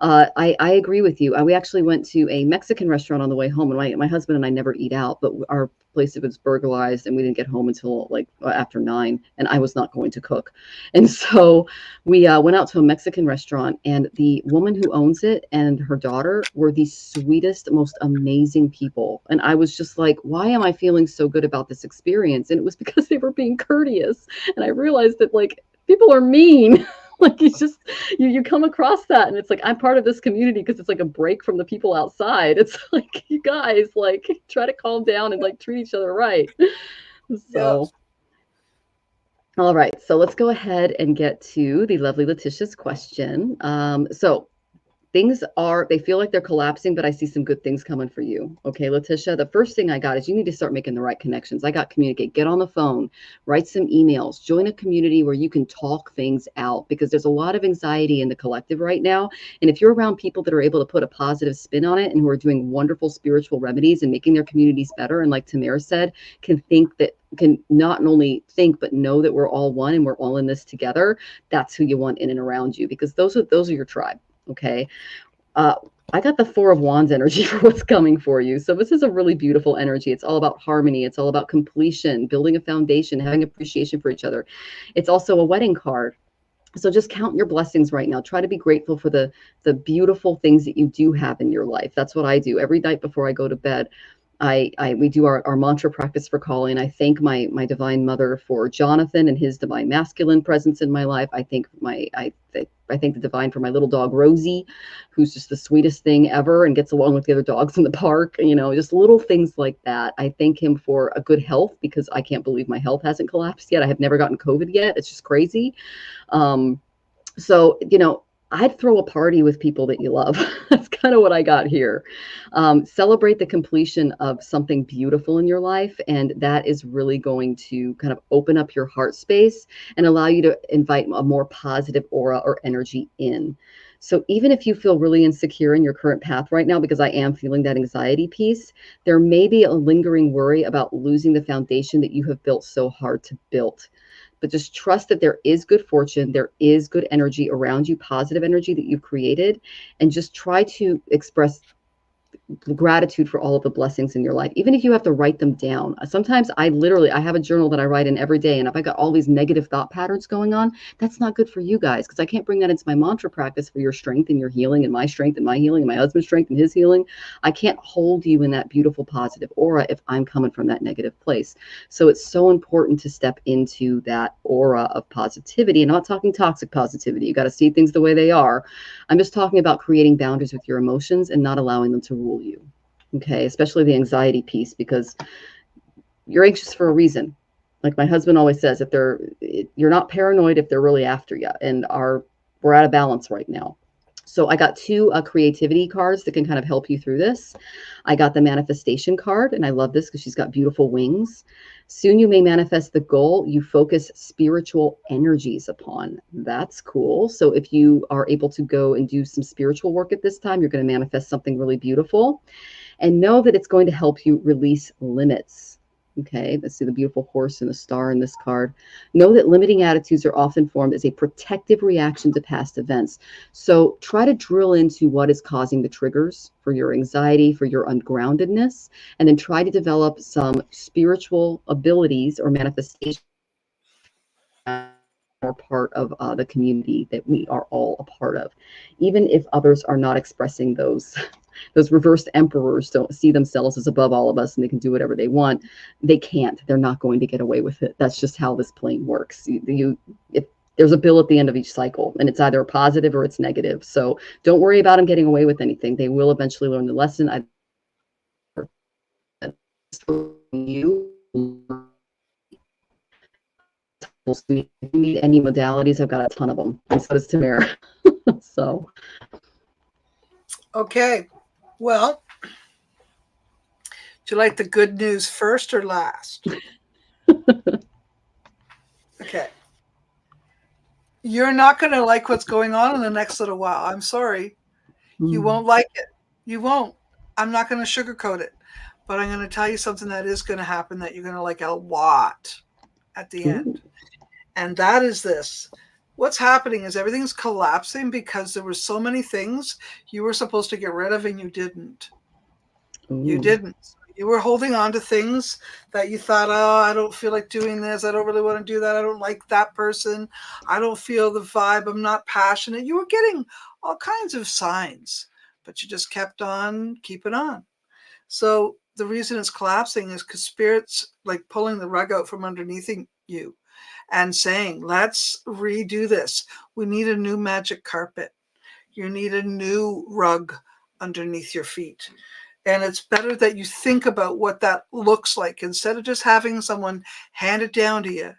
I agree with you. We actually went to a Mexican restaurant on the way home, and my husband and I never eat out, but our place was burglarized, and we didn't get home until like after 9, and I was not going to cook, and so we went out to a Mexican restaurant, and the woman who owns it and her daughter were the sweetest, most amazing people, and I was just like, why am I feeling so good about this experience? And it was because they were being courteous, and I realized that like people are mean. Like it's just you come across that and it's like I'm part of this community because it's like a break from the people outside. It's like you guys like try to calm down and like treat each other right. Yeah. So all right, so let's go ahead and get to the lovely Letitia's question. So things are, they feel like they're collapsing, but I see some good things coming for you. Okay, Letitia, the first thing I got is you need to start making the right connections. I got communicate, get on the phone, write some emails, join a community where you can talk things out because there's a lot of anxiety in the collective right now. And if you're around people that are able to put a positive spin on it and who are doing wonderful spiritual remedies and making their communities better, and like Tamara said, can not only think but know that we're all one and we're all in this together, that's who you want in and around you because those are your tribe. Okay. uh, I got the Four of Wands energy for what's coming for you. So this is a really beautiful energy. It's all about harmony. It's all about completion, building a foundation, having appreciation for each other. It's also a wedding card. So just count your blessings right now. Try to be grateful for the beautiful things that you do have in your life. That's what I do every night before I go to bed. We do our mantra practice for calling. I thank my divine mother for Jonathan and his divine masculine presence in my life. I thank the divine for my little dog Rosie, who's just the sweetest thing ever and gets along with the other dogs in the park. You know, just little things like that. I thank him for a good health because I can't believe my health hasn't collapsed yet. I have never gotten COVID yet. It's just crazy. Um, so, I'd throw a party with people that you love. That's kind of what I got here. Celebrate the completion of something beautiful in your life. And that is really going to kind of open up your heart space and allow you to invite a more positive aura or energy in. So even if you feel really insecure in your current path right now, because I am feeling that anxiety piece, there may be a lingering worry about losing the foundation that you have built so hard to build. But just trust that there is good fortune, there is good energy around you, positive energy that you've created, and just try to express gratitude for all of the blessings in your life, even if you have to write them down. Sometimes I have a journal that I write in every day, and if I got all these negative thought patterns going on, that's not good for you guys because I can't bring that into my mantra practice for your strength and your healing and my strength and my healing and my husband's strength and his healing. I can't hold you in that beautiful positive aura if I'm coming from that negative place. So it's so important to step into that aura of positivity. And I'm not talking toxic positivity. You got to see things the way they are. I'm just talking about creating boundaries with your emotions and not allowing them to rule you. Okay, especially the anxiety piece because you're anxious for a reason. Like my husband always says, you're not paranoid if they're really after you, and we're out of balance right now. So I got two creativity cards that can kind of help you through this. I got the manifestation card, and I love this because she's got beautiful wings. Soon you may manifest the goal you focus spiritual energies upon. That's cool. So if you are able to go and do some spiritual work at this time, you're going to manifest something really beautiful. And know that it's going to help you release limits. Okay, let's see the beautiful horse and the star in this card. Know that limiting attitudes are often formed as a protective reaction to past events. So try to drill into what is causing the triggers for your anxiety, for your ungroundedness, and then try to develop some spiritual abilities or manifestations are part of the community that we are all a part of. Even if others are not expressing those those reversed emperors don't see themselves as above all of us and they can do whatever they want. They can't. They're not going to get away with it. That's just how this plane works. If there's a bill at the end of each cycle, and it's either positive or it's negative. So don't worry about them getting away with anything. They will eventually learn the lesson. You if you need any modalities, I've got a ton of them. And so does Tamara. So. Okay. Well, do you like the good news first or last? Okay. You're not going to like what's going on in the next little while. I'm sorry. You won't like it. You won't. I'm not going to sugarcoat it. But I'm going to tell you something that is going to happen that you're going to like a lot at the end. And that is this. What's happening is everything's collapsing because there were so many things you were supposed to get rid of and you didn't. You didn't. You were holding on to things that you thought, oh, I don't feel like doing this. I don't really want to do that. I don't like that person. I don't feel the vibe. I'm not passionate. You were getting all kinds of signs, but you just kept on keeping on. So the reason it's collapsing is because Spirit's like pulling the rug out from underneath you and saying, let's redo this. We need a new magic carpet. You need a new rug underneath your feet. And it's better that you think about what that looks like instead of just having someone hand it down to you.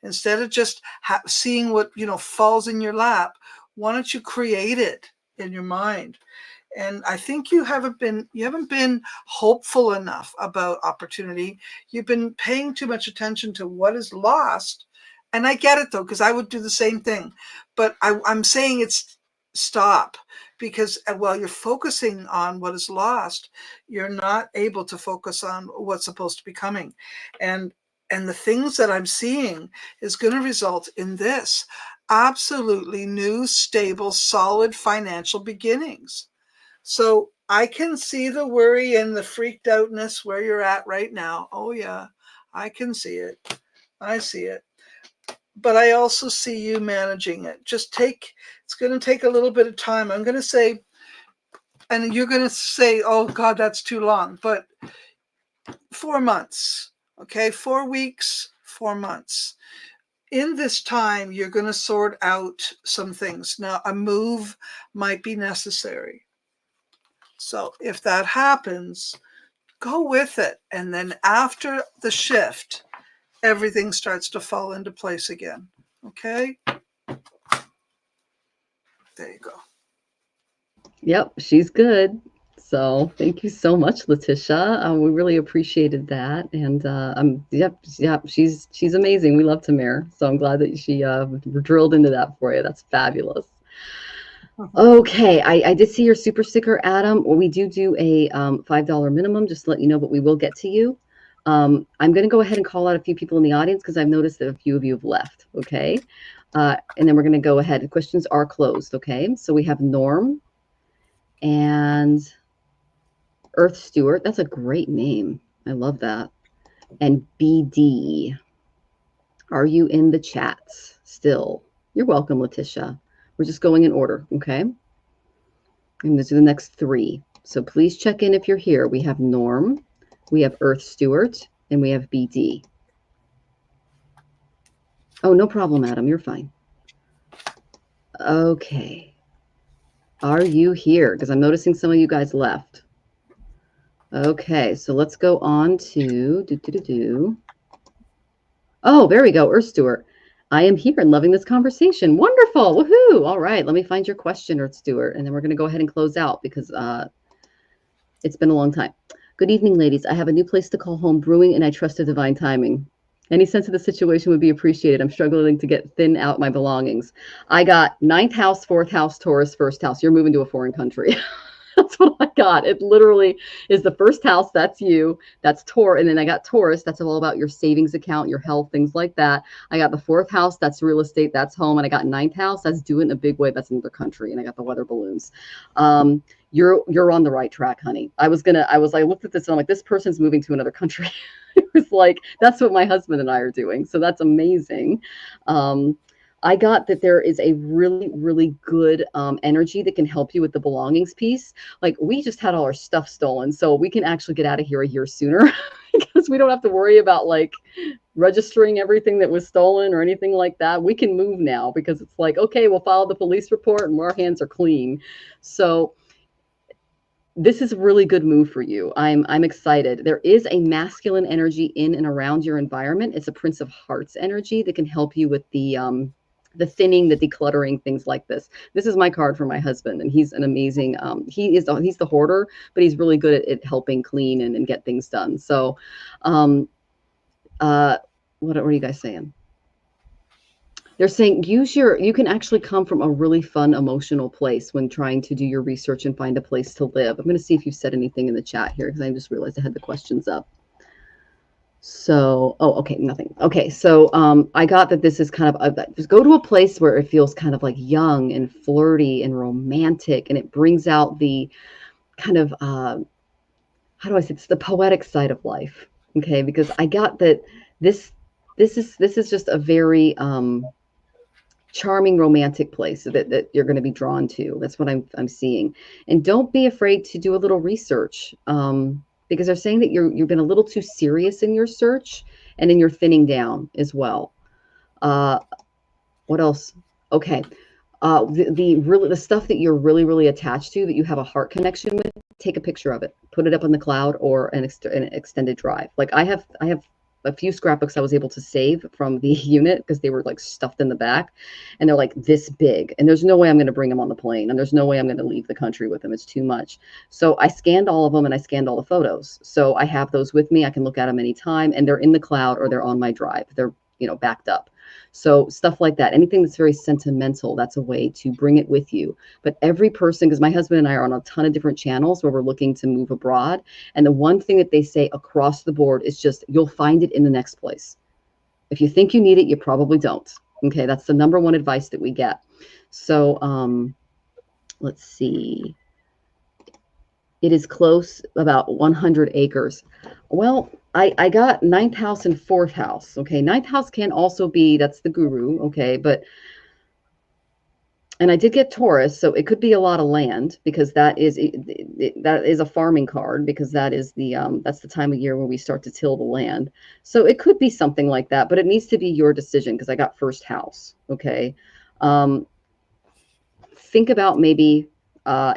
Instead of just seeing what, falls in your lap, why don't you create it in your mind? And I think you haven't been hopeful enough about opportunity. You've been paying too much attention to what is lost. And I get it, though, because I would do the same thing. But I'm saying it's stop, because while you're focusing on what is lost, you're not able to focus on what's supposed to be coming. And the things that I'm seeing is going to result in this absolutely new, stable, solid financial beginnings. So I can see the worry and the freaked outness where you're at right now. Oh, yeah, I can see it. I see it. But I also see you managing it. It's going to take a little bit of time. I'm going to say, and you're going to say, oh, God, that's too long. But 4 months, okay? 4 weeks, 4 months. In this time, you're going to sort out some things. Now, a move might be necessary. So if that happens, go with it. And then after the shift, everything starts to fall into place again. Okay? There you go. Yep, she's good. So thank you so much, Letitia. We really appreciated that. And she's amazing. We love Tamara. So I'm glad that she drilled into that for you. That's fabulous. Okay, I did see your super sticker, Adam. Well, we do a $5 minimum, just to let you know, but we will get to you. I'm going to go ahead and call out a few people in the audience because I've noticed that a few of you have left, okay? And then we're going to go ahead. The questions are closed, okay? So we have Norm and Earth Stewart. That's a great name. I love that. And BD. Are you in the chats still? You're welcome, Letitia. We're just going in order, okay? And these are the next three. So please check in if you're here. We have Norm, we have Earth Stewart, and we have BD. Oh, no problem, Adam. You're fine. Okay. Are you here? Because I'm noticing some of you guys left. Okay, so let's go on to Oh, there we go, Earth Stewart. I am here and loving this conversation. Wonderful. wonderful. Woohoo. All right. Let me find your question, Earth Stewart, and then we're going to go ahead and close out because it's been a long time. Good evening, ladies. I have a new place to call home brewing, and I trust the divine timing. Any sense of the situation would be appreciated. I'm struggling to get thin out my belongings. I got ninth house, fourth house, Taurus, first house. You're moving to a foreign country. That's what I got. It literally is the first house. That's you. That's Taurus. And then I got Taurus. That's all about your savings account, your health, things like that. I got the fourth house. That's real estate. That's home. And I got ninth house. That's do it in a big way. That's another country. And I got the weather balloons. You're on the right track, honey. I looked at this and I'm like, this person's moving to another country. It was like, that's what my husband and I are doing. So that's amazing. I got that there is a really, really good energy that can help you with the belongings piece. Like we just had all our stuff stolen, so we can actually get out of here a year sooner because we don't have to worry about like registering everything that was stolen or anything like that. We can move now because it's like, okay, we'll file the police report and our hands are clean. So this is a really good move for you. I'm excited. There is a masculine energy in and around your environment. It's a Prince of Hearts energy that can help you with the thinning, the decluttering, things like this. This is my card for my husband, and he's an amazing. He's the hoarder, but he's really good at helping clean and get things done. So, what are you guys saying? They're saying you can actually come from a really fun emotional place when trying to do your research and find a place to live. I'm going to see if you said anything in the chat here because I just realized I had the questions up. So, okay, nothing. Okay, so I got that this is kind of just go to a place where it feels kind of like young and flirty and romantic, and it brings out the kind of how do I say it's the poetic side of life. Okay, because I got that this is just a very charming romantic place that you're going to be drawn to. That's what I'm seeing. And don't be afraid to do a little research because they're saying that you've been a little too serious in your search and in your thinning down as well. What else? Okay. The stuff that you're really, really attached to, that you have a heart connection with, take a picture of it, put it up in the cloud or an extended drive. Like I have a few scrapbooks I was able to save from the unit because they were like stuffed in the back and they're like this big, and there's no way I'm going to bring them on the plane, and there's no way I'm going to leave the country with them. It's too much. So I scanned all of them and I scanned all the photos. So I have those with me. I can look at them anytime, and they're in the cloud or they're on my drive. They're, backed up. So stuff like that, anything that's very sentimental, that's a way to bring it with you. But every person, because my husband and I are on a ton of different channels where we're looking to move abroad. And the one thing that they say across the board is just, you'll find it in the next place. If you think you need it, you probably don't. Okay, that's the number one advice that we get. So let's see. It is close, about 100 acres. Well, I got ninth house and fourth house. Okay, ninth house can also be, that's the guru. Okay, and I did get Taurus, so it could be a lot of land because that is a farming card, because that is that's the time of year when we start to till the land. So it could be something like that, but it needs to be your decision because I got first house. Okay, think about maybe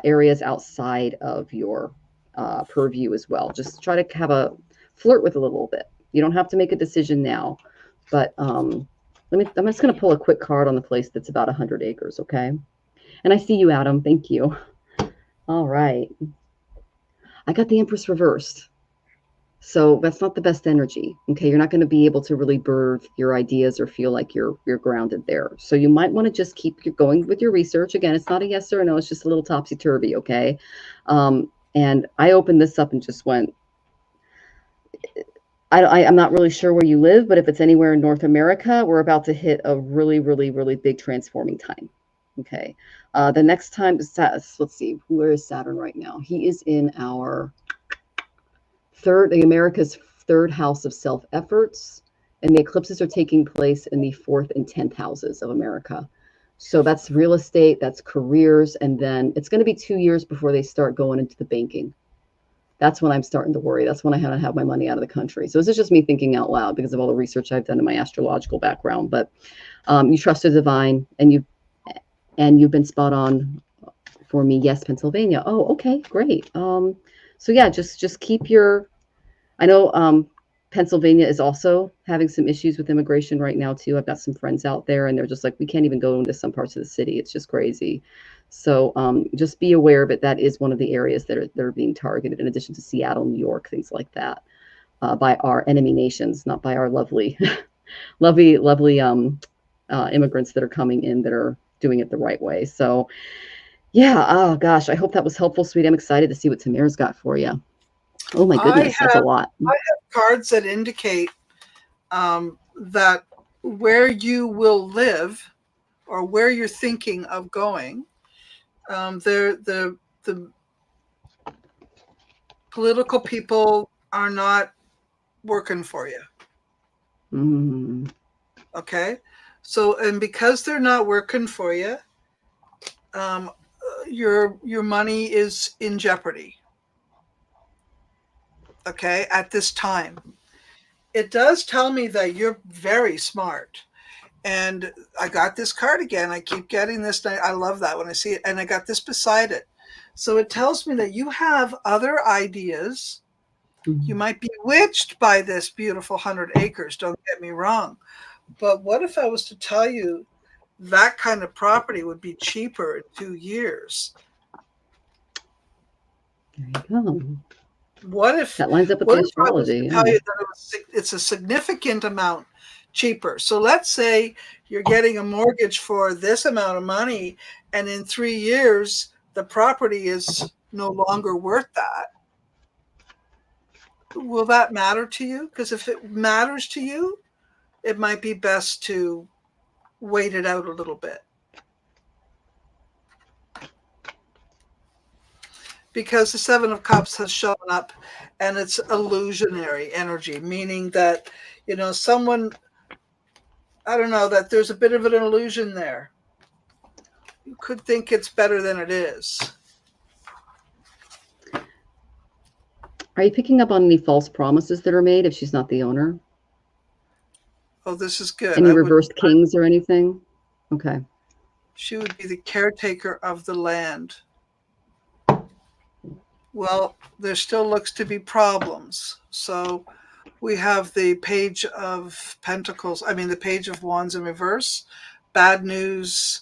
areas outside of your purview as well. Just try to have a flirt with a little bit. You don't have to make a decision now, but I'm just going to pull a quick card on the place that's about 100 acres, okay? And I see you, Adam. Thank you. All right. I got the Empress reversed. So that's not the best energy, okay? You're not going to be able to really birth your ideas or feel like you're grounded there. So you might want to just keep going with your research. Again, it's not a yes or a no. It's just a little topsy-turvy, okay? And I opened this up and just went, I'm not really sure where you live, but if it's anywhere in North America, we're about to hit a really, really, really big transforming time. Okay. The next time, let's see, where is Saturn right now? He is in our America's third house of self-efforts, and the eclipses are taking place in the 4th and 10th houses of America. So that's real estate, that's careers, and then it's going to be 2 years before they start going into the banking. That's when I'm starting to worry. That's when I had to have my money out of the country. So this is just me thinking out loud because of all the research I've done in my astrological background. But you trust the divine, and you've been spot on for me. Yes, Pennsylvania. Oh, okay, great. So yeah, just keep your. I know Pennsylvania is also having some issues with immigration right now too. I've got some friends out there, and they're just like, we can't even go into some parts of the city. It's just crazy. So just be aware, but that is one of the areas that are being targeted, in addition to Seattle, New York, things like that, by our enemy nations, not by our lovely, lovely immigrants that are coming in that are doing it the right way. So yeah, oh gosh, I hope that was helpful, sweetie. I'm excited to see what Tamir's got for you. Oh my I goodness, that's a have lot. I have cards that indicate that where you will live or where you're thinking of going, the political people are not working for you. Mm. Okay, so and because they're not working for you, um, your money is in jeopardy. Okay, at this time, it does tell me that you're very smart. And I got this card again. I keep getting this. I love that when I see it. And I got this beside it. So it tells me that you have other ideas. You might be bewitched by this beautiful 100 acres. Don't get me wrong. But what if I was to tell you that kind of property would be cheaper in 2 years? There you go. What if That lines up with what the if I was astrology. to Yeah. tell you that it's a significant amount cheaper? So let's say you're getting a mortgage for this amount of money, and in 3 years the property is no longer worth that. Will that matter to you? Because if it matters to you, it might be best to wait it out a little bit. Because the Seven of Cups has shown up, and it's illusionary energy, meaning that, someone, I don't know, that there's a bit of an illusion there. You could think it's better than it is. Are you picking up on any false promises that are made if she's not the owner? Oh, this is good. Any reversed kings or anything? Okay. She would be the caretaker of the land. Well, there still looks to be problems. So we have the Page of Pentacles, the Page of Wands in reverse. Bad news.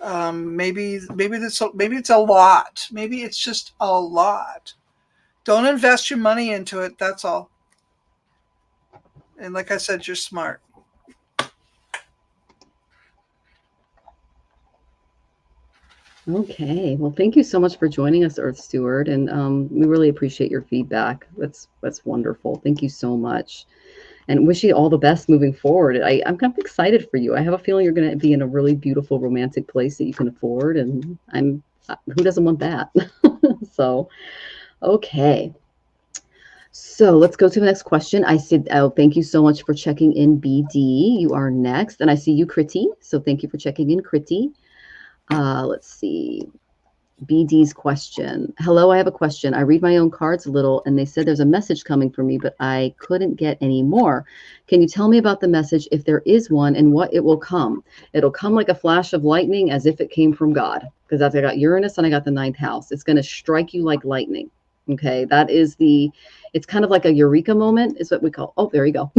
Maybe it's a lot. Maybe it's just a lot. Don't invest your money into it. That's all. And like I said, you're smart. Okay. Well, thank you so much for joining us, Earth Steward, and we really appreciate your feedback. That's wonderful. Thank you so much, and wish you all the best moving forward. I'm kind of excited for you. I have a feeling you're going to be in a really beautiful, romantic place that you can afford, and who doesn't want that? So, okay. So let's go to the next question. I said, oh, thank you so much for checking in, BD. You are next. And I see you, Kriti. So thank you for checking in, Kriti. Let's see. BD's question. Hello, I have a question. I read my own cards a little, and they said there's a message coming for me, but I couldn't get any more. Can you tell me about the message, if there is one, and what it will come? It'll come like a flash of lightning, as if it came from God. Because I got Uranus and I got the 9th house. It's going to strike you like lightning. Okay, it's kind of like a eureka moment, is what we call. Oh, there you go.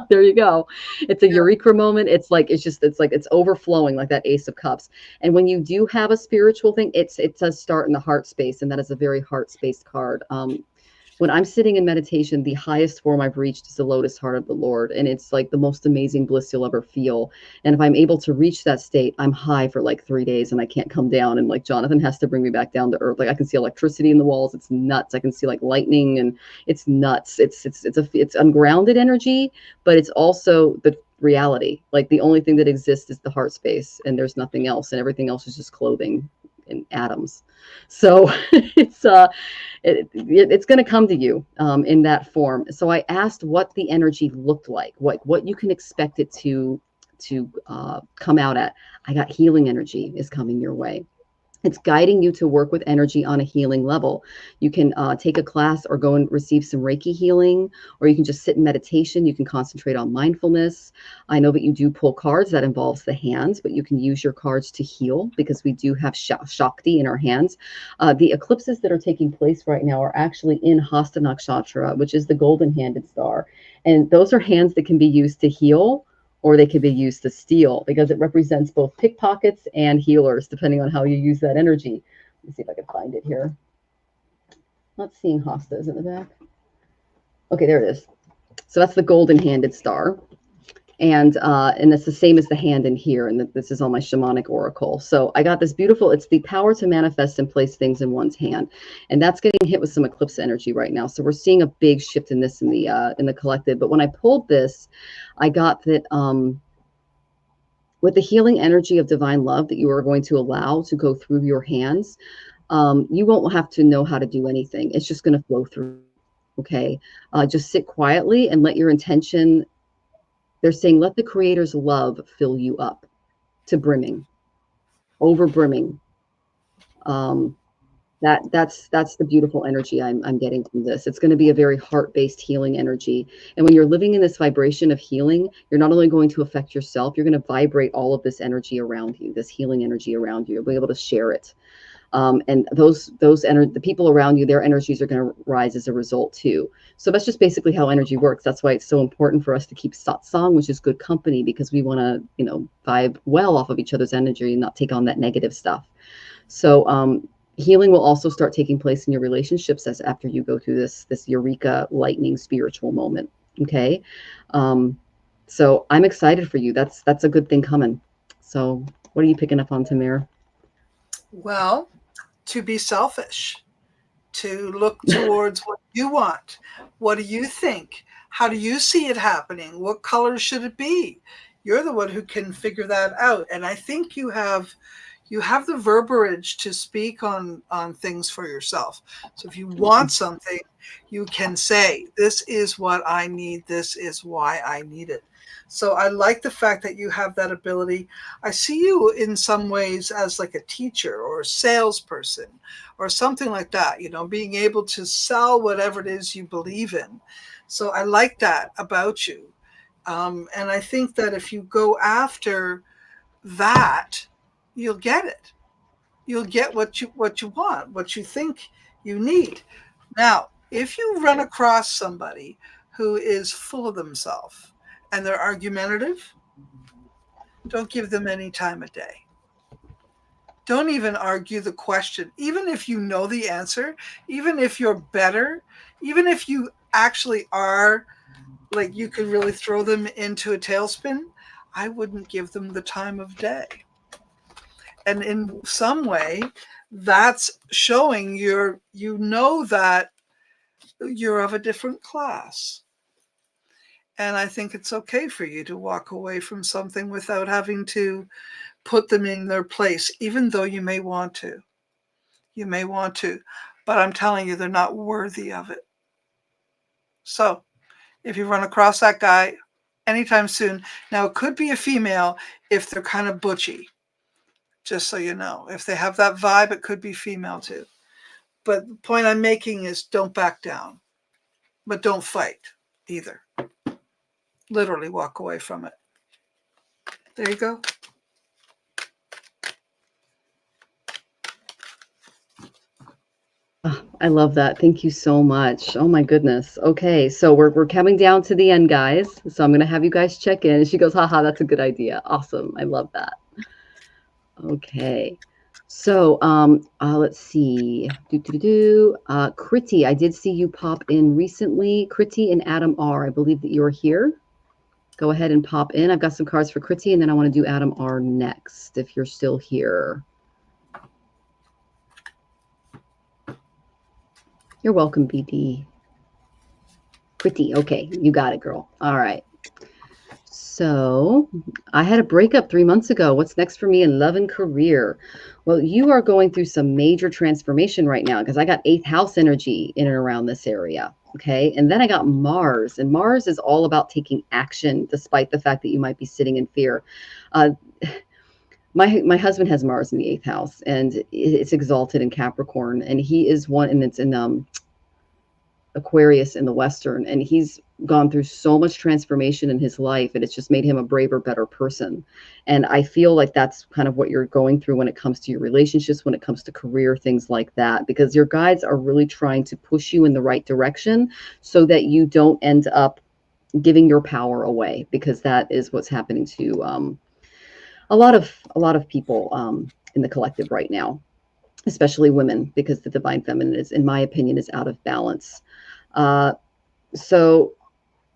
There you go. It's a eureka moment. It's overflowing like that Ace of Cups. And when you do have a spiritual thing, it does start in the heart space, and that is a very heart space card. When I'm sitting in meditation, the highest form I've reached is the lotus heart of the Lord. And it's like the most amazing bliss you'll ever feel. And if I'm able to reach that state, I'm high for like 3 days and I can't come down. And like Jonathan has to bring me back down to earth. Like I can see electricity in the walls. It's nuts. I can see like lightning, and it's nuts. It's ungrounded energy, but it's also the reality. Like the only thing that exists is the heart space, and there's nothing else. And everything else is just clothing and atoms. So it's going to come to you in that form. So I asked what the energy looked like, what you can expect it to come out at. I got healing energy is coming your way. It's guiding you to work with energy on a healing level. You can take a class or go and receive some Reiki healing, or you can just sit in meditation. You can concentrate on mindfulness. I know that you do pull cards that involves the hands, but you can use your cards to heal because we do have Shakti in our hands. The eclipses that are taking place right now are actually in Hasta Nakshatra, which is the golden-handed star. And those are hands that can be used to heal, or they could be used to steal because it represents both pickpockets and healers, depending on how you use that energy. Let me see if I can find it here. Not seeing hostas in the back. Okay, there it is. So that's the golden-handed star. And it's the same as the hand in here. And this is on my shamanic oracle. So I got this beautiful, it's the power to manifest and place things in one's hand. And that's getting hit with some eclipse energy right now. So we're seeing a big shift in this in the collective. But when I pulled this, I got that with the healing energy of divine love that you are going to allow to go through your hands, you won't have to know how to do anything. It's just going to flow through. Okay. Just sit quietly and let your intention, they're saying, let the creator's love fill you up to brimming, over brimming. That's the beautiful energy I'm getting from this. It's going to be a very heart-based healing energy. And when you're living in this vibration of healing, you're not only going to affect yourself, you're going to vibrate all of this energy around you, this healing energy around you. You'll be able to share it. And the people around you, their energies are going to rise as a result too. So that's just basically how energy works. That's why it's so important for us to keep satsang, which is good company, because we want to, vibe well off of each other's energy and not take on that negative stuff. So healing will also start taking place in your relationships as after you go through this eureka lightning spiritual moment. Okay. So I'm excited for you. That's a good thing coming. So what are you picking up on, Tamir? Well, to be selfish, to look towards what you want. What do you think? How do you see it happening? What color should it be? You're the one who can figure that out. And I think you have the verbiage to speak on things for yourself. So if you want something, you can say, this is what I need. This is why I need it. So I like the fact that you have that ability. I see you in some ways as like a teacher or a salesperson or something like that, being able to sell whatever it is you believe in. So I like that about you. And I think that if you go after that, you'll get it. You'll get what you want, what you think you need. Now, if you run across somebody who is full of themselves and they're argumentative, don't give them any time of day. Don't even argue the question. Even if you know the answer, even if you're better, even if you actually are, like, you could really throw them into a tailspin, I wouldn't give them the time of day. And in some way, that's showing that you're of a different class. And I think it's okay for you to walk away from something without having to put them in their place, even though you may want to. You may want to, but I'm telling you, they're not worthy of it. So if you run across that guy anytime soon, now it could be a female if they're kind of butchy, just so you know. If they have that vibe, it could be female too. But the point I'm making is don't back down, but don't fight either. Literally walk away from it. There you go. Oh, I love that. Thank you so much. Oh my goodness. Okay, so we're coming down to the end, guys. So I'm gonna have you guys check in. And she goes, haha, that's a good idea. Awesome. I love that. Okay. So let's see. Kriti, I did see you pop in recently. Kriti and Adam R. I believe that you're here. Go ahead and pop in. I've got some cards for Kriti, and then I want to do Adam R next if you're still here. You're welcome, BD. Kriti, okay, you got it, girl. All right. So I had a breakup 3 months ago. What's next for me in love and career? Well, you are going through some major transformation right now because I got 8th house energy in and around this area. Okay. And then I got Mars, and Mars is all about taking action despite the fact that you might be sitting in fear. My husband has Mars in the eighth house, and it's exalted in Capricorn, and he is one, and it's in Aquarius in the Western, and he's gone through so much transformation in his life, and it's just made him a braver, better person. And I feel like that's kind of what you're going through when it comes to your relationships, when it comes to career, things like that, because your guides are really trying to push you in the right direction so that you don't end up giving your power away, because that is what's happening to a lot of people in the collective right now, especially women, because the divine feminine is, in my opinion, is out of balance. Uh, so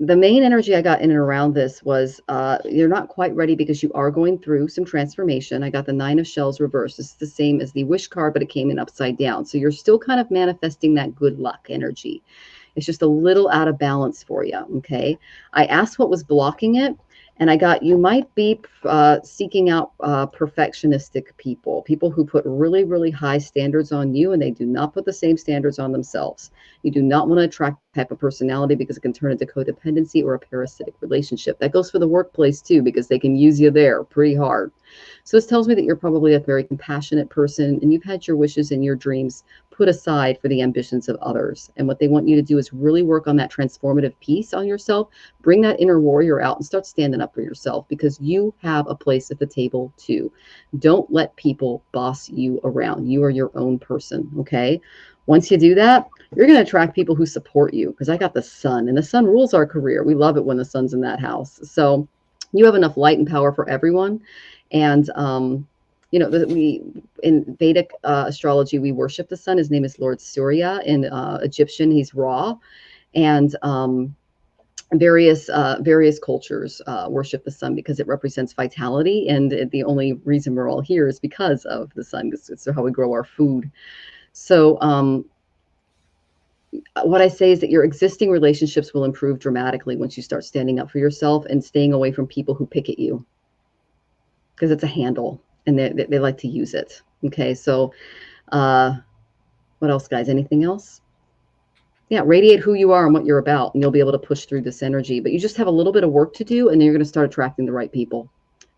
the main energy I got in and around this was you're not quite ready because you are going through some transformation. I got the Nine of Shells reversed. This is the same as the Wish card, but it came in upside down. So you're still kind of manifesting that good luck energy. It's just a little out of balance for you. Okay. I asked what was blocking it, and I got you might be seeking out perfectionistic people, people who put really, really high standards on you, and they do not put the same standards on themselves. You do not want to attract that type of personality because it can turn into codependency or a parasitic relationship. That goes for the workplace too, because they can use you there pretty hard. So this tells me that you're probably a very compassionate person, and you've had your wishes and your dreams put aside for the ambitions of others. And what they want you to do is really work on that transformative piece on yourself, bring that inner warrior out and start standing up for yourself, because you have a place at the table too. Don't let people boss you around. You are your own person, okay? Once you do that, you're going to attract people who support you, because I got the sun, and the sun rules our career. We love it when the sun's in that house. So you have enough light and power for everyone. And we in Vedic astrology, we worship the sun. His name is Lord Surya. In Egyptian, he's Ra, and various cultures worship the sun because it represents vitality. And the only reason we're all here is because of the sun. It's how we grow our food. So what I say is that your existing relationships will improve dramatically once you start standing up for yourself and staying away from people who pick at you, because it's a handle, and they like to use it. Okay, so uh, what else, guys? Anything else? Yeah, radiate who you are and what you're about, and you'll be able to push through this energy. But you just have a little bit of work to do, and then you're going to start attracting the right people.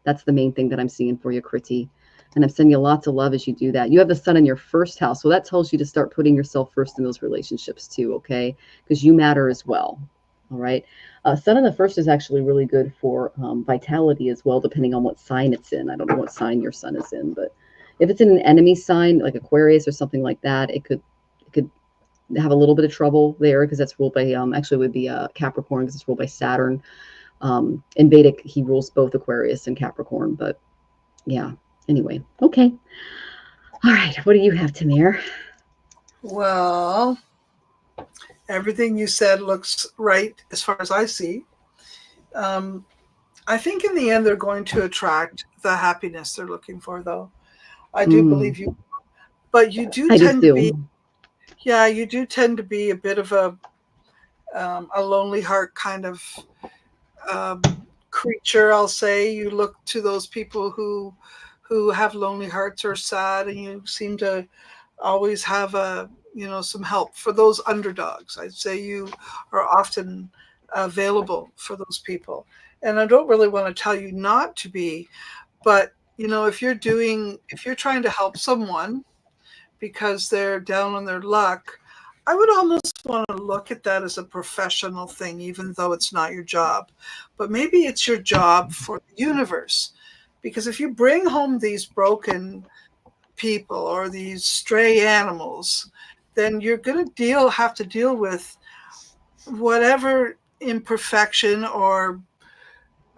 That's the main thing that I'm seeing for you, Kriti. And I'm sending you lots of love as you do that. You have the sun in your first house, so that tells you to start putting yourself first in those relationships too, okay? Because you matter as well. All right. Sun in the first is actually really good for vitality as well, depending on what sign it's in. I don't know what sign your sun is in, but if it's in an enemy sign like Aquarius or something like that, it could have a little bit of trouble there, because that's ruled by actually would be Capricorn, because it's ruled by Saturn. In Vedic, he rules both Aquarius and Capricorn, but yeah. Anyway, okay. All right. What do you have, Tamir? Well, everything you said looks right as far as I see. I think in the end they're going to attract the happiness they're looking for, though. I do believe you, but you do I do tend to be, too. yeah, you do tend to be a bit of a lonely heart kind of creature. I'll say you look to those people who have lonely hearts or sad, and you seem to always have some help for those underdogs. I'd say you are often available for those people, and I don't really want to tell you not to be, but if you're trying to help someone because they're down on their luck, I would almost want to look at that as a professional thing, even though it's not your job. But maybe it's your job for the universe. Because if you bring home these broken people or these stray animals, then you're going to have to deal with whatever imperfection or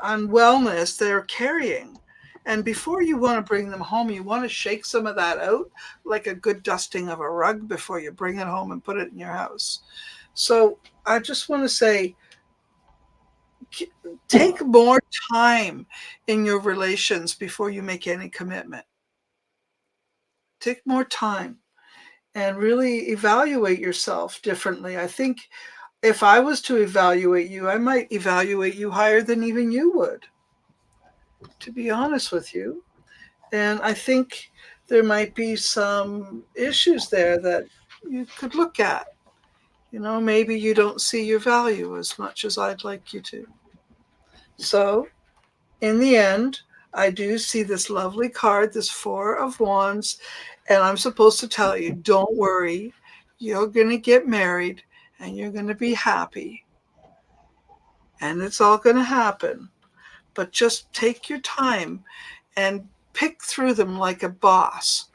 unwellness they're carrying. And before you want to bring them home, you want to shake some of that out, like a good dusting of a rug, before you bring it home and put it in your house. So I just want to say, take more time in your relations before you make any commitment. Take more time and really evaluate yourself differently. I think if I was to evaluate you, I might evaluate you higher than even you would, to be honest with you. And I think there might be some issues there that you could look at. Maybe you don't see your value as much as I'd like you to. So, in the end, I do see this lovely card, this Four of Wands, and I'm supposed to tell you, don't worry, you're going to get married and you're going to be happy. And it's all going to happen. But just take your time and pick through them like a boss.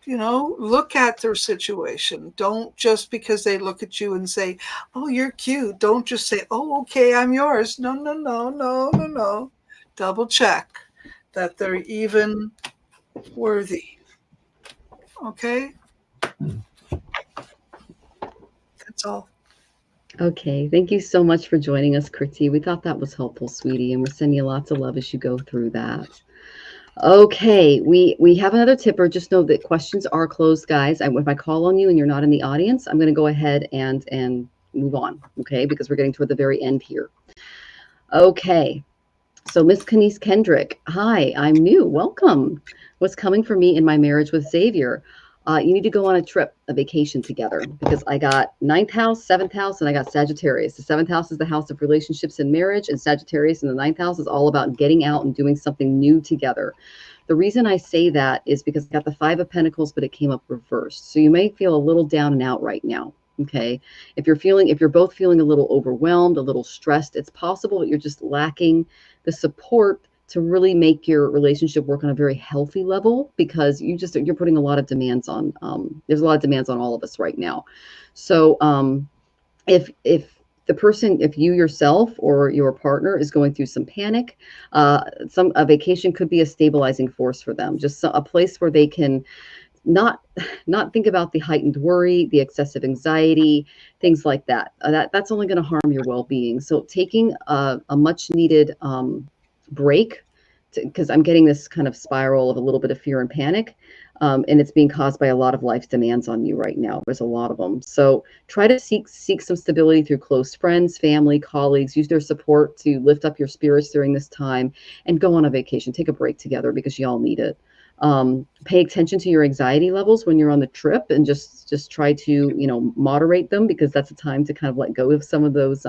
Look at their situation. Don't just because they look at you and say, oh, you're cute. Don't just say, oh, okay, I'm yours. No, no, no, no, no, no. Double check that they're even worthy. Okay? That's all. Okay, thank you so much for joining us, Kritty. We thought that was helpful, sweetie, and we're sending you lots of love as you go through that. Okay, we have another tipper. Just know that questions are closed, guys. If I call on you and you're not in the audience, I'm going to go ahead and move on, okay? Because we're getting toward the very end here. Okay, so Miss Kenise Kendrick, hi, I'm new. Welcome. What's coming for me in my marriage with Xavier? You need to go on a trip, a vacation together, because I got 9th house, 7th house, and I got Sagittarius. The 7th house is the house of relationships and marriage, and Sagittarius in the 9th house is all about getting out and doing something new together. The reason I say that is because I got the 5 of Pentacles, but it came up reversed. So you may feel a little down and out right now. Okay. If you're both feeling a little overwhelmed, a little stressed, it's possible that you're just lacking the support to really make your relationship work on a very healthy level, because you're putting a lot of demands on, there's a lot of demands on all of us right now. So if you yourself or your partner is going through some panic, a vacation could be a stabilizing force for them, just a place where they can not think about the heightened worry, the excessive anxiety, things like that. That's only going to harm your well-being. So taking a much needed break, because I'm getting this kind of spiral of a little bit of fear and panic, and it's being caused by a lot of life's demands on you right now. There's a lot of them. So try to seek some stability through close friends, family, colleagues. Use their support to lift up your spirits during this time, and go on a vacation. Take a break together, because you all need it. Pay attention to your anxiety levels when you're on the trip, and just try to moderate them, because that's a time to kind of let go of some of those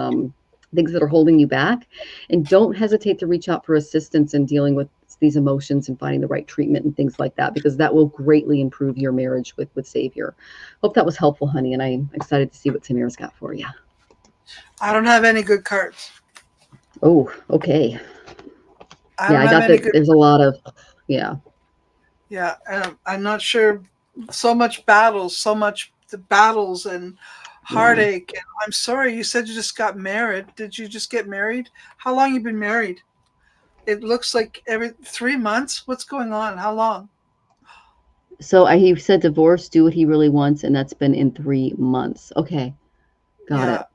things that are holding you back. And don't hesitate to reach out for assistance in dealing with these emotions and finding the right treatment and things like that, because that will greatly improve your marriage with Xavier. Hope that was helpful, honey, and I'm excited to see what Tamir's got for you. I don't have any good cards. Oh, okay. I got that. There's a lot of, yeah. Yeah, I'm not sure. So much the battles and heartache. And I'm sorry, you said you just got married. Did you just get married? How long you been married? It looks like every 3 months. What's going on? How long? So he said divorce, do what he really wants, and that's been in 3 months. Okay, got it.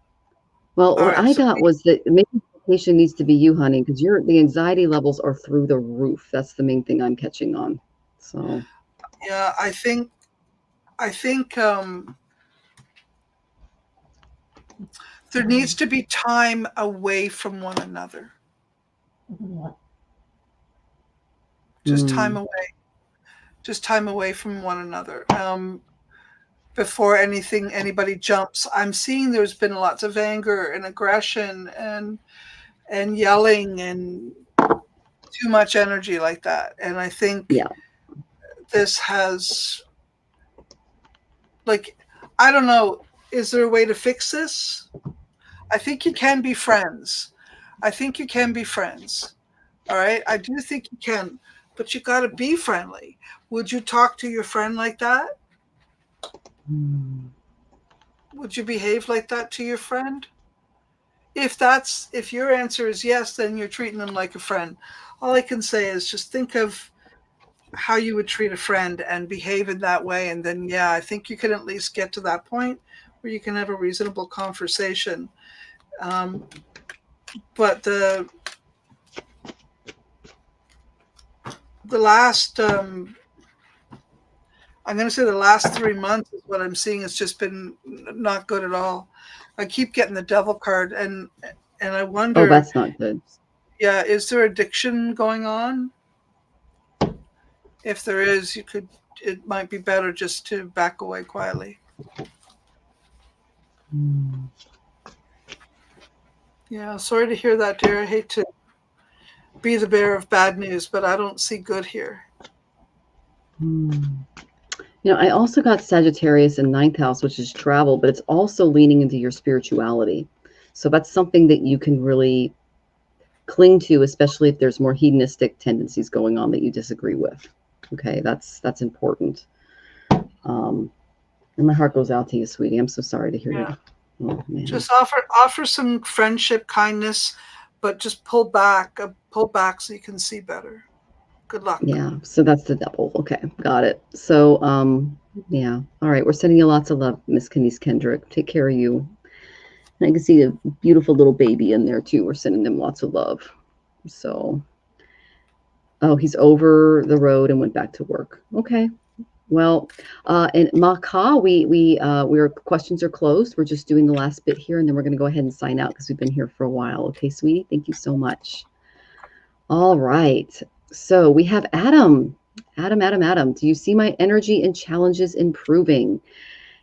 Well, All what right. I got was that maybe the vacation needs to be you, honey, because the anxiety levels are through the roof. That's the main thing I'm catching on. So Yeah, I think there needs to be time away from one another. Just time away. Just time away from one another. Before anybody jumps. I'm seeing there's been lots of anger and aggression and yelling and too much energy like that. And I think this has, like, I don't know, is there a way to fix this? I think you can be friends. All right. I do think you can, but you got to be friendly. Would you talk to your friend like that? Would you behave like that to your friend? If your answer is yes, then you're treating them like a friend. All I can say is just think of how you would treat a friend and behave in that way. And then, yeah, I think you can at least get to that point where you can have a reasonable conversation. But the last, I'm going to say the last 3 months is what I'm seeing. It's just been not good at all. I keep getting the devil card, and I wonder. Oh, that's not good. Yeah, is there addiction going on? If there is, it might be better just to back away quietly. Yeah, sorry to hear that, dear. I hate to be the bearer of bad news, but I don't see good here. I also got Sagittarius in ninth house, which is travel, but it's also leaning into your spirituality. So that's something that you can really cling to, especially if there's more hedonistic tendencies going on that you disagree with. Okay, that's important. And my heart goes out to you, sweetie. I'm so sorry to hear you. Oh, man. Just offer some friendship, kindness, but just pull back so you can see better. Good luck. Yeah, so that's the devil. Okay, got it. So, yeah. All right, we're sending you lots of love, Miss Kenise Kendrick. Take care of you. And I can see a beautiful little baby in there too. We're sending them lots of love. So, oh, he's over the road and went back to work. Okay. Well, and Maka, our questions are closed. We're just doing the last bit here, and then we're going to go ahead and sign out because we've been here for a while. Okay, sweetie, thank you so much. All right, so we have Adam. Adam. Do you see my energy and challenges improving?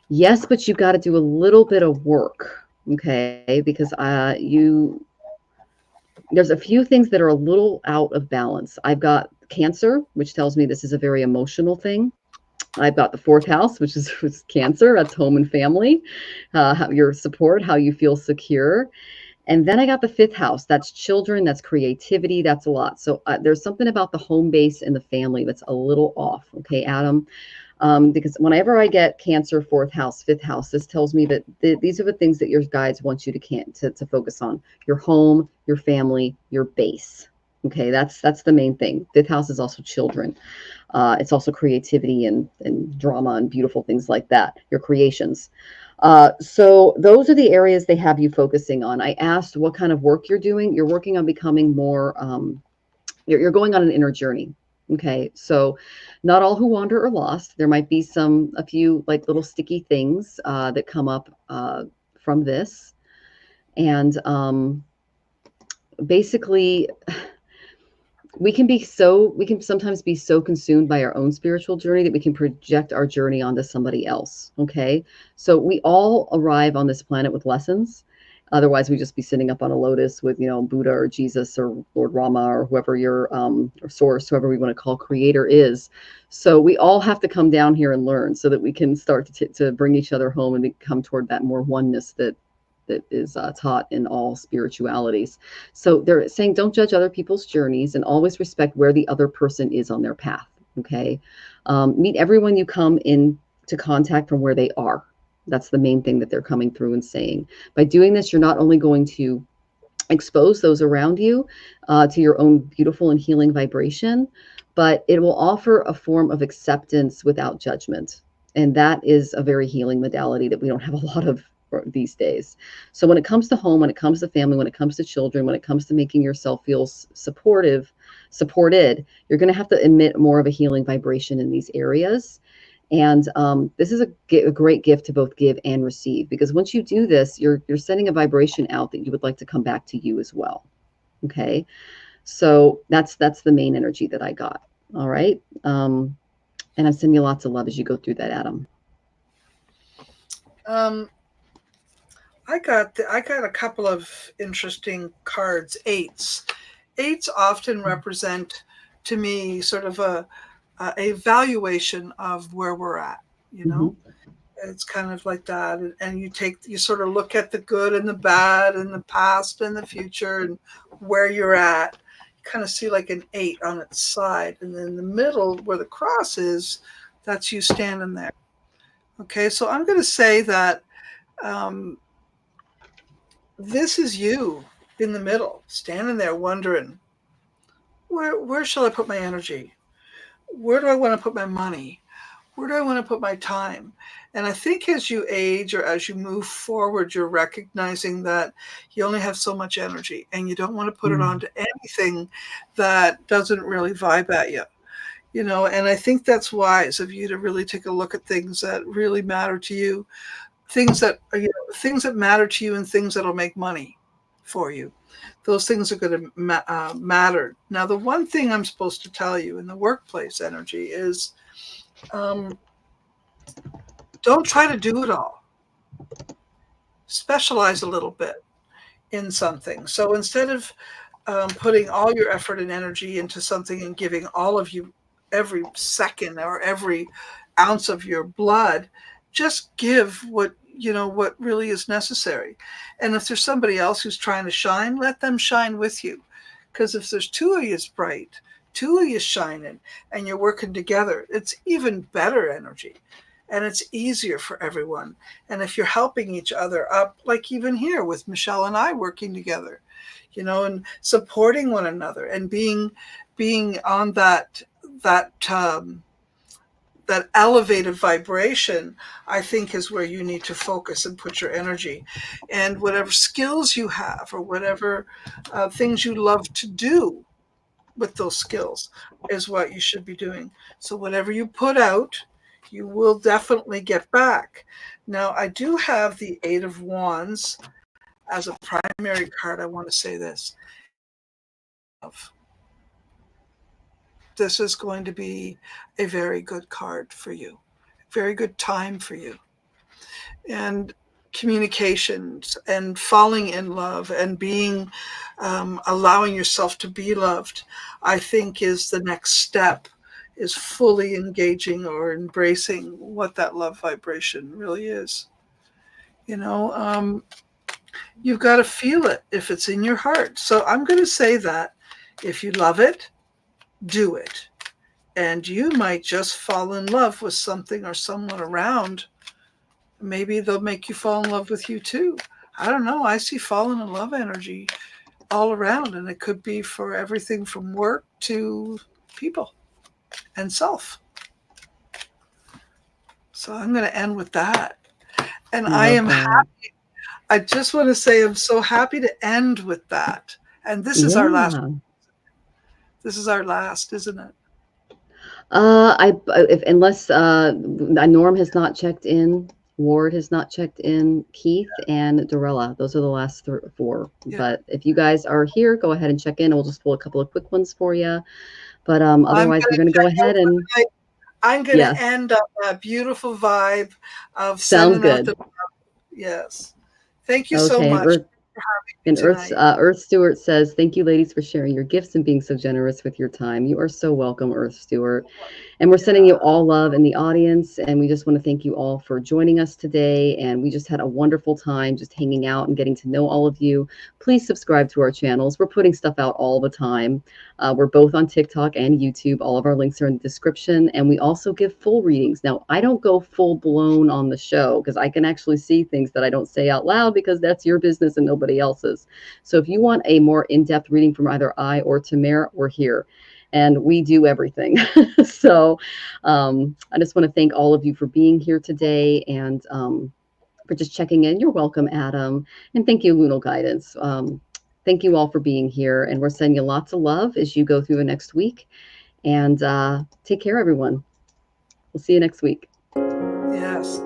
Yes, but you got to do a little bit of work, okay? Because there's a few things that are a little out of balance. I've got Cancer, which tells me this is a very emotional thing. I've got the fourth house, which is Cancer. That's home and family, your support, how you feel secure. And then I got the fifth house. That's children. That's creativity. That's a lot. So there's something about the home base and the family that's a little off. Okay, Adam. Because whenever I get Cancer, fourth house, fifth house, this tells me that these are the things that your guides want you to focus on: your home, your family, your base. Okay, that's the main thing. Fifth house is also children. It's also creativity and drama and beautiful things like that, your creations. So those are the areas they have you focusing on. I asked what kind of work you're doing. You're working on becoming more, you're going on an inner journey. Okay, so not all who wander are lost. There might be a few like little sticky things that come up from this. And basically, we can sometimes be so consumed by our own spiritual journey that we can project our journey onto somebody else. Okay, so we all arrive on this planet with lessons. Otherwise we'd just be sitting up on a lotus with Buddha or Jesus or Lord Rama or whoever your or source, whoever we want to call creator is. So we all have to come down here and learn so that we can start to bring each other home and come toward that more oneness that is taught in all spiritualities. So they're saying don't judge other people's journeys and always respect where the other person is on their path. Okay, meet everyone you come into contact from where they are. That's the main thing that they're coming through and saying. By doing this, you're not only going to expose those around you to your own beautiful and healing vibration, but it will offer a form of acceptance without judgment. And that is a very healing modality that we don't have a lot of these days. So when it comes to home, when it comes to family, when it comes to children, when it comes to making yourself feel supported, you're going to have to emit more of a healing vibration in these areas. And this is a great gift to both give and receive, because once you do this, you're sending a vibration out that you would like to come back to you as well. Okay, so that's the main energy that I got. All right, and I'm sending you lots of love as you go through that, Adam. I got a couple of interesting cards. Eights often represent to me sort of a evaluation of where we're at. It's kind of like that, and you sort of look at the good and the bad and the past and the future and where you're at. You kind of see like an 8 on its side, and then in the middle where the cross is, that's you standing there. Okay, so I'm going to say that this is you in the middle, standing there wondering, where shall I put my energy? Where do I want to put my money? Where do I want to put my time? And I think as you age or as you move forward, you're recognizing that you only have so much energy and you don't want to put it onto anything that doesn't really vibe at you. And I think that's wise of you to really take a look at things that really matter to you, things that matter to you and things that'll make money for you. Those things are going to matter. Now, the one thing I'm supposed to tell you in the workplace energy is don't try to do it all. Specialize a little bit in something. So instead of putting all your effort and energy into something and giving all of you every second or every ounce of your blood. Just give what what really is necessary. And if there's somebody else who's trying to shine, let them shine with you. Because if there's two of you bright, two of you shining, and you're working together, it's even better energy. And it's easier for everyone. And if you're helping each other up, like even here with Michelle and I working together, and supporting one another and being on that elevated vibration, I think is where you need to focus and put your energy. And whatever skills you have or whatever things you love to do with those skills is what you should be doing. So whatever you put out, you will definitely get back. Now, I do have the Eight of Wands as a primary card. I want to say this. This is going to be a very good card for you, very good time for you. And communications and falling in love and being, allowing yourself to be loved, I think is the next step, is fully engaging or embracing what that love vibration really is. You've got to feel it if it's in your heart. So I'm going to say that if you love it, do it. And you might just fall in love with something or someone around. Maybe they'll make you fall in love with you too. I don't know. I see falling in love energy all around, and it could be for everything from work to people and self. So I'm going to end with that. And I am happy. I just want to say I'm so happy to end with that. And this is our last. This is our last, isn't it? Unless Norm has not checked in, Ward has not checked in, Keith and Dorella. Those are the last four. Yeah. But if you guys are here, go ahead and check in. We'll just pull a couple of quick ones for you. But otherwise, we're going to go ahead and. I'm going to end on a beautiful vibe of sounds good. Yes. Thank you so much. And Earth Stewart says, thank you, ladies, for sharing your gifts and being so generous with your time. You are so welcome, Earth Stewart. And we're sending you all love in the audience. And we just want to thank you all for joining us today. And we just had a wonderful time just hanging out and getting to know all of you. Please subscribe to our channels. We're putting stuff out all the time. We're both on TikTok and YouTube. All of our links are in the description. And we also give full readings. Now, I don't go full blown on the show because I can actually see things that I don't say out loud because that's your business and nobody else's. So if you want a more in-depth reading from either I or Tamara, we're here. And we do everything. So I just want to thank all of you for being here today and for just checking in. You're welcome, Adam. And thank you, Lunal Guidance. Thank you all for being here. And we're sending you lots of love as you go through the next week. And take care, everyone. We'll see you next week. Yes.